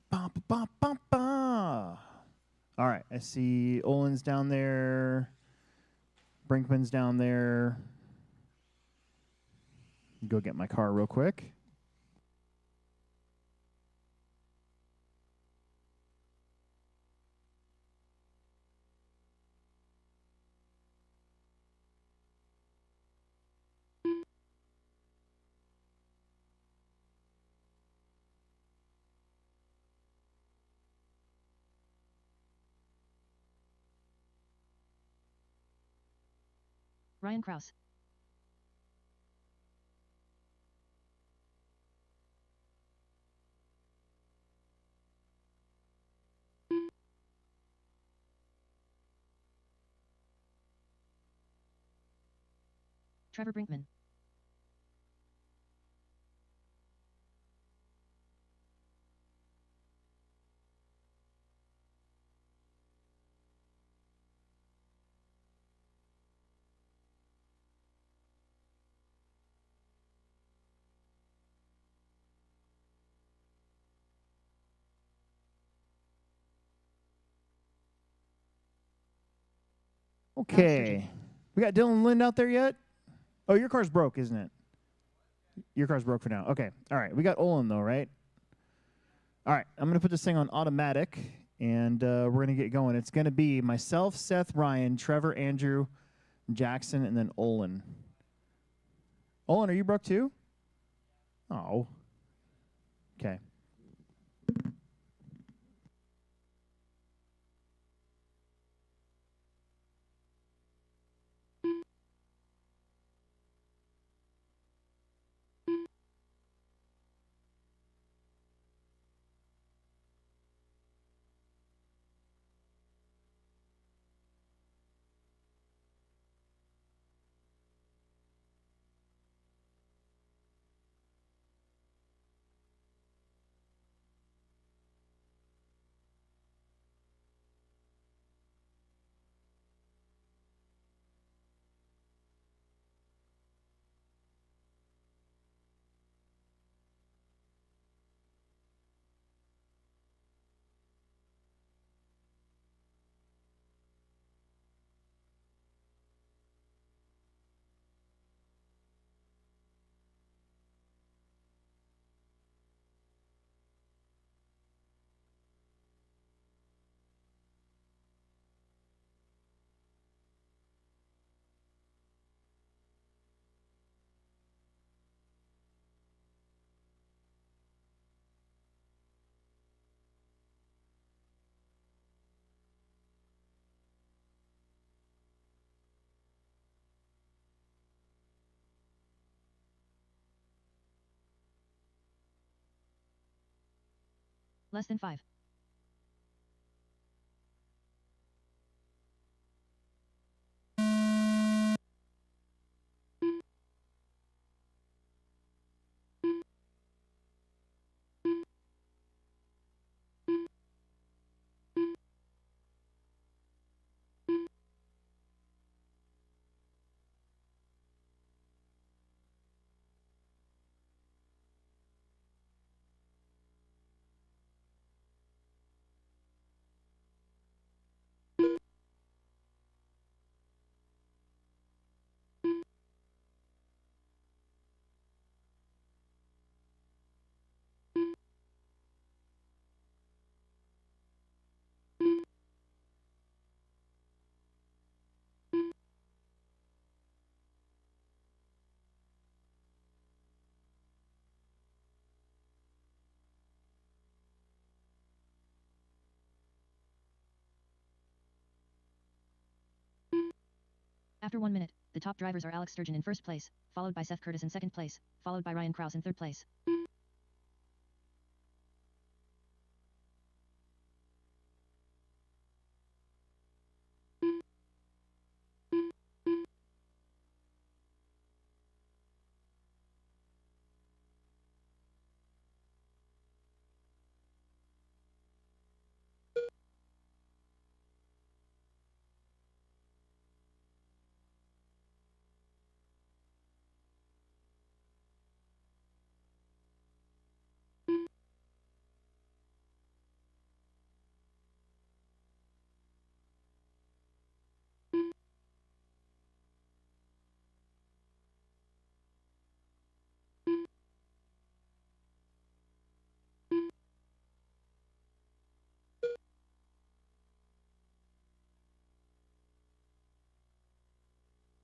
Speaker 1: Ba, ba, ba, ba, ba. All right, I see Olin's down there. Brinkman's down there. Go get my car real quick.
Speaker 2: Ryan Kraus. Trevor Brinkman.
Speaker 1: Okay. We got Dylan and Lynn out there yet? Oh, your car's broke, isn't it? Your car's broke for now. Okay. All right. We got Olin, though, right? All right. I'm going to put this thing on automatic, and we're going to get going. It's going to be myself, Seth, Ryan, Trevor, Andrew, Jackson, and then Olin. Olin, are you broke too? Oh. Okay.
Speaker 2: Less than 5. After 1 minute, the top drivers are Alex Sturgeon in first place, followed by Seth Curtis in second place, followed by Ryan Krause in third place.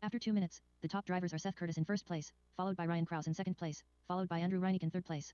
Speaker 2: After 2 minutes, the top drivers are Seth Curtis in first place, followed by Ryan Krause in second place, followed by Andrew Reineck in third place.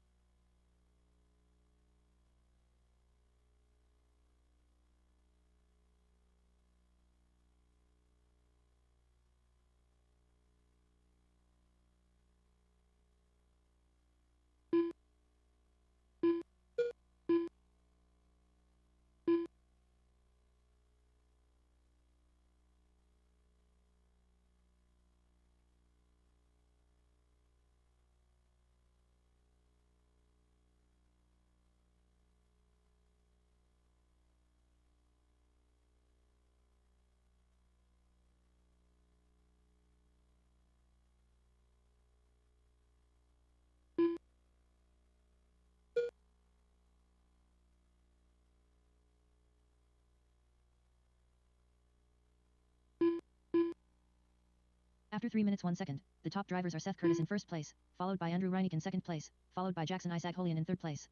Speaker 2: After 3 minutes 1 second, the top drivers are Seth Curtis in first place, followed by Andrew Reineck in second place, followed by Jackson Isaac-Holian in third place.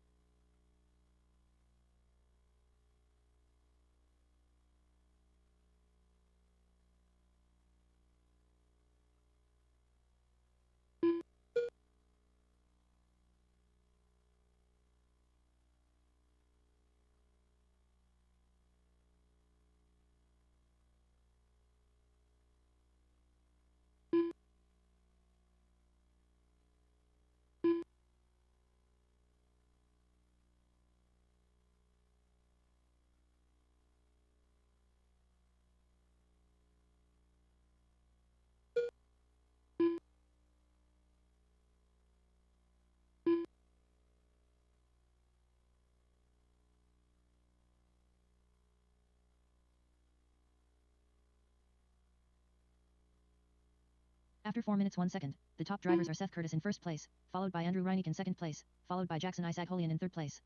Speaker 2: After 4 minutes 1 second, the top drivers are Seth Curtis in first place, followed by Andrew Reineck in second place, followed by Jackson Isaac-Holian in third place.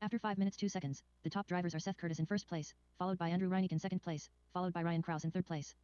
Speaker 2: After 5 minutes 2 seconds, the top drivers are Seth Curtis in first place, followed by Andrew Reinig in second place, followed by Ryan Kraus in third place.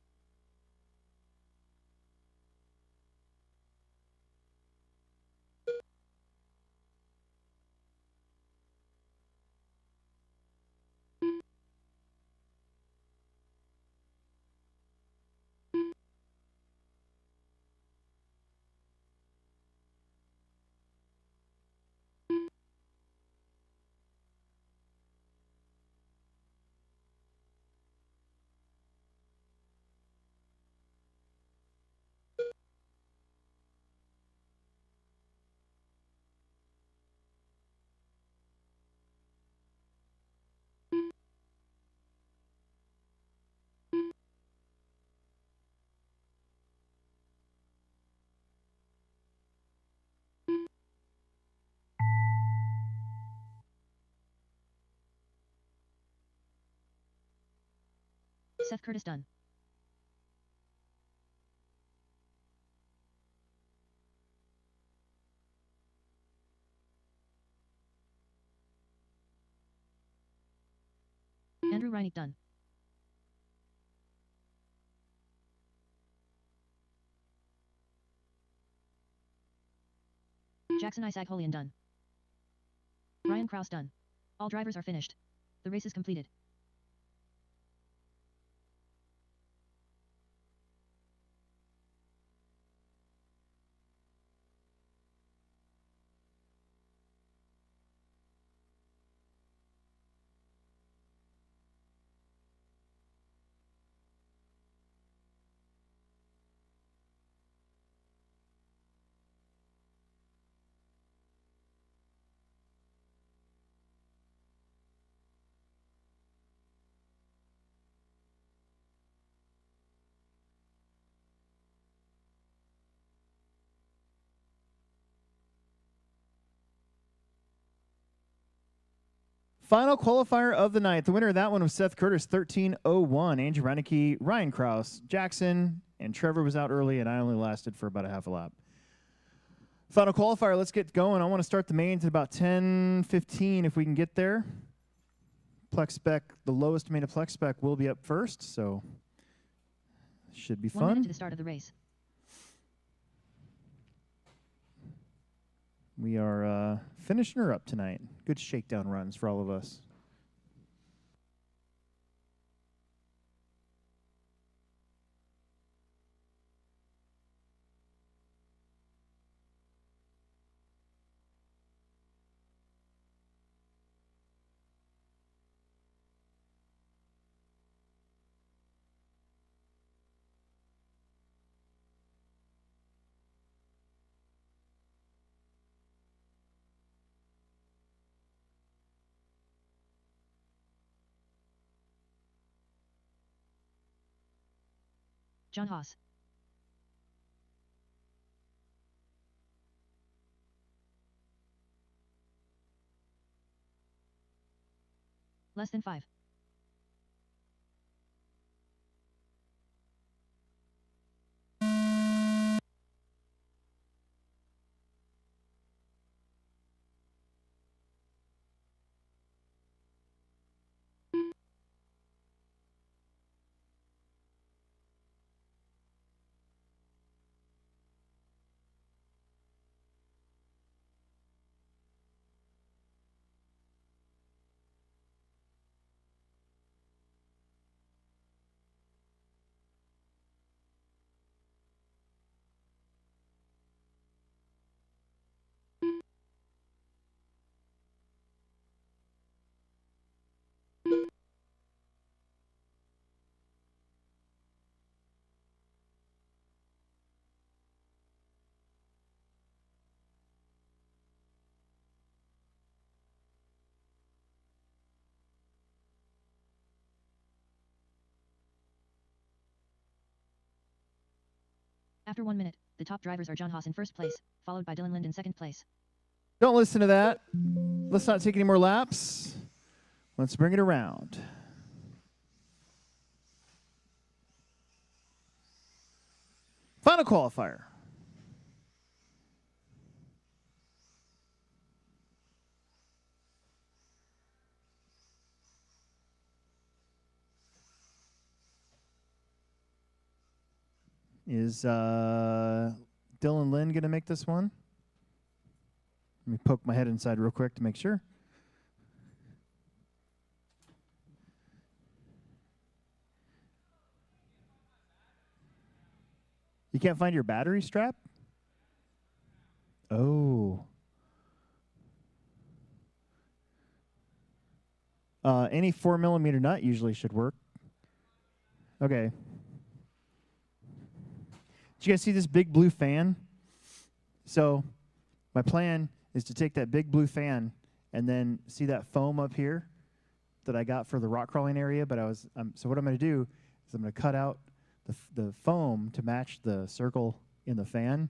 Speaker 2: Seth Curtis done. Andrew Reinig done. Jackson Isaac-Holian done. Ryan Kraus done. All drivers are finished. The race is completed.
Speaker 1: Final qualifier of the night. The winner of that one was Seth Curtis, 13:01. Andrew Reinicke, Ryan Kraus, Jackson, and Trevor was out early, and I only lasted for about a half a lap. Final qualifier, let's get going. I want to start the mains at about 10:15 if we can get there. Plex spec, the lowest main of Plex spec will be up first, so should be
Speaker 2: 1 minute
Speaker 1: fun.
Speaker 2: to the start of the race.
Speaker 1: We are finishing her up tonight. Good shakedown runs for all of us.
Speaker 2: John Haas. Less than 5. After 1 minute, the top drivers are John Haas in first place, followed by Dylan Lind in second place.
Speaker 1: Don't listen to that. Let's not take any more laps. Let's bring it around. Final qualifier. Is Dylan Lynn going to make this one? Let me poke my head inside real quick to make sure. You can't find your battery strap? Oh. Any 4mm nut usually should work. Okay. Did you guys see this big blue fan? So my plan is to take that big blue fan and then see that foam up here that I got for the rock crawling area. But so what I'm going to do is I'm going to cut out the foam to match the circle in the fan,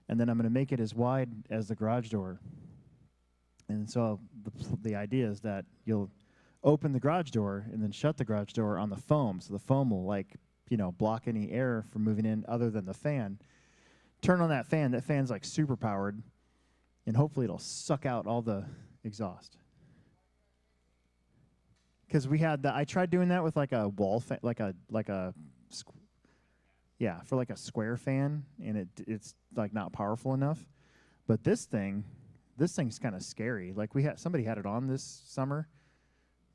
Speaker 1: and then I'm going to make it as wide as the garage door. And so the idea is that you'll open the garage door and then shut the garage door on the foam, so the foam will block any air from moving in other than the fan. Turn on that fan. That fan's like super powered, and hopefully it'll suck out all the exhaust. Because I tried doing that with like a wall fan, for like a square fan, and it's like not powerful enough. But this thing's kind of scary. Like somebody had it on this summer,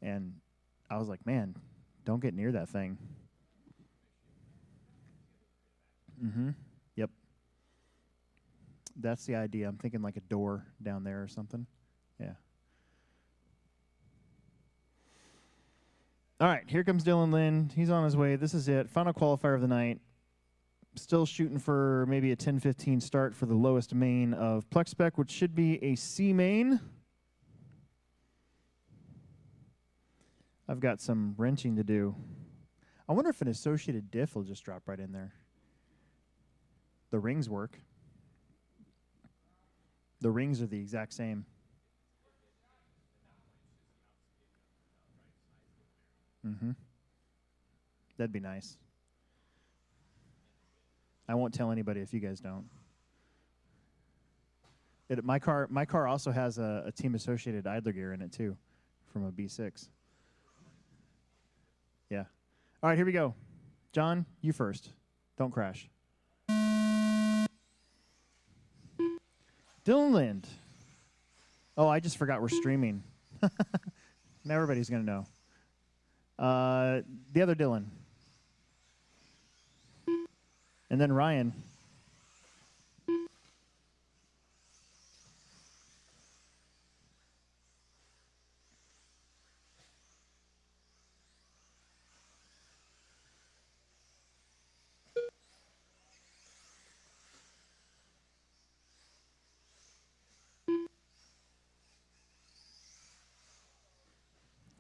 Speaker 1: and I was like, man, don't get near that thing. Mm-hmm. Yep. That's the idea. I'm thinking like a door down there or something. Yeah. All right, here comes Dylan Lynn. He's on his way. This is it. Final qualifier of the night. Still shooting for maybe a 10-15 start for the lowest main of Plex Spec, which should be a C main. I've got some wrenching to do. I wonder if an associated diff will just drop right in there. The rings work. The rings are the exact same. Mm-hmm. That'd be nice. I won't tell anybody if you guys don't. My car also has a team associated idler gear in it too, from a B6. Yeah. All right, here we go. John, you first. Don't crash. Dylan Lind. Oh, I just forgot we're streaming. Now everybody's going to know. The other Dylan. And then Ryan.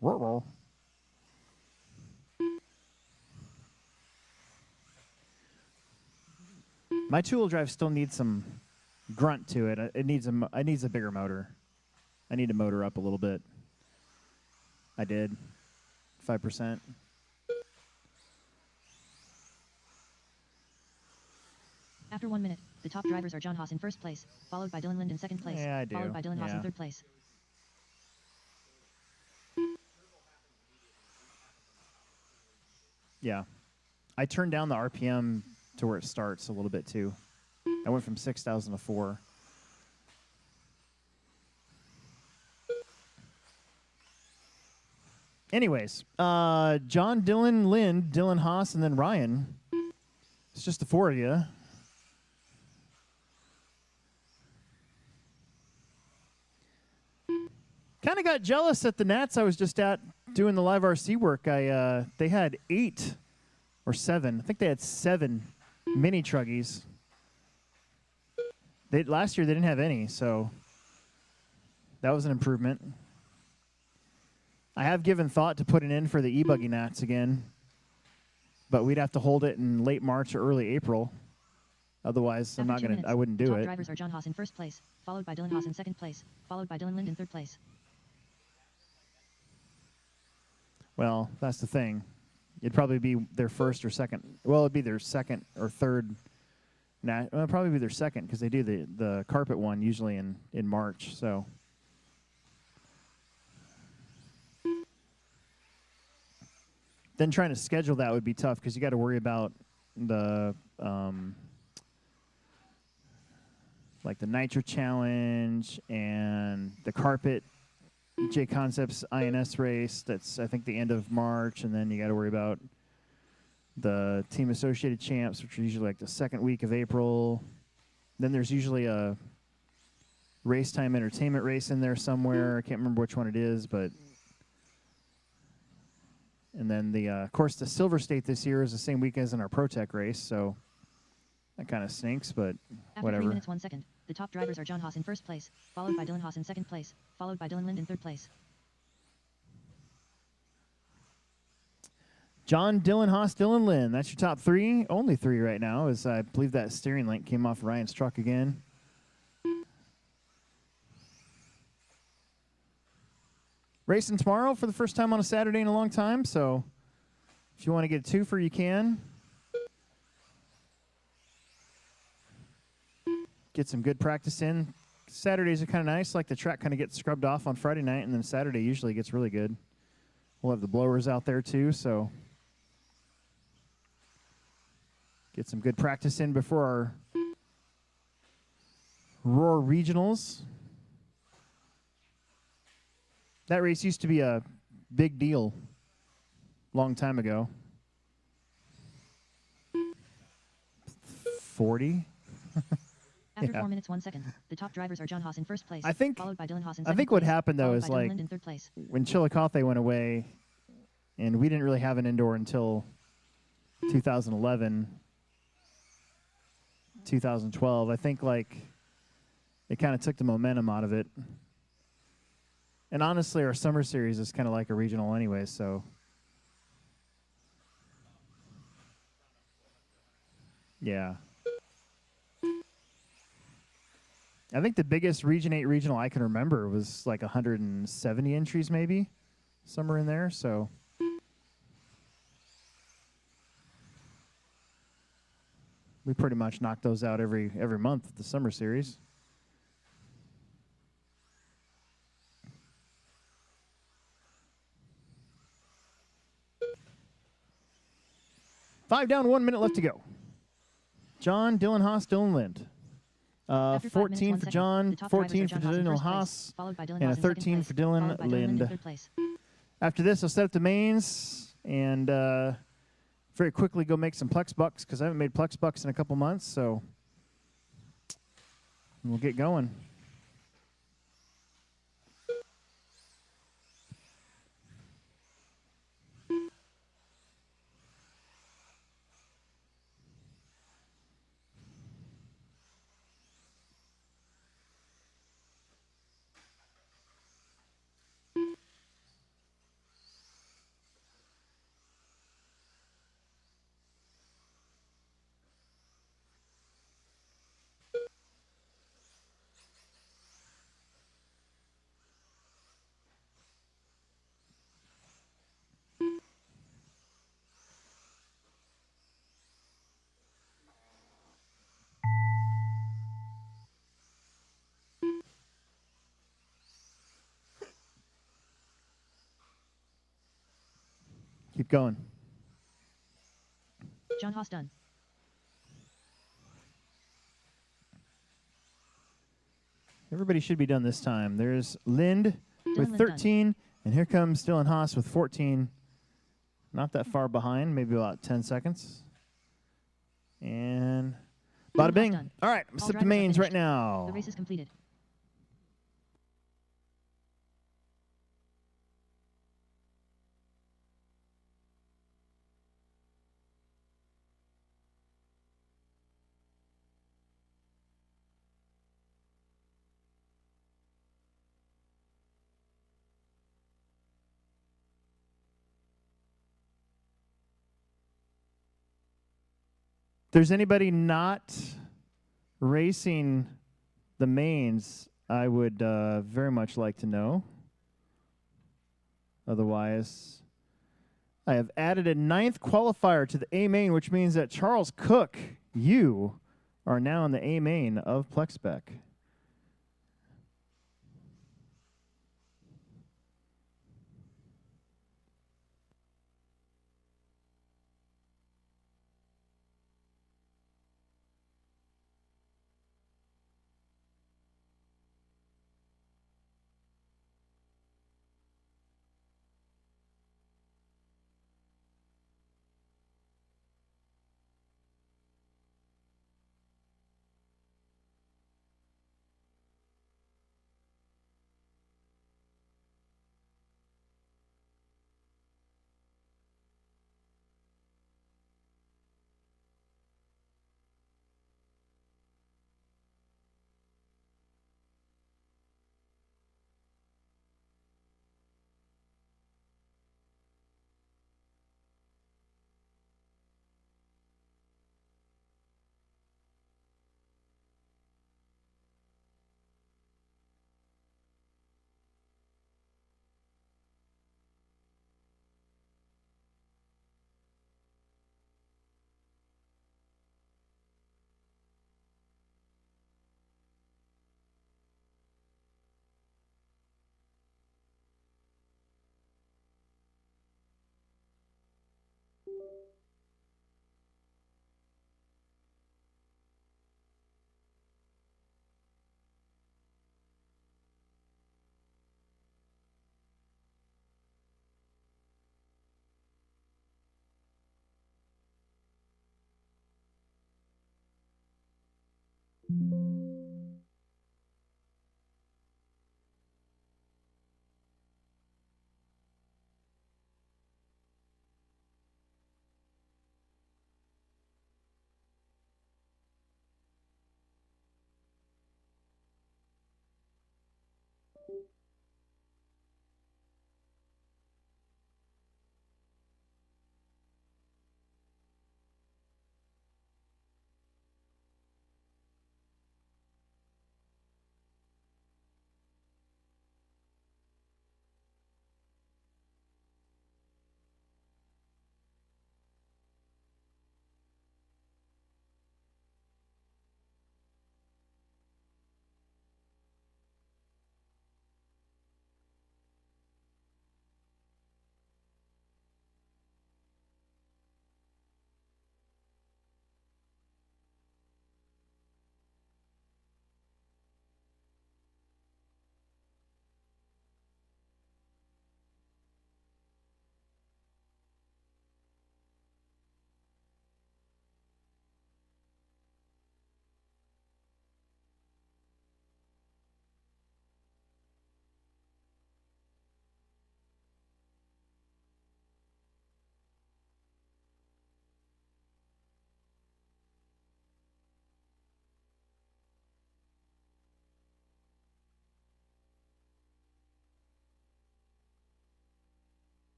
Speaker 1: Roll. My two-wheel drive still needs some grunt to it. It needs a bigger motor. I need to motor up a little bit. I did. 5%.
Speaker 2: After 1 minute, the top drivers are John Haas in first place, followed by Dylan Lind in second place,
Speaker 1: Yeah, I do.
Speaker 2: followed by Dylan Haas in
Speaker 1: Yeah.
Speaker 2: third place.
Speaker 1: Yeah. I turned down the RPM to where it starts a little bit too. I went from 6,000 to 4. Anyways, John, Dylan, Lind, Dylan Haas, and then Ryan. It's just the four of you. Kind of got jealous at the Nats I was just at doing the live RC work. They had 8 or 7. I think they had 7 mini truggies. Last year they didn't have any, so that was an improvement. I have given thought to putting in for the e-buggy Nats again, but we'd have to hold it in late March or early April. Otherwise, I wouldn't do
Speaker 2: top
Speaker 1: it.
Speaker 2: Drivers are John Haas in first place, followed by Dylan Haas in second place, followed by Dylan Lind in third place.
Speaker 1: Well, that's the thing. It'd probably be their first or second. Well, it'd be their second or third. It'd probably be their second because they do the carpet one usually in March. So. Then trying to schedule that would be tough because you got to worry about the like the Nitro Challenge and the Carpet J Concepts INS race. That's, I think, the end of March, and then you got to worry about the Team Associated Champs, which are usually like the second week of April. Then there's usually a Race Time Entertainment race in there somewhere. I can't remember which one it is, but. And then of course, the Silver State this year is the same week as in our Pro Tech race, so that kind of stinks, but
Speaker 2: After
Speaker 1: whatever.
Speaker 2: 3 minutes 1 second, the top drivers are John Haas in first place, followed by Dylan Haas in second place, followed by Dylan Lind in third place.
Speaker 1: John, Dylan Haas, Dylan Lynn. That's your top three. Only three right now, as I believe that steering link came off Ryan's truck again. Racing tomorrow for the first time on a Saturday in a long time, so if you want to get a twofer, you can. Get some good practice in. Saturdays are kind of nice, like the track kind of gets scrubbed off on Friday night, and then Saturday usually gets really good. We'll have the blowers out there too, so get some good practice in before our Roar Regionals. That race used to be a big deal long time ago. 40?
Speaker 2: After
Speaker 1: Yeah.
Speaker 2: 4 minutes 1 second, the top drivers are John Haas in first place,
Speaker 1: I think-
Speaker 2: followed by Dylan Haas in
Speaker 1: I
Speaker 2: second
Speaker 1: think what
Speaker 2: place,
Speaker 1: happened, though,
Speaker 2: followed
Speaker 1: is
Speaker 2: by Dylan
Speaker 1: like
Speaker 2: Lind in third place.
Speaker 1: when Chillicothe went away, and we didn't really have an indoor until 2011, 2012. I think like it kind of took the momentum out of it. And honestly, our summer series is kind of like a regional anyway, so. Yeah. I think the biggest Region 8 regional I can remember was like 170 entries maybe, somewhere in there, so. We pretty much knock those out every month at the summer series. Five down, 1 minute left to go. John, Dylan Haas, Dylan Lind.
Speaker 2: After 5 minutes,
Speaker 1: 14
Speaker 2: 1
Speaker 1: for
Speaker 2: second,
Speaker 1: John,
Speaker 2: the top
Speaker 1: 14
Speaker 2: drivers
Speaker 1: for
Speaker 2: are John Haas in
Speaker 1: Dylan
Speaker 2: first place,
Speaker 1: Haas,
Speaker 2: followed by Dylan
Speaker 1: and a
Speaker 2: Haas in second
Speaker 1: 13
Speaker 2: place,
Speaker 1: for Dylan
Speaker 2: followed by Dylan Lind in
Speaker 1: Lind.
Speaker 2: third place.
Speaker 1: After this, I'll set up the mains and very quickly go make some Plex bucks because I haven't made Plex bucks in a couple months, so we'll get going. Keep going.
Speaker 2: John Haas done.
Speaker 1: Everybody should be done this time. There's Lind with
Speaker 2: Lind
Speaker 1: 13, and here comes Dylan Haas with 14. Not that far behind, maybe about 10 seconds. And
Speaker 2: Dylan
Speaker 1: bada bing.
Speaker 2: Haas done.
Speaker 1: All right, I'm
Speaker 2: All
Speaker 1: set the
Speaker 2: drivers are
Speaker 1: mains right
Speaker 2: finished.
Speaker 1: now.
Speaker 2: The race is completed.
Speaker 1: If there's anybody not racing the mains, I would very much like to know. Otherwise, I have added a 9th qualifier to the A main, which means that Charles Cook, you are now in the A main of PlexSpec.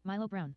Speaker 2: Milo Brown.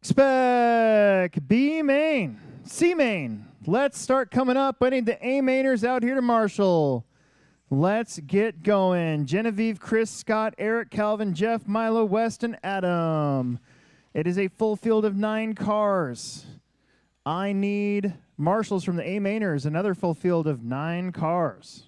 Speaker 1: Spec B main, C main. Let's start coming up. I need the A mainers out here to Marshall. Let's get going. Genevieve, Chris, Scott, Eric, Calvin, Jeff, Milo, West, and Adam. It is a full field of 9 cars. I need marshals from the A mainers, another full field of 9 cars.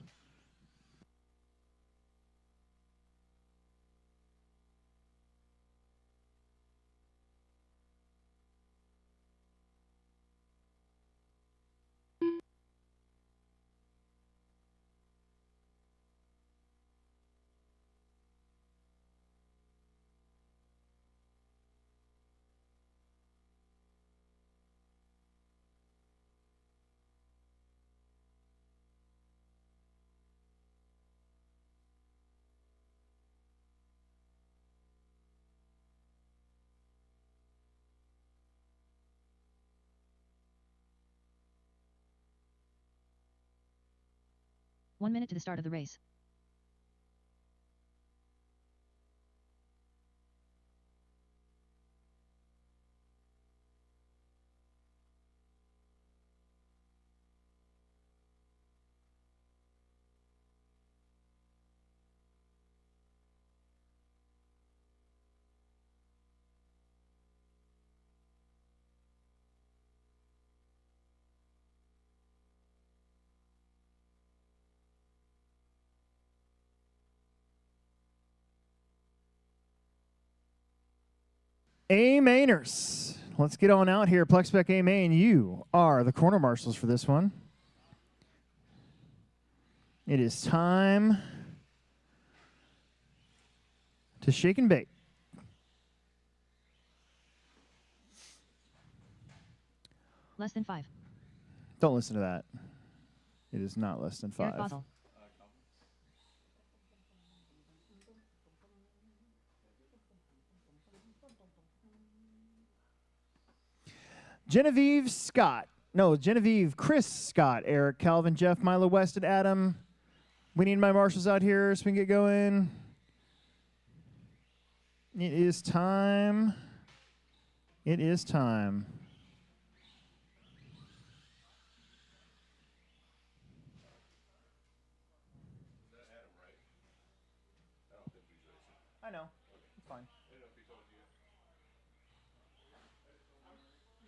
Speaker 2: One minute to the start of the race.
Speaker 1: A mainers. Let's get on out here. Plexspec A main, you are the corner marshals for this one. It is time to shake and bake.
Speaker 2: Less than 5.
Speaker 1: Don't listen to that. It is not less than 5.
Speaker 2: Eric Bosel.
Speaker 1: Genevieve, Scott. No, Genevieve, Chris, Scott, Eric, Calvin, Jeff, Milo, West, and Adam. We need my marshals out here so we can get going. It is time. It is time. I know. It's fine.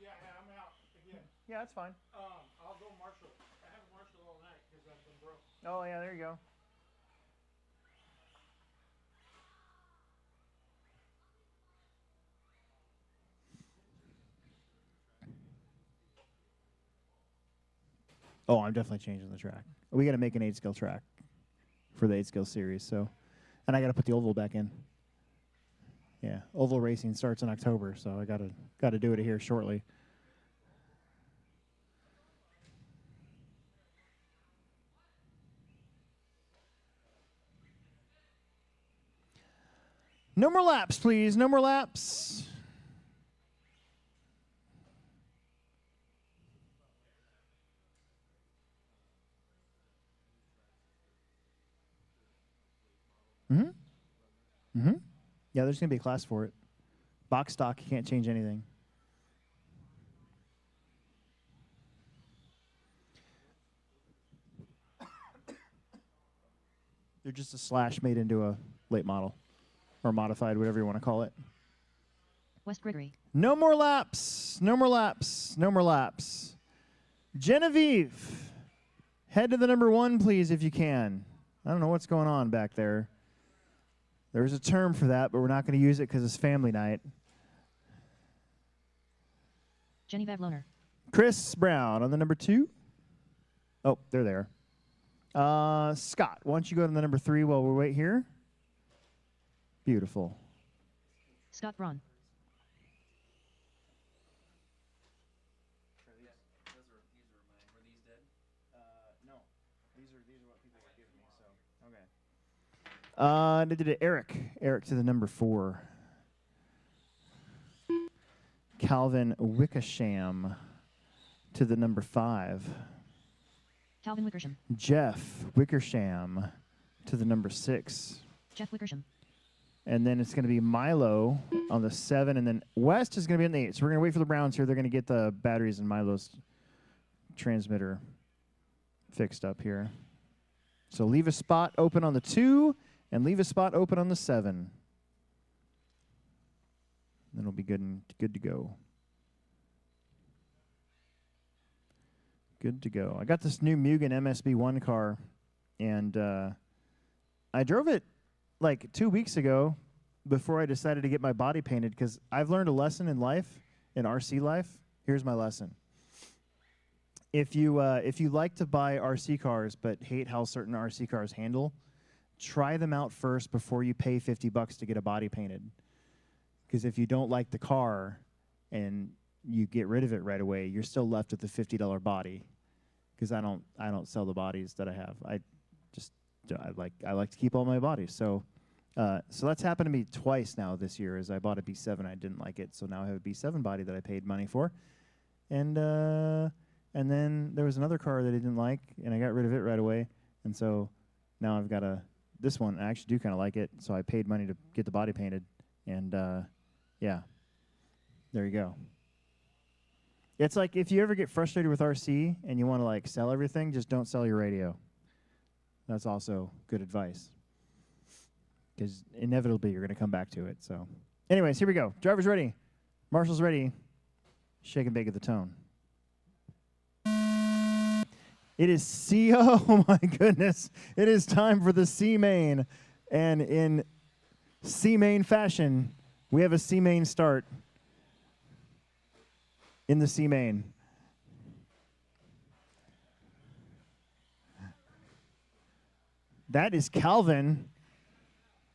Speaker 5: Yeah, I'm out again.
Speaker 1: Yeah, that's fine.
Speaker 5: I'll go Marshall. I haven't Marshall all night because I've been broke.
Speaker 1: Oh, yeah, there you go. Oh, I'm definitely changing the track. We got to make an 8-scale track for the 8-scale series. So, and I got to put the oval back in. Yeah, oval racing starts in October, so I got to do it here shortly. No more laps, please. No more laps. Mm-hmm. Mm-hmm. Yeah, there's going to be a class for it. Box stock, you can't change anything. They're just a slash made into a late model or modified, whatever you want to call it.
Speaker 2: West Gregory.
Speaker 1: No more laps. No more laps. No more laps. Genevieve, head to the number 1, please, if you can. I don't know what's going on back there. There's a term for that, but we're not going to use it because it's family night.
Speaker 2: Jenny Vavloner.
Speaker 1: Chris Brown on the number 2. Oh, they're there. Scott, why don't you go to the number 3 while we wait here? Beautiful.
Speaker 2: Scott Braun.
Speaker 1: No, these are what people are giving me. So okay. They did it. Eric to the number 4. Calvin Wickersham to the number 5.
Speaker 2: Calvin Wickersham.
Speaker 1: Jeff Wickersham to the number 6.
Speaker 2: Jeff Wickersham.
Speaker 1: And then it's going to be Milo on the 7, and then West is going to be on the 8. So we're going to wait for the Browns here. They're going to get the batteries in Milo's transmitter fixed up here. So leave a spot open on the 2 and leave a spot open on the 7. Then it'll be good to go. Good to go. I got this new Mugen MSB1 car, and I drove it like 2 weeks ago before I decided to get my body painted, because I've learned a lesson in life, in RC life. Here's my lesson. If you like to buy RC cars but hate how certain RC cars handle, try them out first before you pay $50 to get a body painted. Because if you don't like the car and you get rid of it right away, you're still left with the $50 body. Because I don't sell the bodies that I have. I like to keep all my bodies. So that's happened to me twice now this year. As I bought a B7, I didn't like it, so now I have a B7 body that I paid money for, and then there was another car that I didn't like, and I got rid of it right away, and so now I've got this one. I actually do kind of like it, so I paid money to get the body painted, and yeah, there you go. It's like if you ever get frustrated with RC and you want to like sell everything, just don't sell your radio. That's also good advice, because inevitably you're going to come back to it. So anyways, here we go. Driver's ready. Marshall's ready. Shake and bake at the tone. It is C. Oh, my goodness. It is time for the C main. And in C main fashion, we have a C main start in the C main. That is Calvin,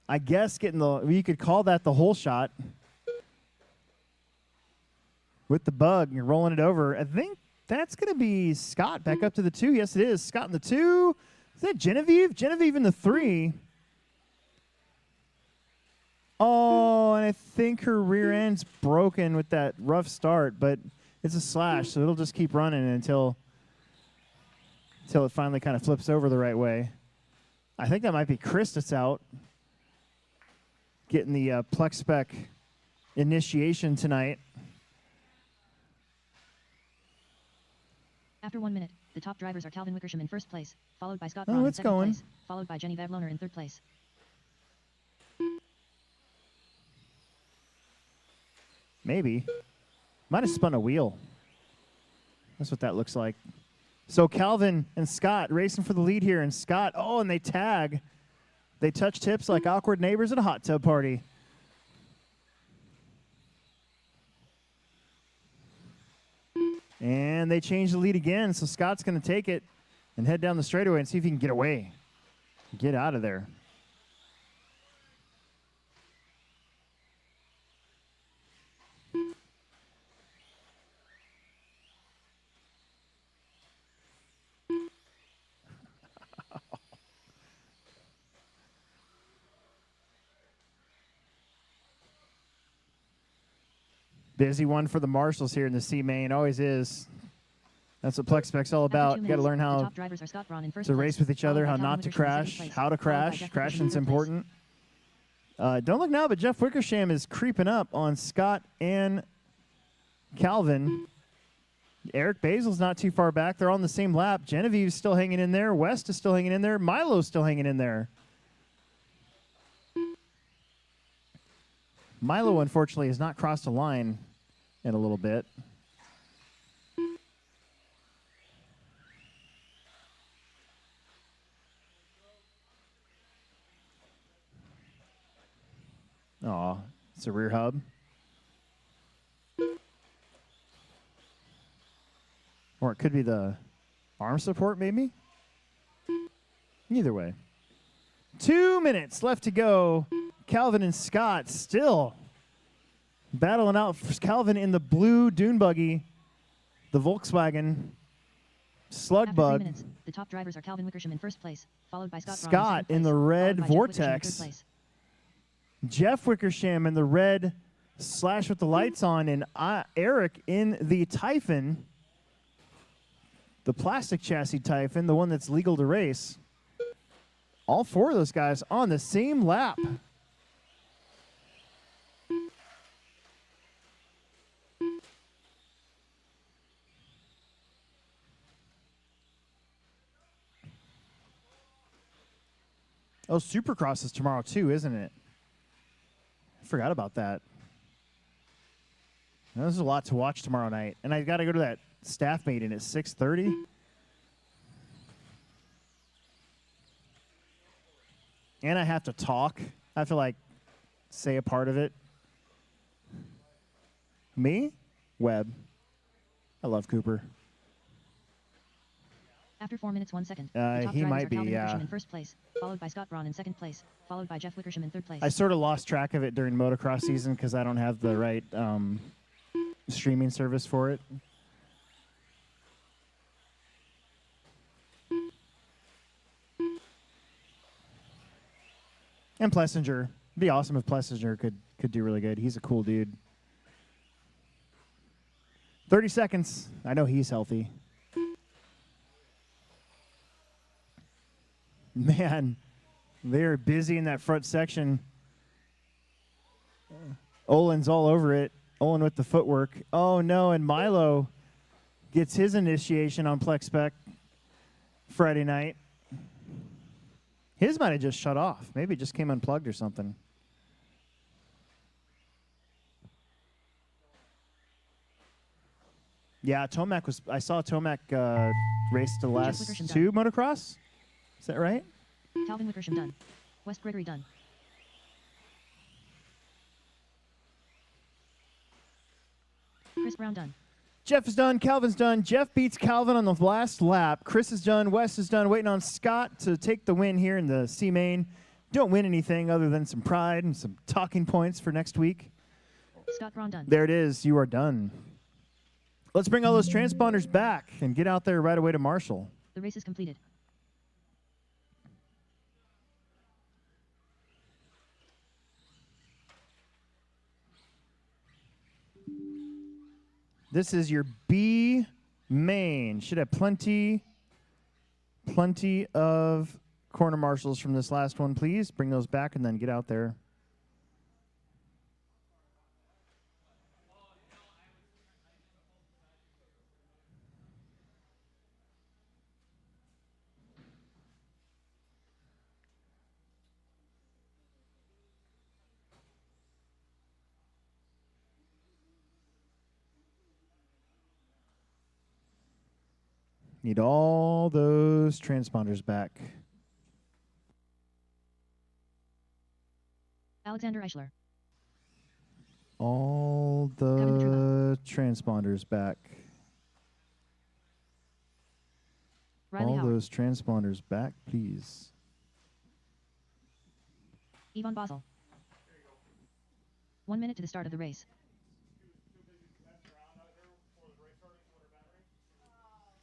Speaker 1: I guess, getting you could call that the hole shot with the bug. You're rolling it over. I think that's going to be Scott back up to the 2. Yes, it is. Scott in the 2. Is that Genevieve? Genevieve in the 3. Oh, and I think her rear end's broken with that rough start, but it's a slash, so it'll just keep running until it finally kind of flips over the right way. I think that might be Chris that's out, getting the Plex Spec initiation tonight.
Speaker 2: After 1 minute, the top drivers are Calvin Wickersham in first place, followed by Scott Braun in
Speaker 1: it's
Speaker 2: second
Speaker 1: going.
Speaker 2: place, followed by Jenny Vavloner in third place.
Speaker 1: Maybe. Might have spun a wheel. That's what that looks like. So Calvin and Scott racing for the lead here, and Scott, and they tag. They touch tips like awkward neighbors at a hot tub party. And they change the lead again, so Scott's going to take it and head down the straightaway and see if he can get away. Get out of there. Busy one for the Marshals here in the C main. Always is. That's what PlexSpec's all about. Got to learn how to race with each other, how not to crash, how to crash. Crashing's important. Don't look now, but Jeff Wickersham is creeping up on Scott and Calvin. Eric Basil's not too far back. They're on the same lap. Genevieve's still hanging in there. West is still hanging in there. Milo's still hanging in there. Milo, unfortunately, has not crossed a line in a little bit. Aw, it's a rear hub. Or it could be the arm support, maybe? Either way. 2 minutes left to go. Calvin and Scott still battling out for Calvin in the blue dune buggy, the Volkswagen Slug
Speaker 2: After 3
Speaker 1: Bug.
Speaker 2: minutes, the top drivers are Calvin Wickersham in first place, followed by Scott Braun
Speaker 1: Scott in
Speaker 2: second
Speaker 1: the
Speaker 2: place,
Speaker 1: red
Speaker 2: followed by Jeff Wickersham in third
Speaker 1: Vortex.
Speaker 2: place.
Speaker 1: Jeff Wickersham in the red slash with the lights on, and Eric in the Typhon, the plastic chassis Typhon, the one that's legal to race. All four of those guys on the same lap. Oh, Supercross is tomorrow too, isn't it? I forgot about that. There's a lot to watch tomorrow night. And I got to go to that staff meeting at 6:30. And I have to talk. I have to, like, say a part of it. Me? Webb. I love Cooper.
Speaker 2: After 4 minutes 1 second,
Speaker 1: He
Speaker 2: the top drivers
Speaker 1: might
Speaker 2: are
Speaker 1: be,
Speaker 2: Calvin
Speaker 1: yeah.
Speaker 2: Wickersham in first place, followed by Scott Braun in second place, followed by Jeff Wickersham in third place.
Speaker 1: I sort of lost track of it during motocross season because I don't have the right streaming service for it. And Plessinger. It'd be awesome if Plessinger could do really good. He's a cool dude. 30 seconds. I know he's healthy. Man, they're busy in that front section. Olin's all over it. Olin with the footwork. Oh, no, and Milo gets his initiation on PlexSpec Friday night. His might have just shut off. Maybe it just came unplugged or something. Yeah, Tomac was. I saw Tomac race the last
Speaker 2: Wickersham
Speaker 1: two motocross. Is that right?
Speaker 2: Calvin Wickersham done. West Gregory done. Chris Brown done.
Speaker 1: Jeff is done. Calvin's done. Jeff beats Calvin on the last lap. Chris is done. Wes is done. Waiting on Scott to take the win here in the C main. Don't win anything other than some pride and some talking points for next week.
Speaker 2: Scott Braun done.
Speaker 1: There it is. You are done. Let's bring all those transponders back and get out there right away to Marshall.
Speaker 2: The race is completed.
Speaker 1: This is your B main. Should have plenty of corner marshals from this last one, please. Bring those back and then get out there. Need all those transponders back.
Speaker 2: Alexander Eichler.
Speaker 1: All
Speaker 2: Kevin
Speaker 1: the transponders back.
Speaker 2: Riley
Speaker 1: All
Speaker 2: Howard.
Speaker 1: those transponders back, please.
Speaker 2: Yvonne Basel. 1 minute to the start of the race.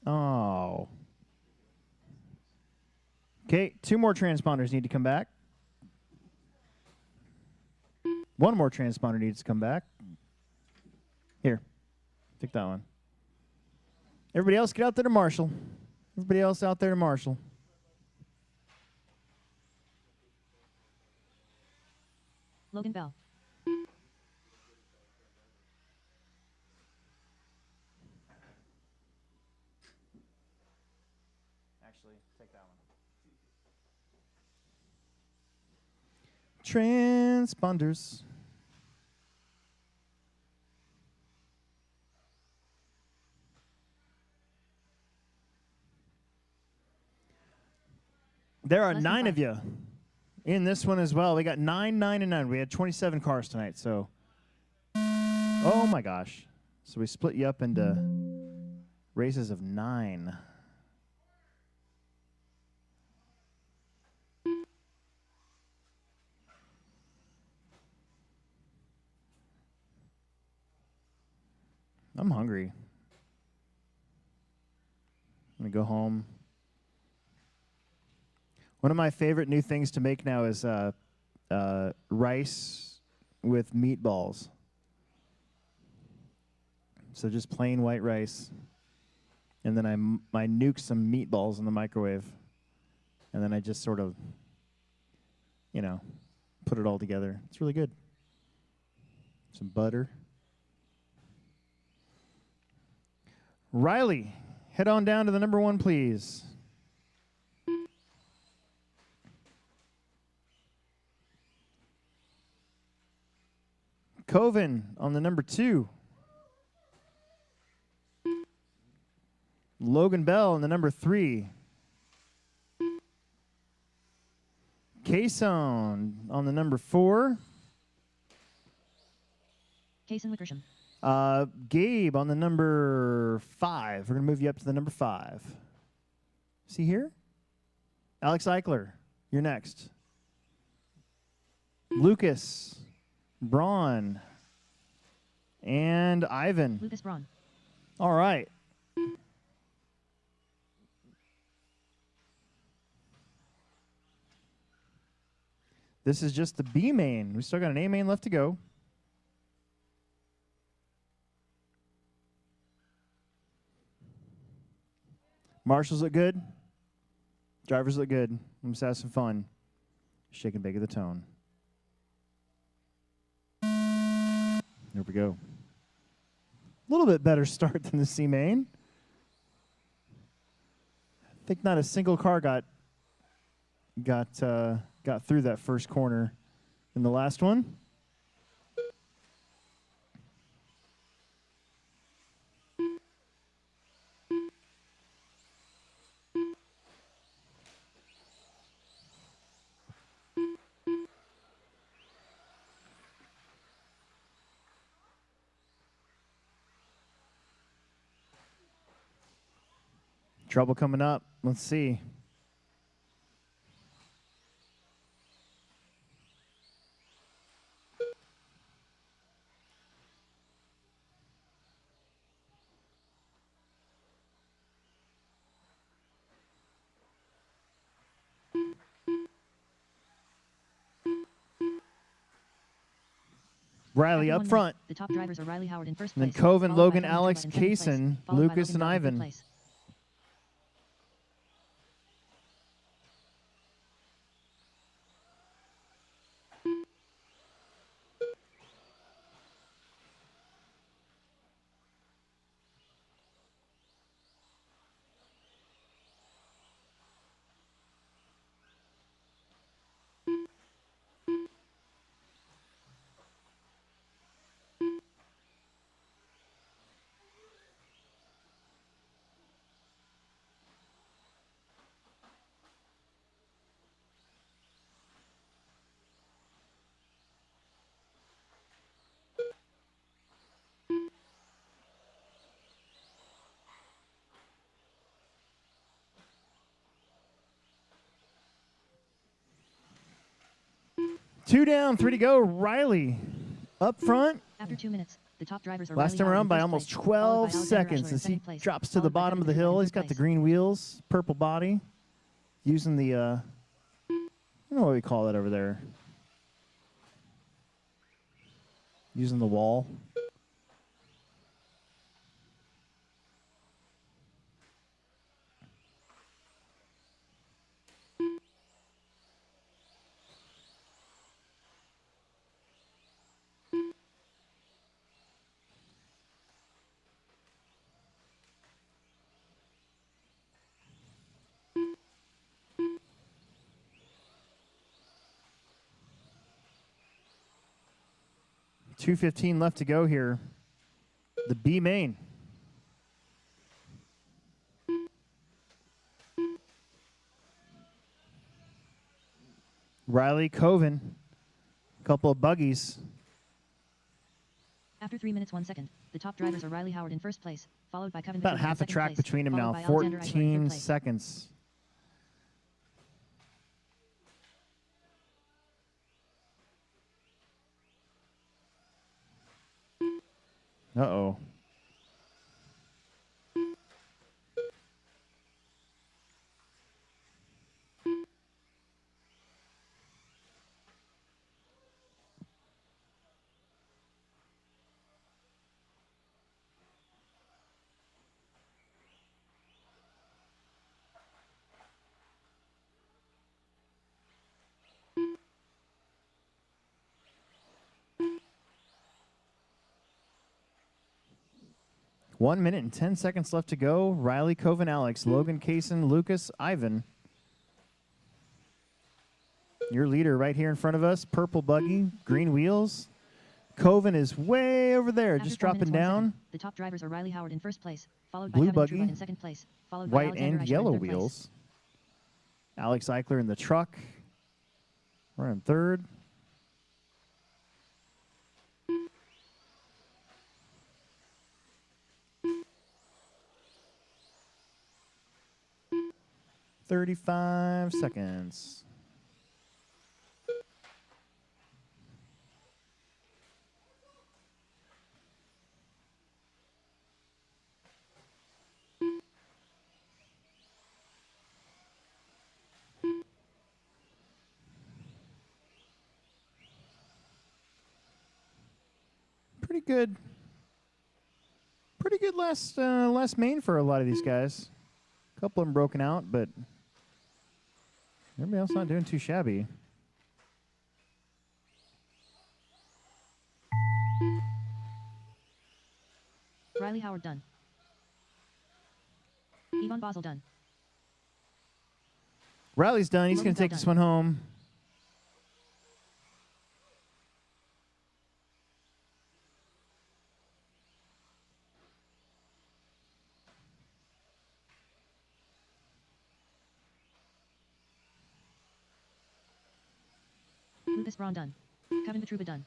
Speaker 1: Oh. Okay, 2 more transponders need to come back. 1 more transponder needs to come back. Here, take that one. Everybody else get out there to marshal. Everybody else out there to marshal.
Speaker 2: Logan Bell.
Speaker 1: Actually, take that one. Transponders. There are
Speaker 2: Less than
Speaker 1: 9 of
Speaker 2: 5.
Speaker 1: you in this one as well. We got 9, 9, and 9. We had 27 cars tonight, so. Oh my gosh. So we split you up into races of 9. I'm hungry. I'm going to go home. One of my favorite new things to make now is rice with meatballs. So just plain white rice. And then I nuke some meatballs in the microwave. And then I just sort of, you know, put it all together. It's really good. Some butter. Riley, head on down to the number 1, please. Coven on the number 2. Logan Bell on the number 3. Kayson on the number 4.
Speaker 2: Kaysen Wickersham.
Speaker 1: Gabe on the number 5. We're going to move you up to the number 5. See here? Alex Eichler, you're next. Lucas, Braun, and Ivan.
Speaker 2: Lucas Braun.
Speaker 1: All right. This is just the B main. We still got an A main left to go. Marshals look good. Drivers look good. Let's have some fun. Shake and bake of the tone. There we go. A little bit better start than the C main. I think not a single car got through that first corner in the last one. Trouble coming up. Let's see. Riley
Speaker 2: After
Speaker 1: up
Speaker 2: 1
Speaker 1: front.
Speaker 2: minute, the top drivers are Riley Howard in first
Speaker 1: And then
Speaker 2: place.
Speaker 1: Coven,
Speaker 2: followed by
Speaker 1: Logan,
Speaker 2: Kevin
Speaker 1: Alex,
Speaker 2: Turba in second place,
Speaker 1: Kaysen,
Speaker 2: followed by
Speaker 1: Lucas,
Speaker 2: Logan
Speaker 1: and
Speaker 2: Bell in third
Speaker 1: Ivan.
Speaker 2: place.
Speaker 1: 2 down, 3 to go. Riley up front.
Speaker 2: After 2 minutes, the top drivers are
Speaker 1: Last
Speaker 2: Riley
Speaker 1: time
Speaker 2: Howard
Speaker 1: around
Speaker 2: in
Speaker 1: by
Speaker 2: first
Speaker 1: almost
Speaker 2: place,
Speaker 1: 12
Speaker 2: followed by Alexander
Speaker 1: seconds
Speaker 2: Eichler in
Speaker 1: as he
Speaker 2: second place,
Speaker 1: drops to the
Speaker 2: followed by
Speaker 1: bottom of the
Speaker 2: Kevin
Speaker 1: hill.
Speaker 2: Drupa in
Speaker 1: He's
Speaker 2: third
Speaker 1: got the
Speaker 2: place.
Speaker 1: green wheels, purple body, using the, I don't know what we call that over there. Using the wall. .215 left to go here. The B main. Riley Coven. Couple of buggies.
Speaker 2: After 3 minutes 1 second, the top drivers are Riley Howard in first place, followed by Kevin
Speaker 1: About
Speaker 2: Drupa in
Speaker 1: half a
Speaker 2: second
Speaker 1: track
Speaker 2: place,
Speaker 1: between them
Speaker 2: followed
Speaker 1: now.
Speaker 2: by Alexander Eichler in third
Speaker 1: 14
Speaker 2: place.
Speaker 1: seconds. Uh-oh. One minute and 10 seconds left to go. Riley, Coven, Alex, Logan, Kaysen, Lucas, Ivan. Your leader right here in front of us. Purple buggy, green wheels. Coven is way over there,
Speaker 2: After
Speaker 1: just
Speaker 2: 4 minutes,
Speaker 1: dropping
Speaker 2: 1 second,
Speaker 1: down.
Speaker 2: the top drivers are Riley Howard in first place, followed by
Speaker 1: Blue
Speaker 2: Kevin
Speaker 1: buggy,
Speaker 2: Drupa in second place, followed by
Speaker 1: White
Speaker 2: Alexander
Speaker 1: and
Speaker 2: Eichler
Speaker 1: yellow
Speaker 2: in third place.
Speaker 1: wheels. Alex Eichler in the truck. We're in third. .35 seconds. Pretty good last main for a lot of these guys. A couple of them broken out, but everybody else not doing too shabby.
Speaker 2: Riley Howard done. Ivan Basel done.
Speaker 1: Riley's done. He's going
Speaker 2: Logan's
Speaker 1: to take
Speaker 2: all
Speaker 1: this
Speaker 2: done.
Speaker 1: one home.
Speaker 2: Lucas Braun done. Kevin Vitruba done.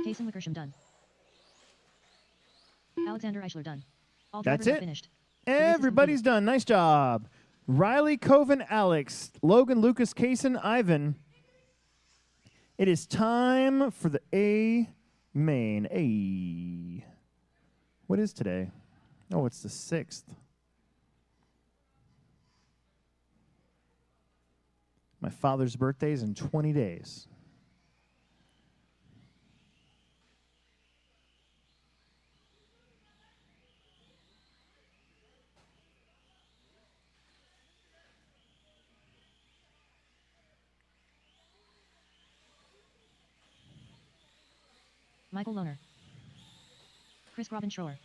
Speaker 2: Kaysen Wickersham done. Alexander Eichler done. All
Speaker 1: That's
Speaker 2: drivers are
Speaker 1: it.
Speaker 2: finished. The race is
Speaker 1: Everybody's
Speaker 2: completed.
Speaker 1: done. Nice job. Riley, Coven, Alex, Logan, Lucas, Kaysen, Ivan. It is time for the A main. A. What is today? Oh, it's the 6th. My father's birthday is in 20 days.
Speaker 2: Michael Lohner. Chris Robin Shore.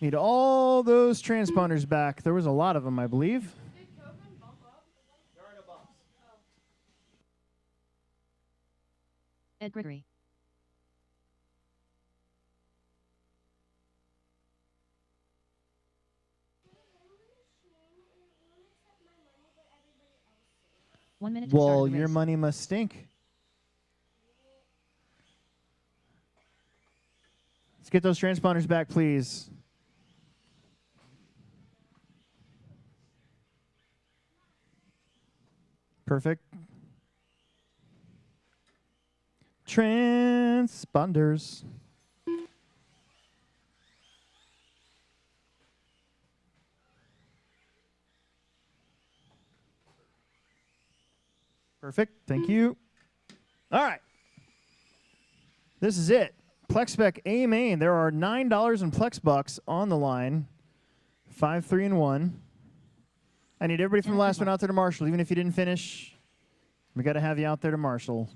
Speaker 1: Need all those transponders back. There was a lot of them, I believe.
Speaker 2: Ed Gregory. One minute to the start
Speaker 1: Well,
Speaker 2: of the
Speaker 1: your
Speaker 2: race.
Speaker 1: money must stink. Let's get those transponders back, please. Perfect. Transponders. Perfect. Thank you. All right. This is it. Plex Spec A main. There are $9 in Plex bucks on the line. 5, 3, and 1. I need everybody from the last one out there to marshal. Even if you didn't finish, we got to have you out there to marshal.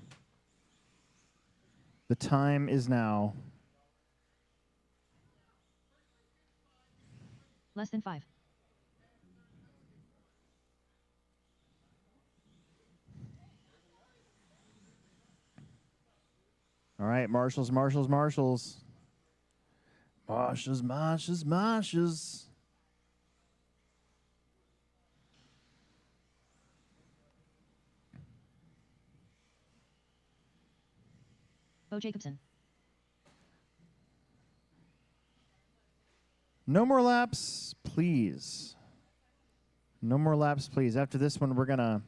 Speaker 1: The time is now.
Speaker 2: Less than 5.
Speaker 1: All right, marshals, marshals, marshals. Marshals, marshals, marshals.
Speaker 2: Bo Jacobson.
Speaker 1: No more laps, please. No more laps, please. After this one, we're going to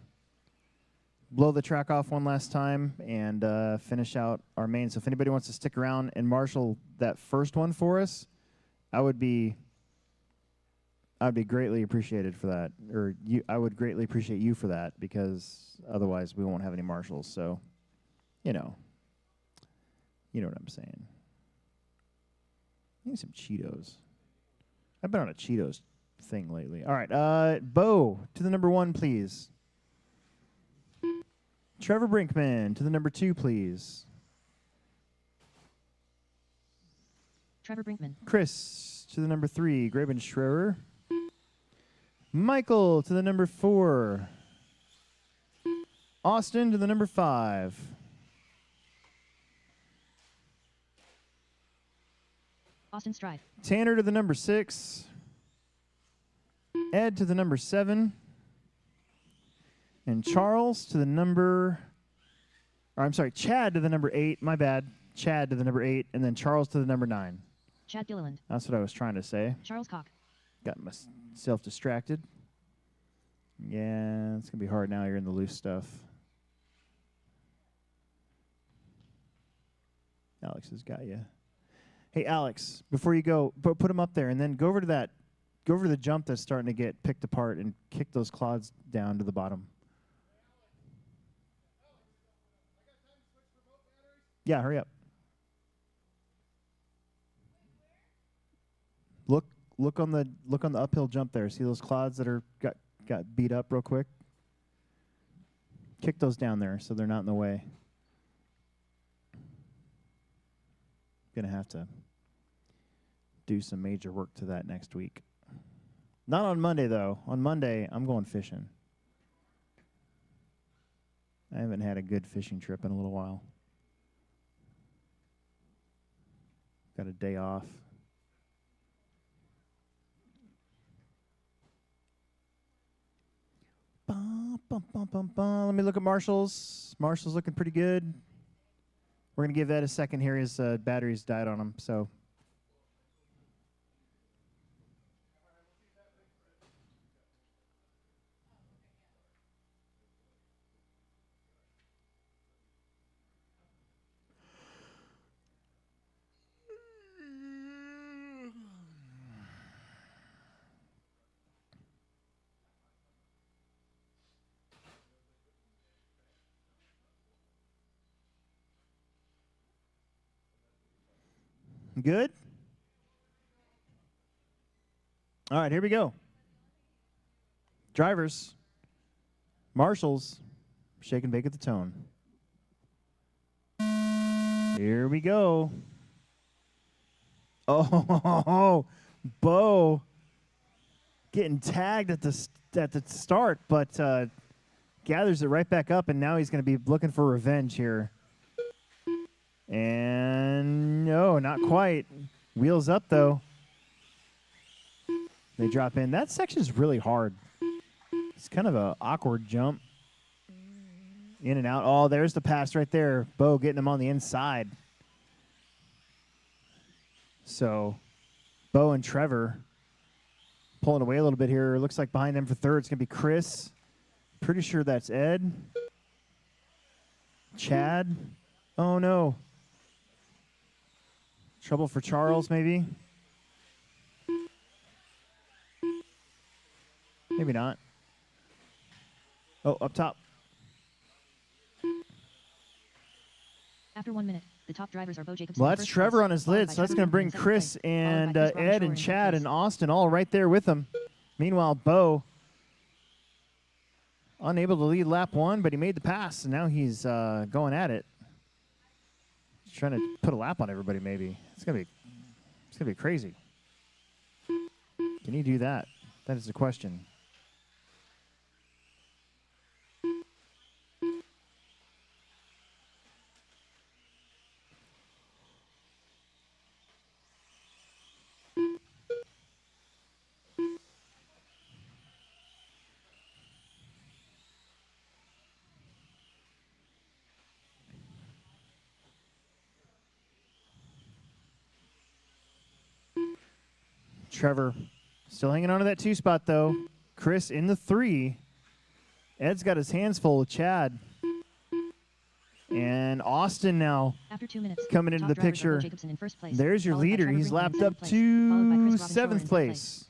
Speaker 1: blow the track off one last time and finish out our main. So if anybody wants to stick around and marshal that first one for us, I would be greatly appreciated for that. Or I would greatly appreciate you for that, because otherwise we won't have any marshals. So, you know what I'm saying. I need some Cheetos. I've been on a Cheetos thing lately. All right, Bo to the number 1, please. Trevor Brinkman to the number 2, please.
Speaker 2: Trevor Brinkman.
Speaker 1: Chris to the number 3, Graben Schreier. Michael to the number 4. Austin to the number 5.
Speaker 2: Austin Stride.
Speaker 1: Tanner to the number 6. Ed to the number 7. And Charles to the number, Chad to the number 8. My bad. Chad to the number 8. And then Charles to the number 9.
Speaker 2: Chad Gilliland.
Speaker 1: That's what I was trying to say.
Speaker 2: Charles Cock.
Speaker 1: Got myself distracted. Yeah, it's going to be hard now. You're in the loose stuff. Alex has got you. Hey, Alex, before you go, put him up there, and then go over to the jump that's starting to get picked apart and kick those clods down to the bottom. Yeah, hurry up. Look on the uphill jump there. See those clods that are got beat up real quick? Kick those down there so they're not in the way. Gonna have to do some major work to that next week. Not on Monday, though. On Monday, I'm going fishing. I haven't had a good fishing trip in a little while. Got a day off. Bum, bum, bum, bum, bum. Let me look at Marshall's. Marshall's looking pretty good. We're going to give Ed a second here. His batteries died on him, so. Good? All right, here we go. Drivers, marshals, shake and bake at the tone. Here we go. Oh, Bo getting tagged at the start, but gathers it right back up, and now he's going to be looking for revenge here. And no, not quite. Wheels up, though. They drop in. That section is really hard. It's kind of an awkward jump. In and out. Oh, there's the pass right there. Bo getting him on the inside. So, Bo and Trevor pulling away a little bit here. Looks like behind them for third, it's going to be Chris. Pretty sure that's Ed. Chad. Oh, no. Trouble for Charles, maybe? Maybe not. Oh, up top.
Speaker 2: After 1 minute, the top drivers are Bo Jacobson.
Speaker 1: Well,
Speaker 2: in
Speaker 1: that's
Speaker 2: first
Speaker 1: Trevor
Speaker 2: place,
Speaker 1: on his
Speaker 2: followed
Speaker 1: lid,
Speaker 2: by
Speaker 1: so that's
Speaker 2: Trevor
Speaker 1: going to bring
Speaker 2: Brinkman in second
Speaker 1: Chris
Speaker 2: place, followed by
Speaker 1: and
Speaker 2: Chris Robin
Speaker 1: Ed
Speaker 2: Shore
Speaker 1: and
Speaker 2: in third
Speaker 1: Chad
Speaker 2: place.
Speaker 1: and Austin all right there with him. Meanwhile, Bo, unable to lead lap 1, but he made the pass, and now he's going at it. He's trying to put a lap on everybody, maybe. It's gonna be crazy. Can he do that? That is the question. Trevor still hanging on to that 2 spot, though. Chris in the 3. Ed's got his hands full with Chad. And Austin now
Speaker 2: After 2 minutes,
Speaker 1: coming into
Speaker 2: top
Speaker 1: the
Speaker 2: drivers are Bo
Speaker 1: picture.
Speaker 2: Jacobson in first place,
Speaker 1: There's your
Speaker 2: followed by
Speaker 1: leader.
Speaker 2: Trevor
Speaker 1: He's
Speaker 2: Brinkman in
Speaker 1: lapped
Speaker 2: second
Speaker 1: up
Speaker 2: place, followed by
Speaker 1: to
Speaker 2: Chris Robin Shore in
Speaker 1: 7th
Speaker 2: third
Speaker 1: place.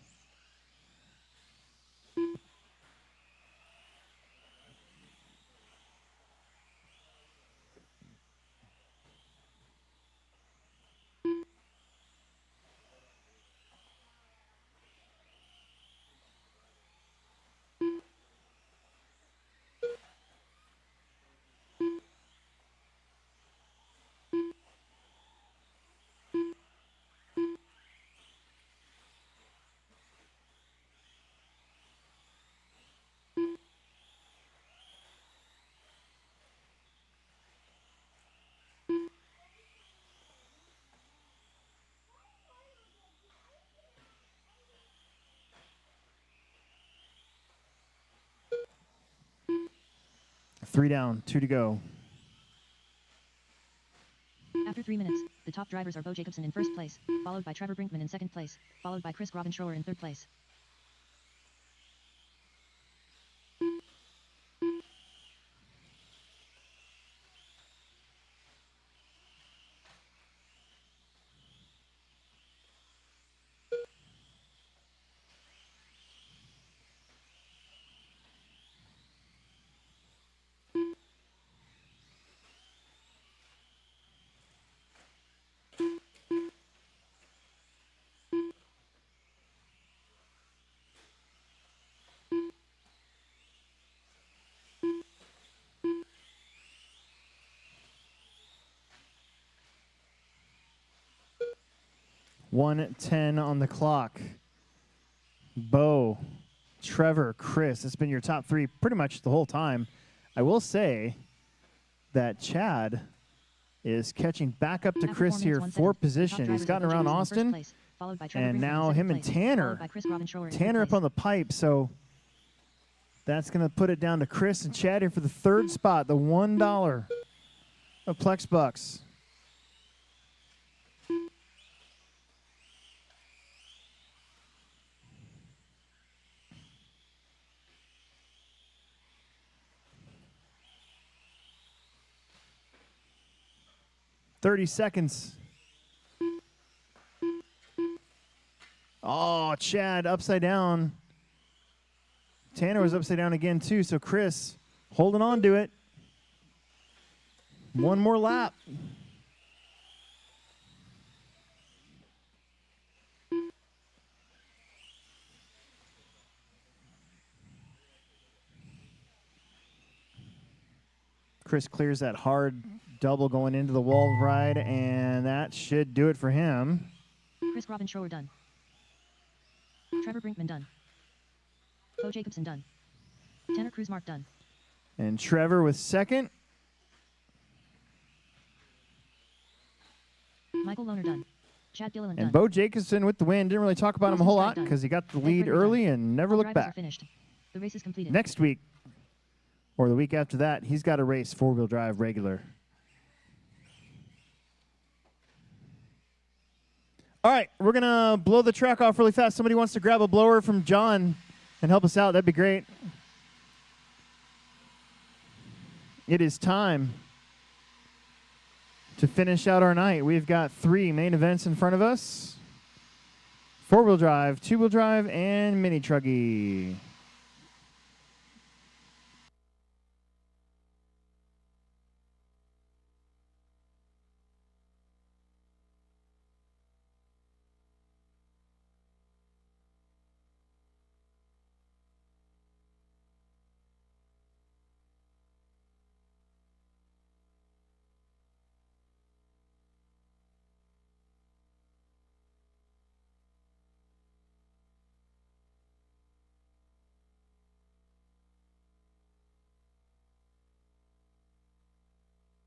Speaker 1: Three down, 2 to go.
Speaker 2: After 3 minutes, the top drivers are Bo Jacobson in first place, followed by Trevor Brinkman in second place, followed by Chris Robin Shore in third place.
Speaker 1: .110 on the clock. Bo, Trevor, Chris. It's been your top 3 pretty much the whole time. I will say that Chad is catching back up to
Speaker 2: After
Speaker 1: Chris
Speaker 2: 4 minutes,
Speaker 1: here
Speaker 2: 1
Speaker 1: for
Speaker 2: second, the
Speaker 1: position.
Speaker 2: top
Speaker 1: He's
Speaker 2: drivers
Speaker 1: gotten
Speaker 2: are Bo
Speaker 1: around
Speaker 2: Jacobson in
Speaker 1: Austin,
Speaker 2: first place, followed by Trevor
Speaker 1: and
Speaker 2: Brinkman in
Speaker 1: now
Speaker 2: second
Speaker 1: him and
Speaker 2: place,
Speaker 1: Tanner.
Speaker 2: followed by Chris Robin Shore in third
Speaker 1: Tanner up
Speaker 2: place.
Speaker 1: on the pipe, so that's going to put it down to Chris and Chad here for the 3rd spot, the $1 of Plex Bucks. $30 seconds. Oh, Chad upside down. Tanner was upside down again too, so Chris holding on to it. 1 more lap. Chris clears that hard double going into the wall ride, and that should do it for him.
Speaker 2: Chris Robin Shore done. Trevor Brinkman done. Bo Jacobson done. Tanner Cruzmark done.
Speaker 1: And Trevor with 2nd.
Speaker 2: Michael Lohner done. Chad Gilliland
Speaker 1: And
Speaker 2: done.
Speaker 1: Bo Jacobson with the win. Didn't really talk about him a whole lot because he got the lead early and never
Speaker 2: All
Speaker 1: looked
Speaker 2: drivers are
Speaker 1: back.
Speaker 2: finished. The race is completed.
Speaker 1: Next week, or the week after that, he's got to race 4-wheel drive regular. All right, we're going to blow the track off really fast. Somebody wants to grab a blower from John and help us out. That'd be great. it is time to finish out our night. We've got 3 main events in front of us: 4-wheel drive, 2-wheel drive, and mini truggy.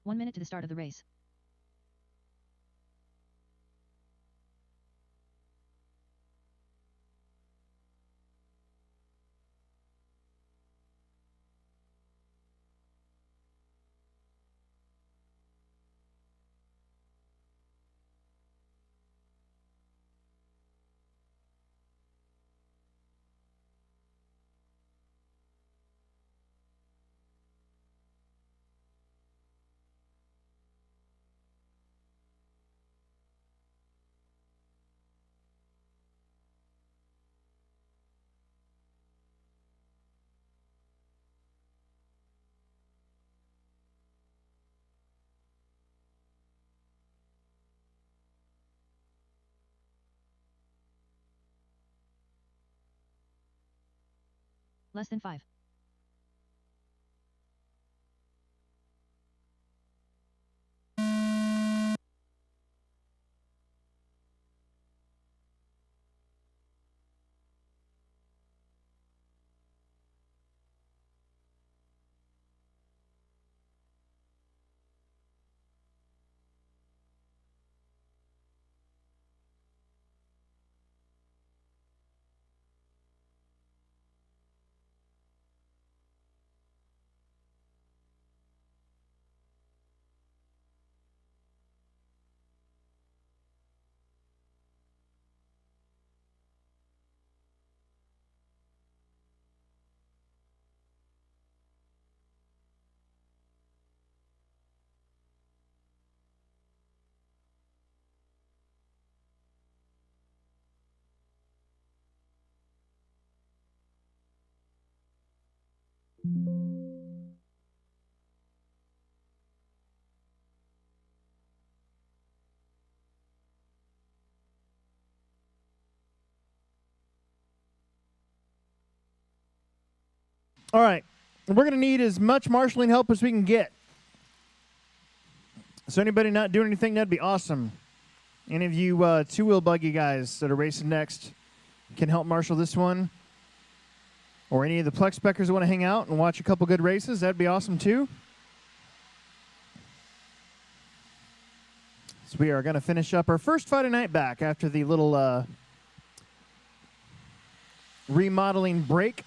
Speaker 2: One minute to the start of the race. Less than 5.
Speaker 1: All right. We're going to need as much marshalling help as we can get. So anybody not doing anything, that'd be awesome. Any of you 2-wheel buggy guys that are racing next can help marshal this one. Or any of the Plex Speckers that want to hang out and watch a couple good races, that'd be awesome too. So we are going to finish up our first Friday night back after the little remodeling break.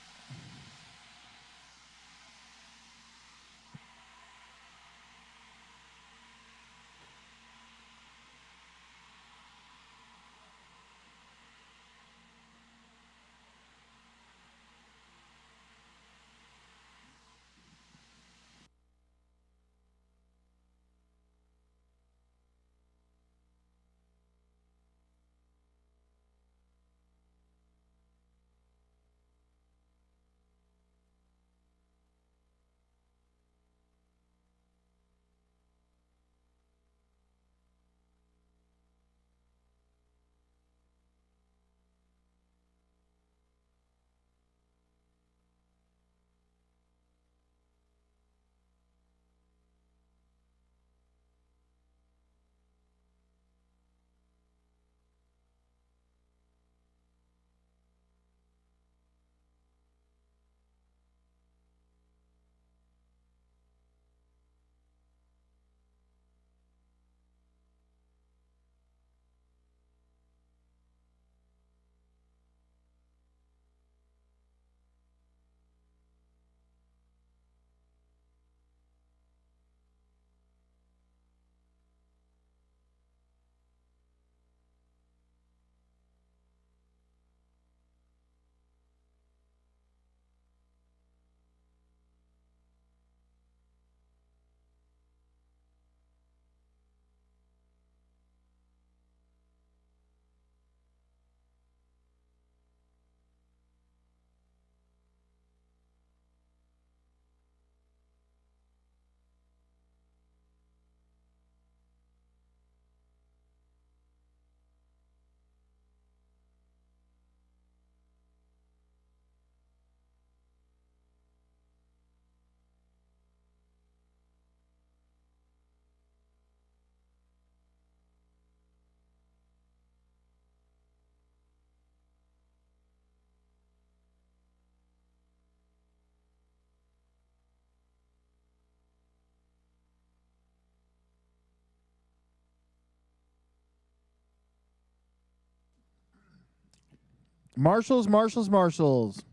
Speaker 1: Marshals, marshals, marshals.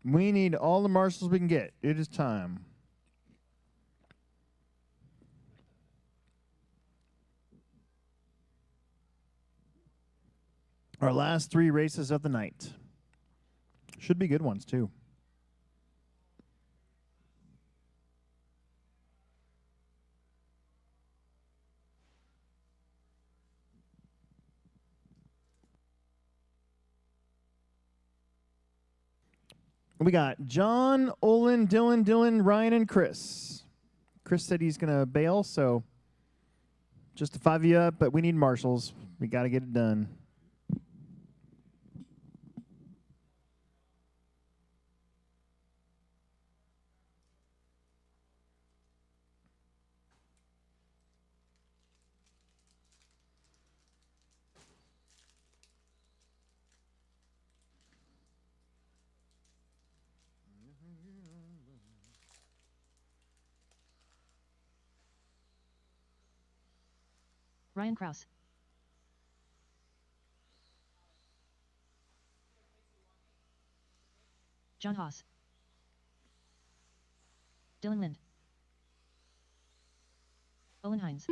Speaker 1: We need all the marshals we can get. It is time. Our last 3 races of the night. Should be good ones, too. We got John, Olin, Dylan, Ryan, and Chris. Chris said he's going to bail, so just to 5 you up, but we need marshals. We got to get it done.
Speaker 2: Ryan Kraus. John Haas. Dylan Lind. Owen Hines.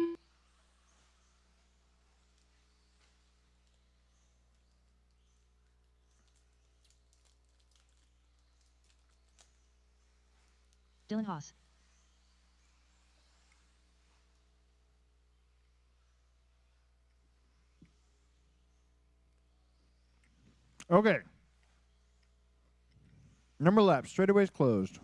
Speaker 2: Dylan Haas.
Speaker 1: Okay. Number of laps. Straightaways closed.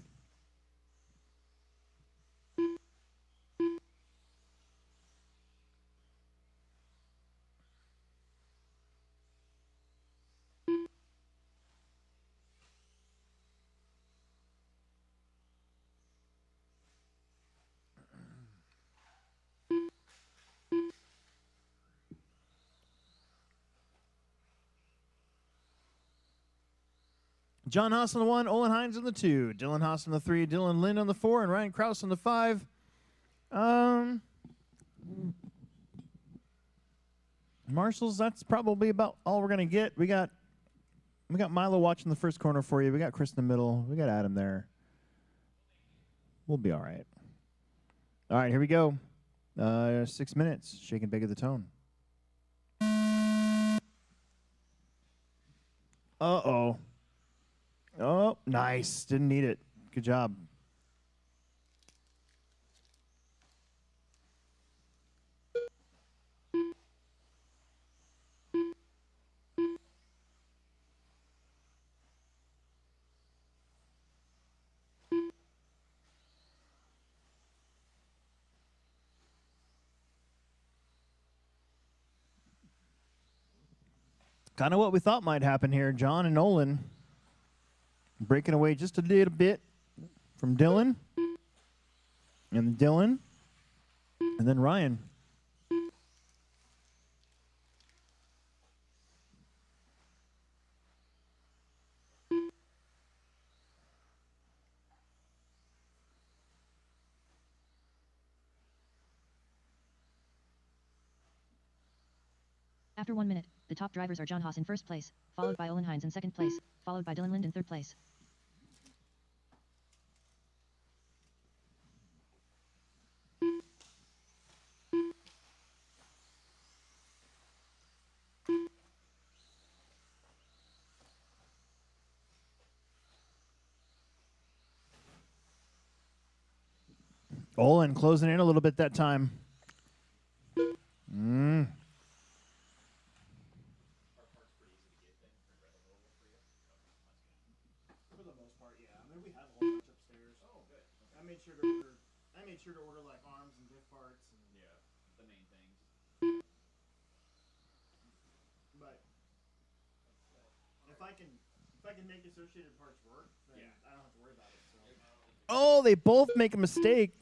Speaker 1: John Haas on the 1, Olin Hines on the 2, Dylan Haas on the 3, Dylan Lind on the 4, and Ryan Kraus on the 5. Marshals, that's probably about all we're gonna get. We got Milo watching the first corner for you. We got Chris in the middle. We got Adam there. We'll be all right. All right, here we go. 6 minutes. Shake and bake of the tone. Uh-oh. Oh, nice. Didn't need it. Good job. Kind of what we thought might happen here. John and Nolan breaking away just a little bit from Dylan. And Dylan. And then Ryan.
Speaker 2: After 1 minute, the top drivers are John Haas in first place, followed by Olin Hines in second place, followed by Dylan Lind in third place.
Speaker 1: Olin closing in a little bit that time.
Speaker 5: For the most part, yeah. I mean, we have a whole bunch upstairs. Oh, good. Okay. I made sure to order like arms and diff parts and
Speaker 3: The main things.
Speaker 5: but if I can make associated parts work, then I don't have to worry about it. So
Speaker 1: Oh, they both make a mistake.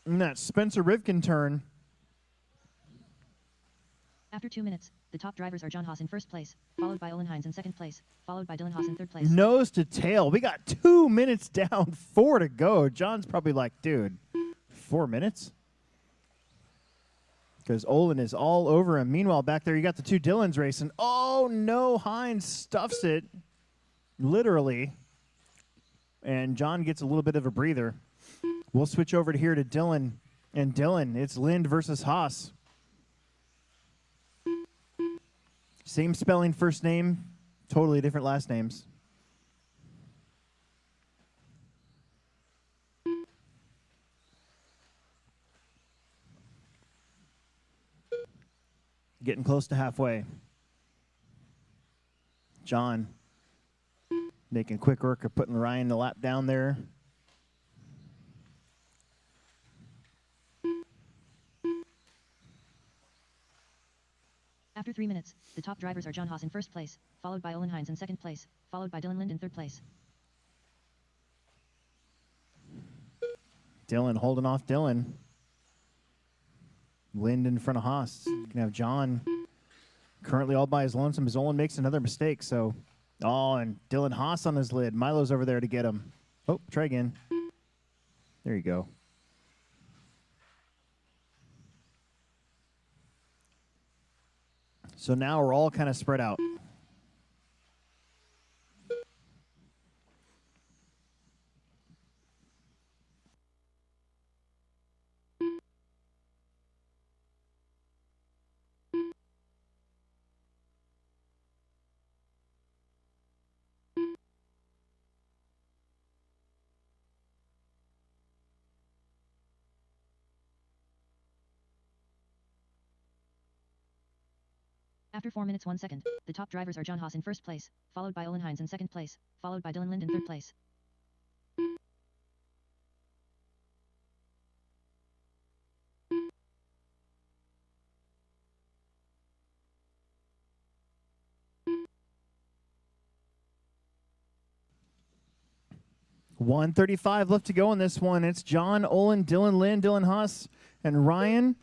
Speaker 1: In that Spencer Rivkin turn.
Speaker 2: After 2 minutes, the top drivers are John Haas in first place, followed by Olin Hines in second place, followed by Dylan Haas in third place.
Speaker 1: Nose to tail. We got 2 minutes down, 4 to go. John's probably like, dude, 4 minutes? because Olin is all over him. Meanwhile, back there, you got the two Dylans racing. Oh, no. Hines stuffs it, literally. And John gets a little bit of a breather. We'll switch over to here to Dylan. And Dylan, it's Lind versus Haas. Same spelling first name, totally different last names. Getting close to halfway. John making quick work of putting Ryan the lap down there.
Speaker 2: After 3 minutes, the top drivers are John Haas in first place, followed by Olin Hines in second place, followed by Dylan Lind in third place.
Speaker 1: Dylan holding off Dylan. Lind in front of Haas. You can have John currently all by his lonesome as Olin makes another mistake. So, oh, and Dylan Haas on his lid. Milo's over there to get him. Oh, try again. There you go. So now we're all kind of spread out.
Speaker 2: After 4 minutes 1 second, the top drivers are John Haas in first place, followed by Olin Hines in second place, followed by Dylan Lind in third place.
Speaker 1: .135 left to go in this one. It's John, Olin, Dylan Lind, Dylan Haas, and Ryan.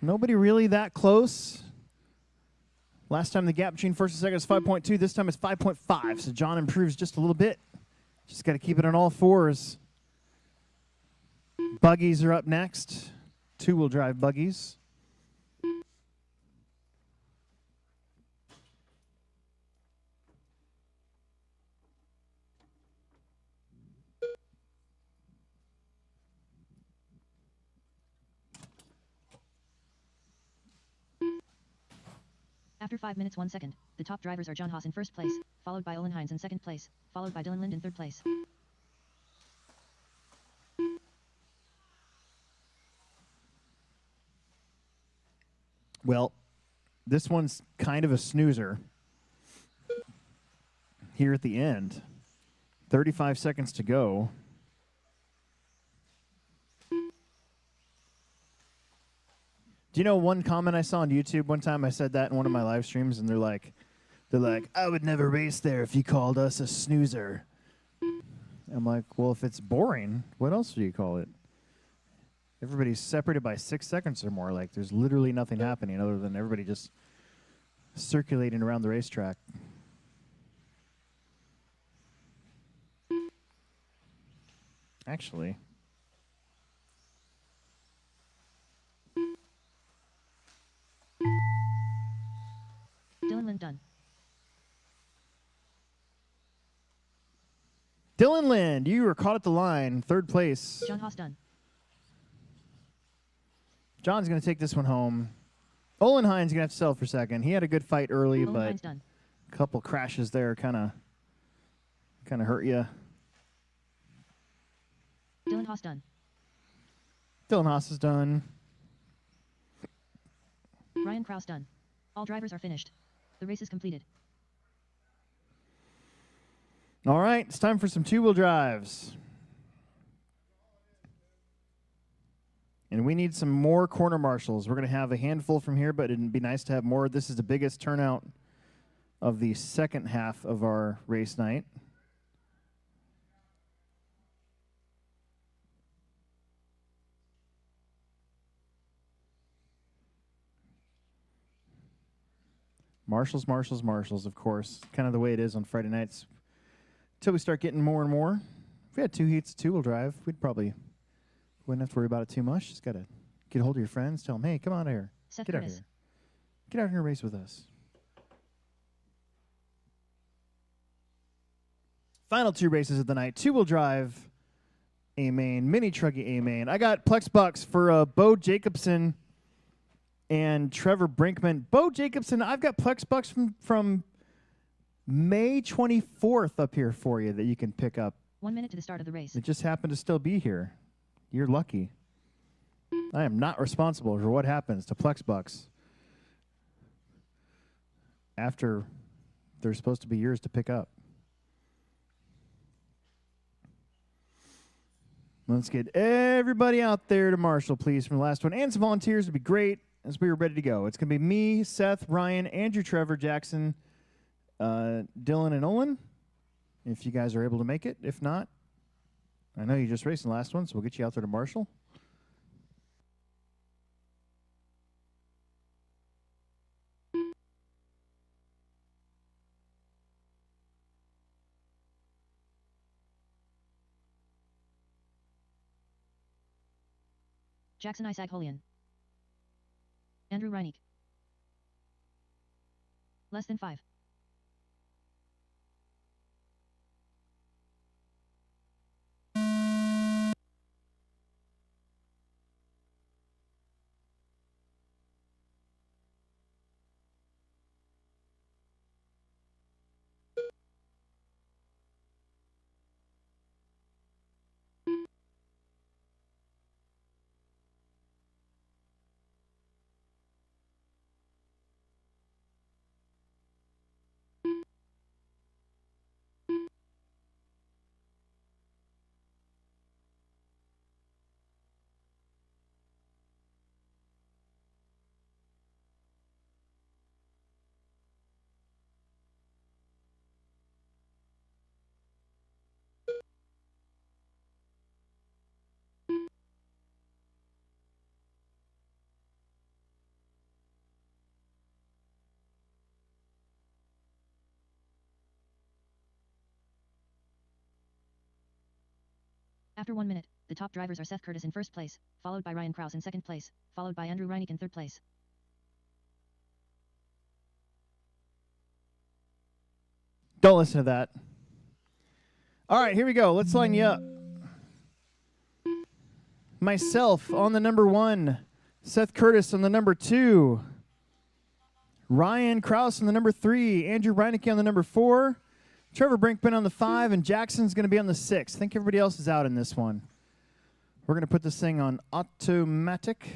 Speaker 1: Nobody really that close. Last time the gap between first and second was 5.2. This time it's 5.5. So John improves just a little bit. Just got to keep it on all fours. Buggies are up next. Two-wheel drive buggies.
Speaker 2: After 5 minutes 1 second, the top drivers are John Haas in first place, followed by Olin Hines in second place, followed by Dylan Lind in third place.
Speaker 1: Well, this one's kind of a snoozer here at the end. 35 seconds to go. Do you know one comment I saw on YouTube one time? I said that in one of my live streams, and they're like, I would never race there if you called us a snoozer. I'm like, well, if it's boring, what else do you call it? Everybody's separated by 6 seconds or more. Like, there's literally nothing happening other than everybody just circulating around the racetrack. Actually,
Speaker 2: Dylan Lind done.
Speaker 1: Dylan Lind, you were caught at the line, third place.
Speaker 2: John Haas done.
Speaker 1: John's going to take this one home. Olin Hines going to have to settle for second. He had a good fight early,
Speaker 2: Olin
Speaker 1: but
Speaker 2: Hines done.
Speaker 1: a couple crashes there kind of hurt you.
Speaker 2: Dylan Haas done.
Speaker 1: Dylan Haas is done.
Speaker 2: Ryan Kraus done. All drivers are finished. The race is completed.
Speaker 1: All right, it's time for some two-wheel drives. And we need some more corner marshals. We're going to have a handful from here, but it'd be nice to have more. This is the biggest turnout of the second half of our race night. Marshals, marshals, marshals, of course. Kind of the way it is on Friday nights. Until we start getting more and more. If we had 2 heats of two-wheel drive, wouldn't have to worry about it too much. Just got to Get a hold of your friends. Tell them, hey, come on here.
Speaker 2: Seth
Speaker 1: Get out
Speaker 2: Curtis.
Speaker 1: here. Get out here and race with us. Final 2 races of the night. 2-wheel drive A-main, mini truggy A-main. I got Plex bucks for Bo Jacobson and Trevor Brinkman. Bo Jacobson, I've got Plex bucks from May 24th up here for you that you can pick up.
Speaker 2: 1 minute to the start of the race.
Speaker 1: It just happened to still be here. You're lucky. I am not responsible for what happens to Plex bucks after they're supposed to be yours to pick up. Let's get everybody out there to Marshall, please, from the last one. And some volunteers would be great as we were ready to go. It's going to be me, Seth, Ryan, Andrew, Trevor, Jackson, Dylan, and Olin, if you guys are able to make it. If not, I know you just raced the last one, so we'll get you out there to Marshall.
Speaker 2: Jackson Isaac Holian. Andrew Reineck. Less than 5. After 1 minute, the top drivers are Seth Curtis in first place, followed by Ryan Kraus in second place, followed by Andrew Reineck in third place.
Speaker 1: Don't listen to that. All right, here we go. Let's line you up. Myself on the number 1. Seth Curtis on the number 2. Ryan Kraus on the number 3. Andrew Reineck on the number 4. Trevor Brinkman on the 5. And Jackson's going to be on the 6. I think everybody else is out in this one. We're going to put this thing on automatic.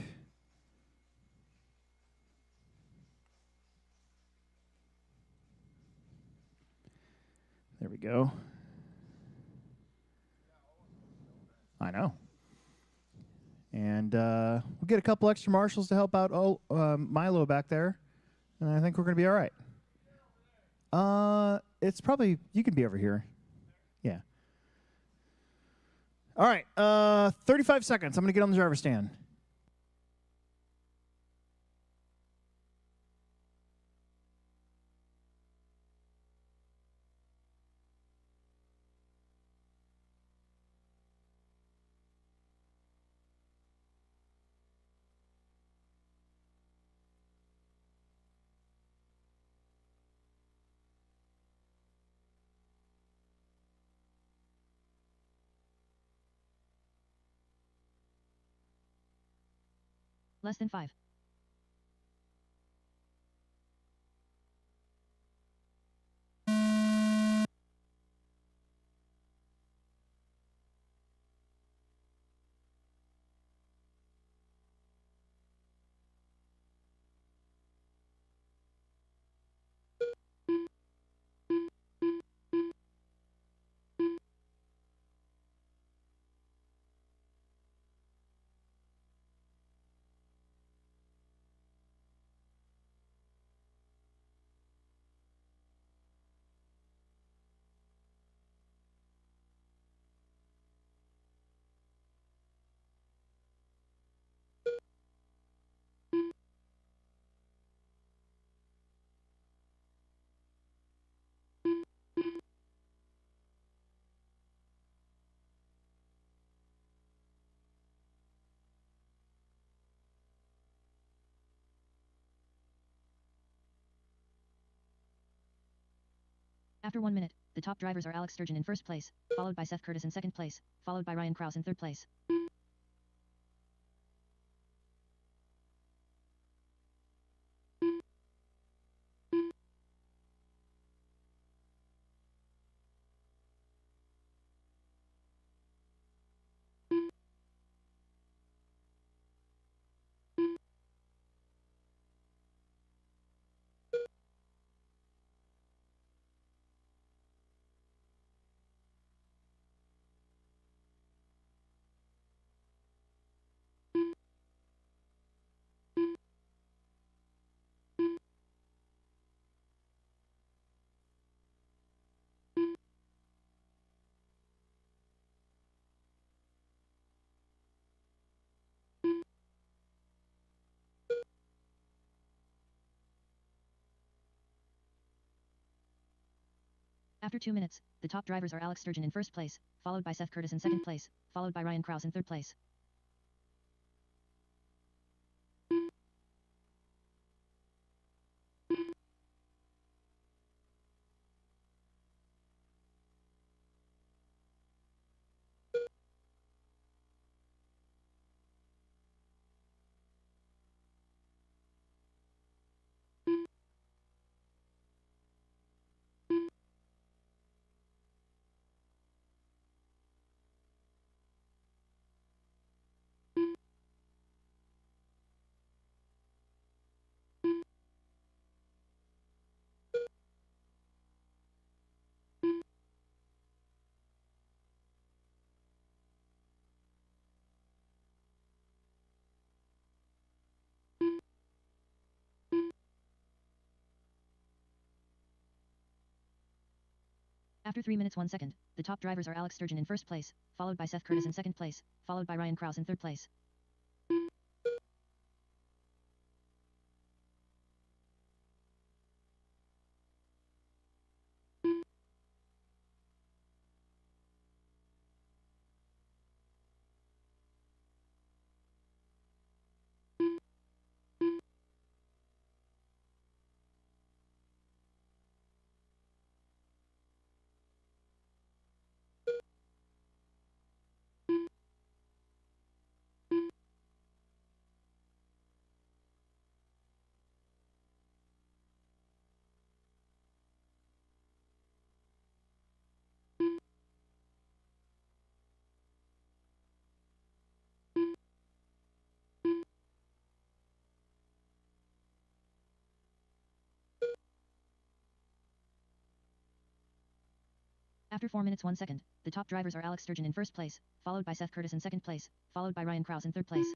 Speaker 1: There we go. I know. And we'll get a couple extra marshals to help out Milo back there. And I think we're going to be all right. It's probably, you can be over here. Yeah. All right. 35 seconds. I'm going to get on the driver's stand.
Speaker 2: Less than 5. After 1 minute, the top drivers are Alex Sturgeon in first place, followed by Seth Curtis in second place, followed by Ryan Krause in third place. After 2 minutes, the top drivers are Alex Sturgeon in first place, followed by Seth Curtis in second place, followed by Ryan Krause in third place. After 3 minutes 1 second, the top drivers are Alex Sturgeon in first place, followed by Seth Curtis in second place, followed by Ryan Krause in third place. After 4 minutes 1 second, the top drivers are Alex Sturgeon in first place, followed by Seth Curtis in second place, followed by Ryan Krause in third place.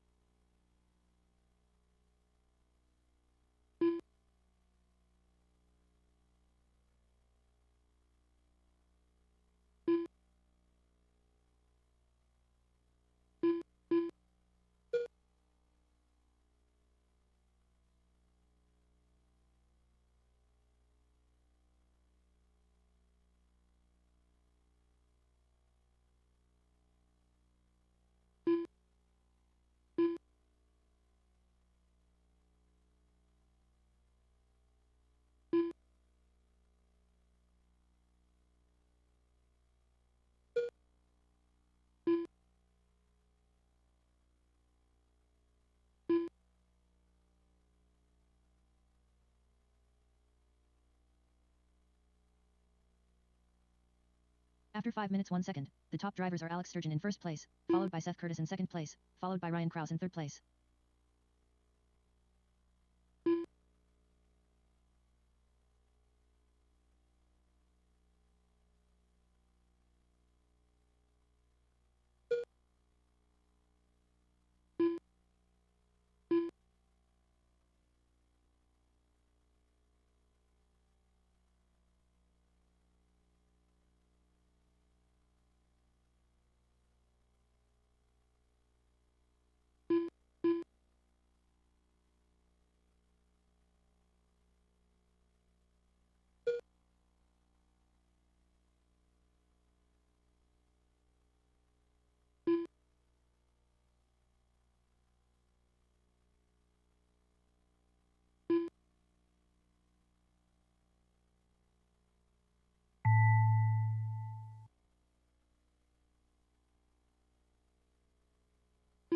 Speaker 2: After 5 minutes 1 second, the top drivers are Alex Sturgeon in first place, followed by Seth Curtis in second place, followed by Ryan Krause in third place.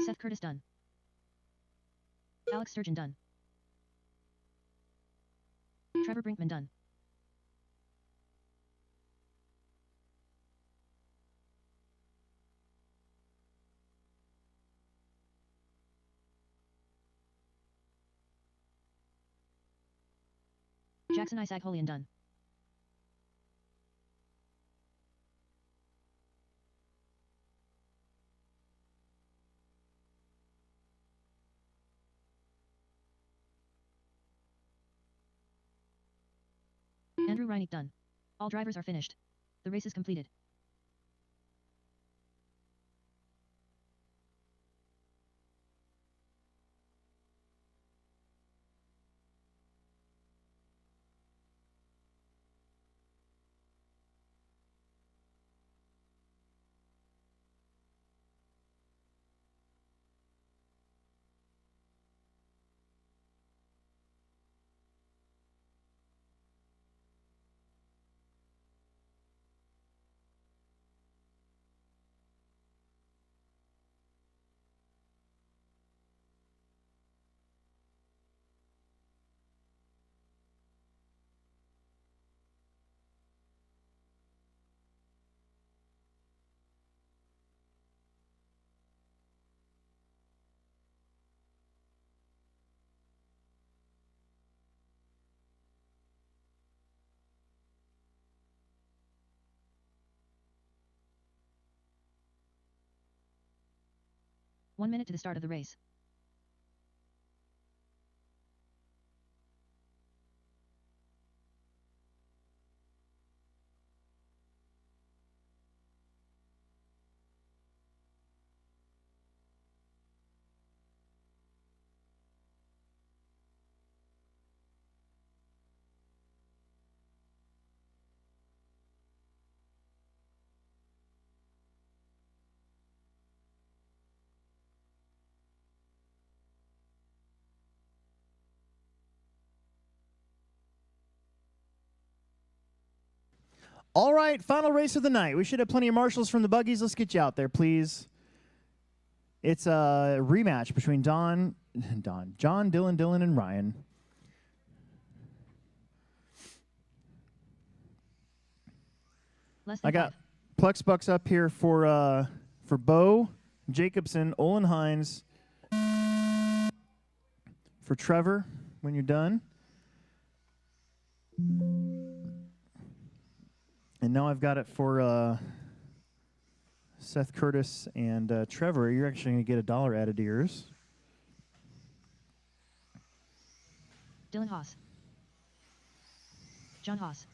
Speaker 2: Seth Curtis done. Alex Sturgeon done. Trevor Brinkman done. Jackson Isaac Holian done. Andrew Reinick done. All drivers are finished. The race is completed. One minute to the start of the race.
Speaker 1: All right, final race of the night. We should have plenty of marshals from the buggies. Let's get you out there, please. It's a rematch between John, Dylan, and Ryan.
Speaker 2: Less than
Speaker 1: I got
Speaker 2: 5.
Speaker 1: Plex Bucks up here for Bo, Jacobson, Olin Hines, for Trevor when you're done. And now I've got it for Seth Curtis and Trevor. You're actually going to get $1 added to yours.
Speaker 2: Dylan Haas. John Haas.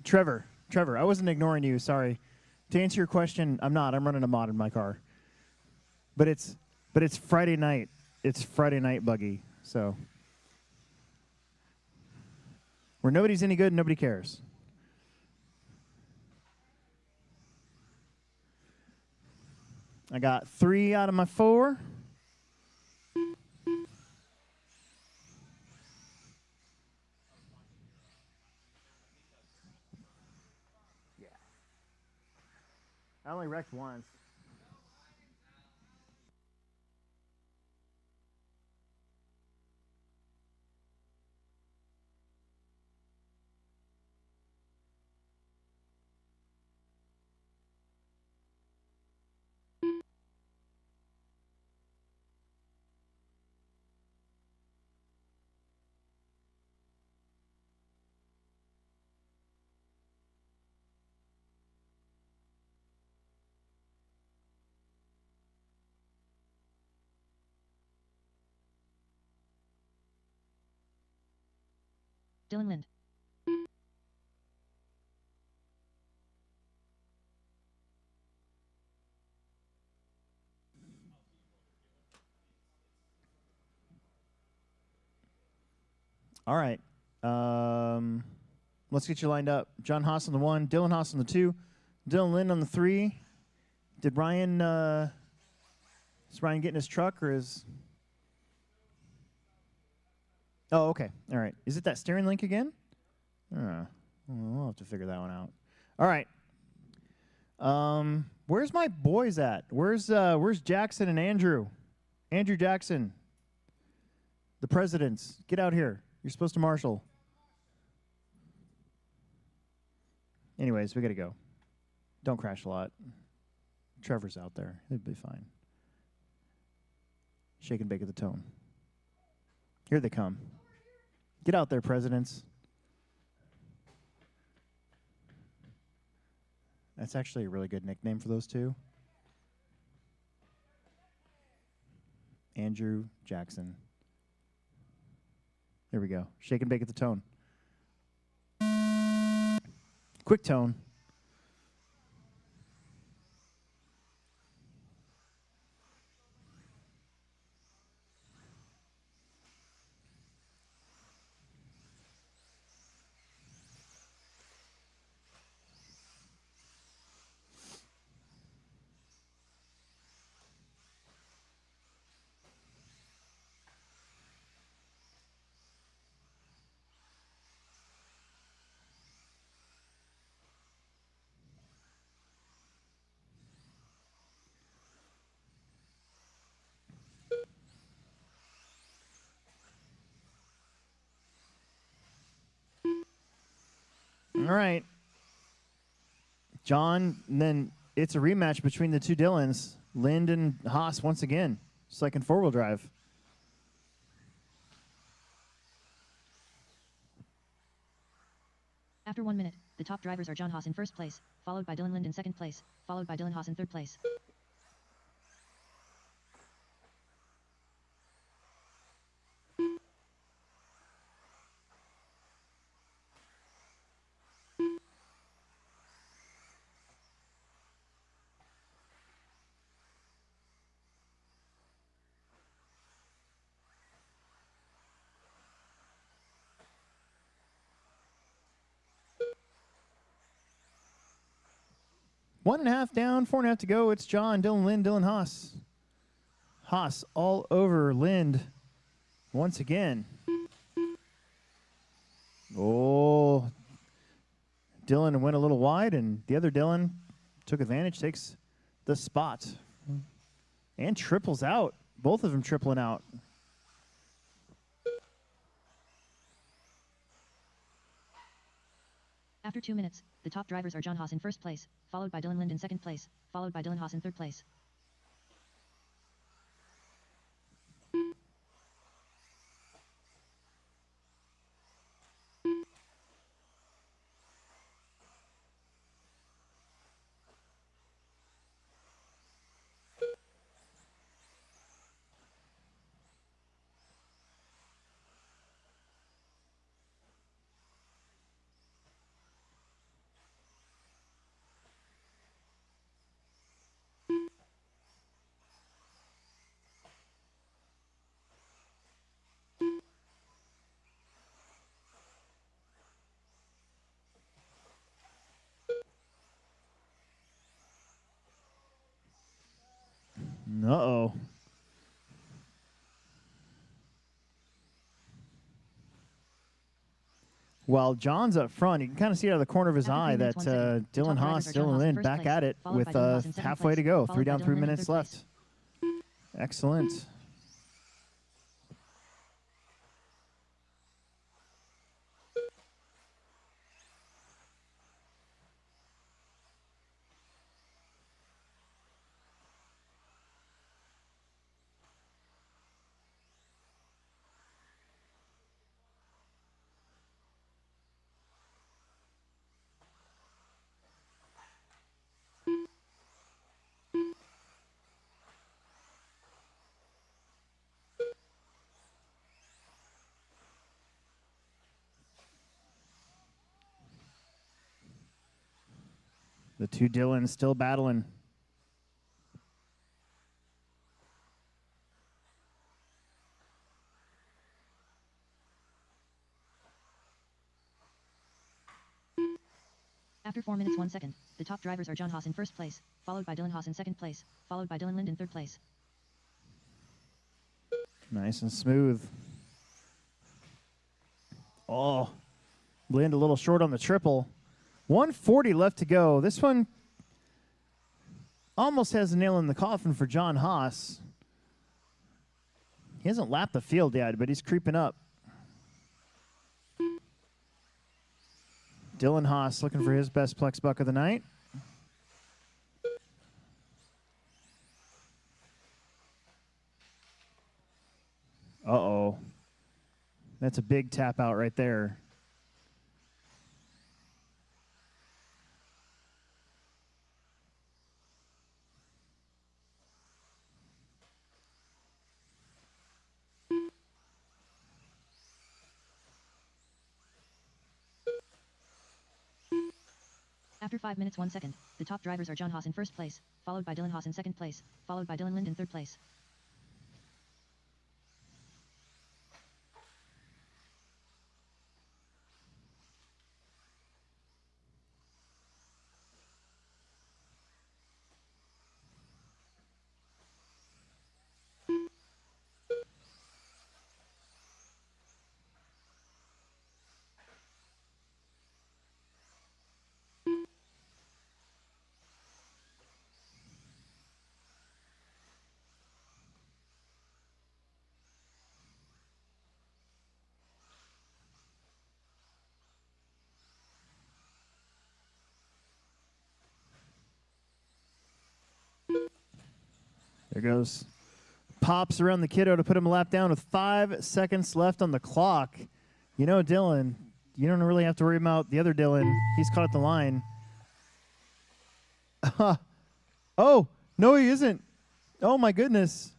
Speaker 1: Trevor, I wasn't ignoring you. Sorry. To answer your question, I'm not. I'm running a mod in my car. But it's Friday night. It's Friday night buggy. So where nobody's any good, nobody cares. I got 3 out of my 4. Yeah. I only wrecked once.
Speaker 2: Dylan Lind.
Speaker 1: All right. Let's get you lined up. John Haas on the 1, Dylan Haas on the 2, Dylan Lind on the 3. Did Ryan, is Ryan getting his truck or is... Oh, okay. All right. Is it that steering link again? We'll have to figure that one out. All right. Where's my boys at? Where's Jackson and Andrew? Andrew Jackson. The presidents. Get out here. You're supposed to marshal. Anyways, we got to go. Don't crash a lot. Trevor's out there. He'll be fine. Shake and bake at the tone. Here they come. Get out there, presidents. That's actually a really good nickname for those two. Andrew Jackson. There we go. Shake and bake at the tone. Quick tone. All right. John, and then it's a rematch between the two Dylans, Lind and Haas once again, just like in four-wheel drive.
Speaker 2: After 1 minute, the top drivers are John Haas in first place, followed by Dylan Lind in second place, followed by Dylan Haas in third place.
Speaker 1: One and a half down, 4.5 to go. It's John, Dylan Lind, Dylan Haas. Haas all over Lind once again. Oh, Dylan went a little wide, and the other Dylan took advantage, takes the spot, and triples out. Both of them tripling out.
Speaker 2: After 2 minutes, the top drivers are John Haas in first place, followed by Dylan Lind in second place, followed by Dylan Haas in third place.
Speaker 1: Uh-oh. While John's up front, you can kind of see out of the corner of his eye that Dylan Haas, Dylan Lind back at it with halfway to go. 3 down, 3 minutes left. Excellent. The two Dylans still battling.
Speaker 2: After 4 minutes 1 second, the top drivers are John Haas in first place, followed by Dylan Haas in second place, followed by Dylan Lind in third place.
Speaker 1: Nice and smooth. Oh, Lind a little short on the triple. 140 left to go. This one almost has a nail in the coffin for John Haas. He hasn't lapped the field yet, but he's creeping up. Dylan Haas looking for his best Plex buck of the night. Uh-oh. That's a big tap out right there.
Speaker 2: After 5 minutes 1 second, the top drivers are John Haas in first place, followed by Dylan Haas in second place, followed by Dylan Lind in third place.
Speaker 1: There goes. Pops around the kiddo to put him a lap down with 5 seconds left on the clock. You know, Dylan, you don't really have to worry about the other Dylan. He's caught at the line. Oh, no, he isn't. Oh, my goodness.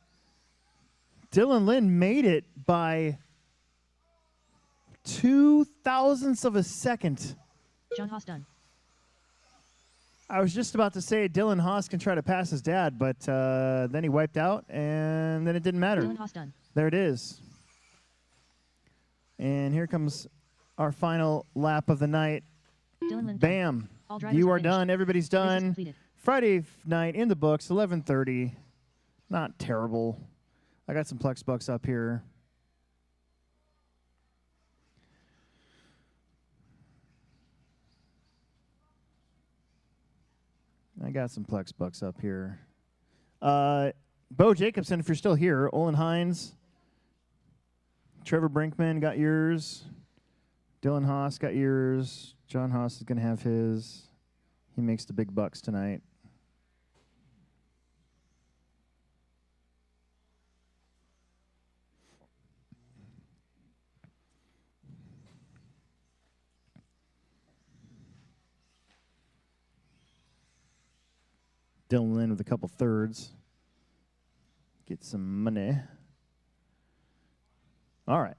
Speaker 1: Dylan Lind made it by 0.02 of a second.
Speaker 2: John Haas done.
Speaker 1: I was just about to say Dylan Haas can try to pass his dad, but then he wiped out, and then it didn't matter.
Speaker 2: Dylan Haas done.
Speaker 1: There it is. And here comes our final lap of the night.
Speaker 2: Dylan Lind.
Speaker 1: Bam.
Speaker 2: All drivers
Speaker 1: You are
Speaker 2: finished.
Speaker 1: done. Everybody's
Speaker 2: Race is
Speaker 1: done.
Speaker 2: completed.
Speaker 1: Friday night in the books, 11:30. Not terrible. I got some Plex bucks up here. Bo Jacobson, if you're still here. Olin Hines. Trevor Brinkman got yours. Dylan Haas got yours. John Haas is going to have his. He makes the big bucks tonight. Dylan Lind with a couple thirds. Get some money. All right.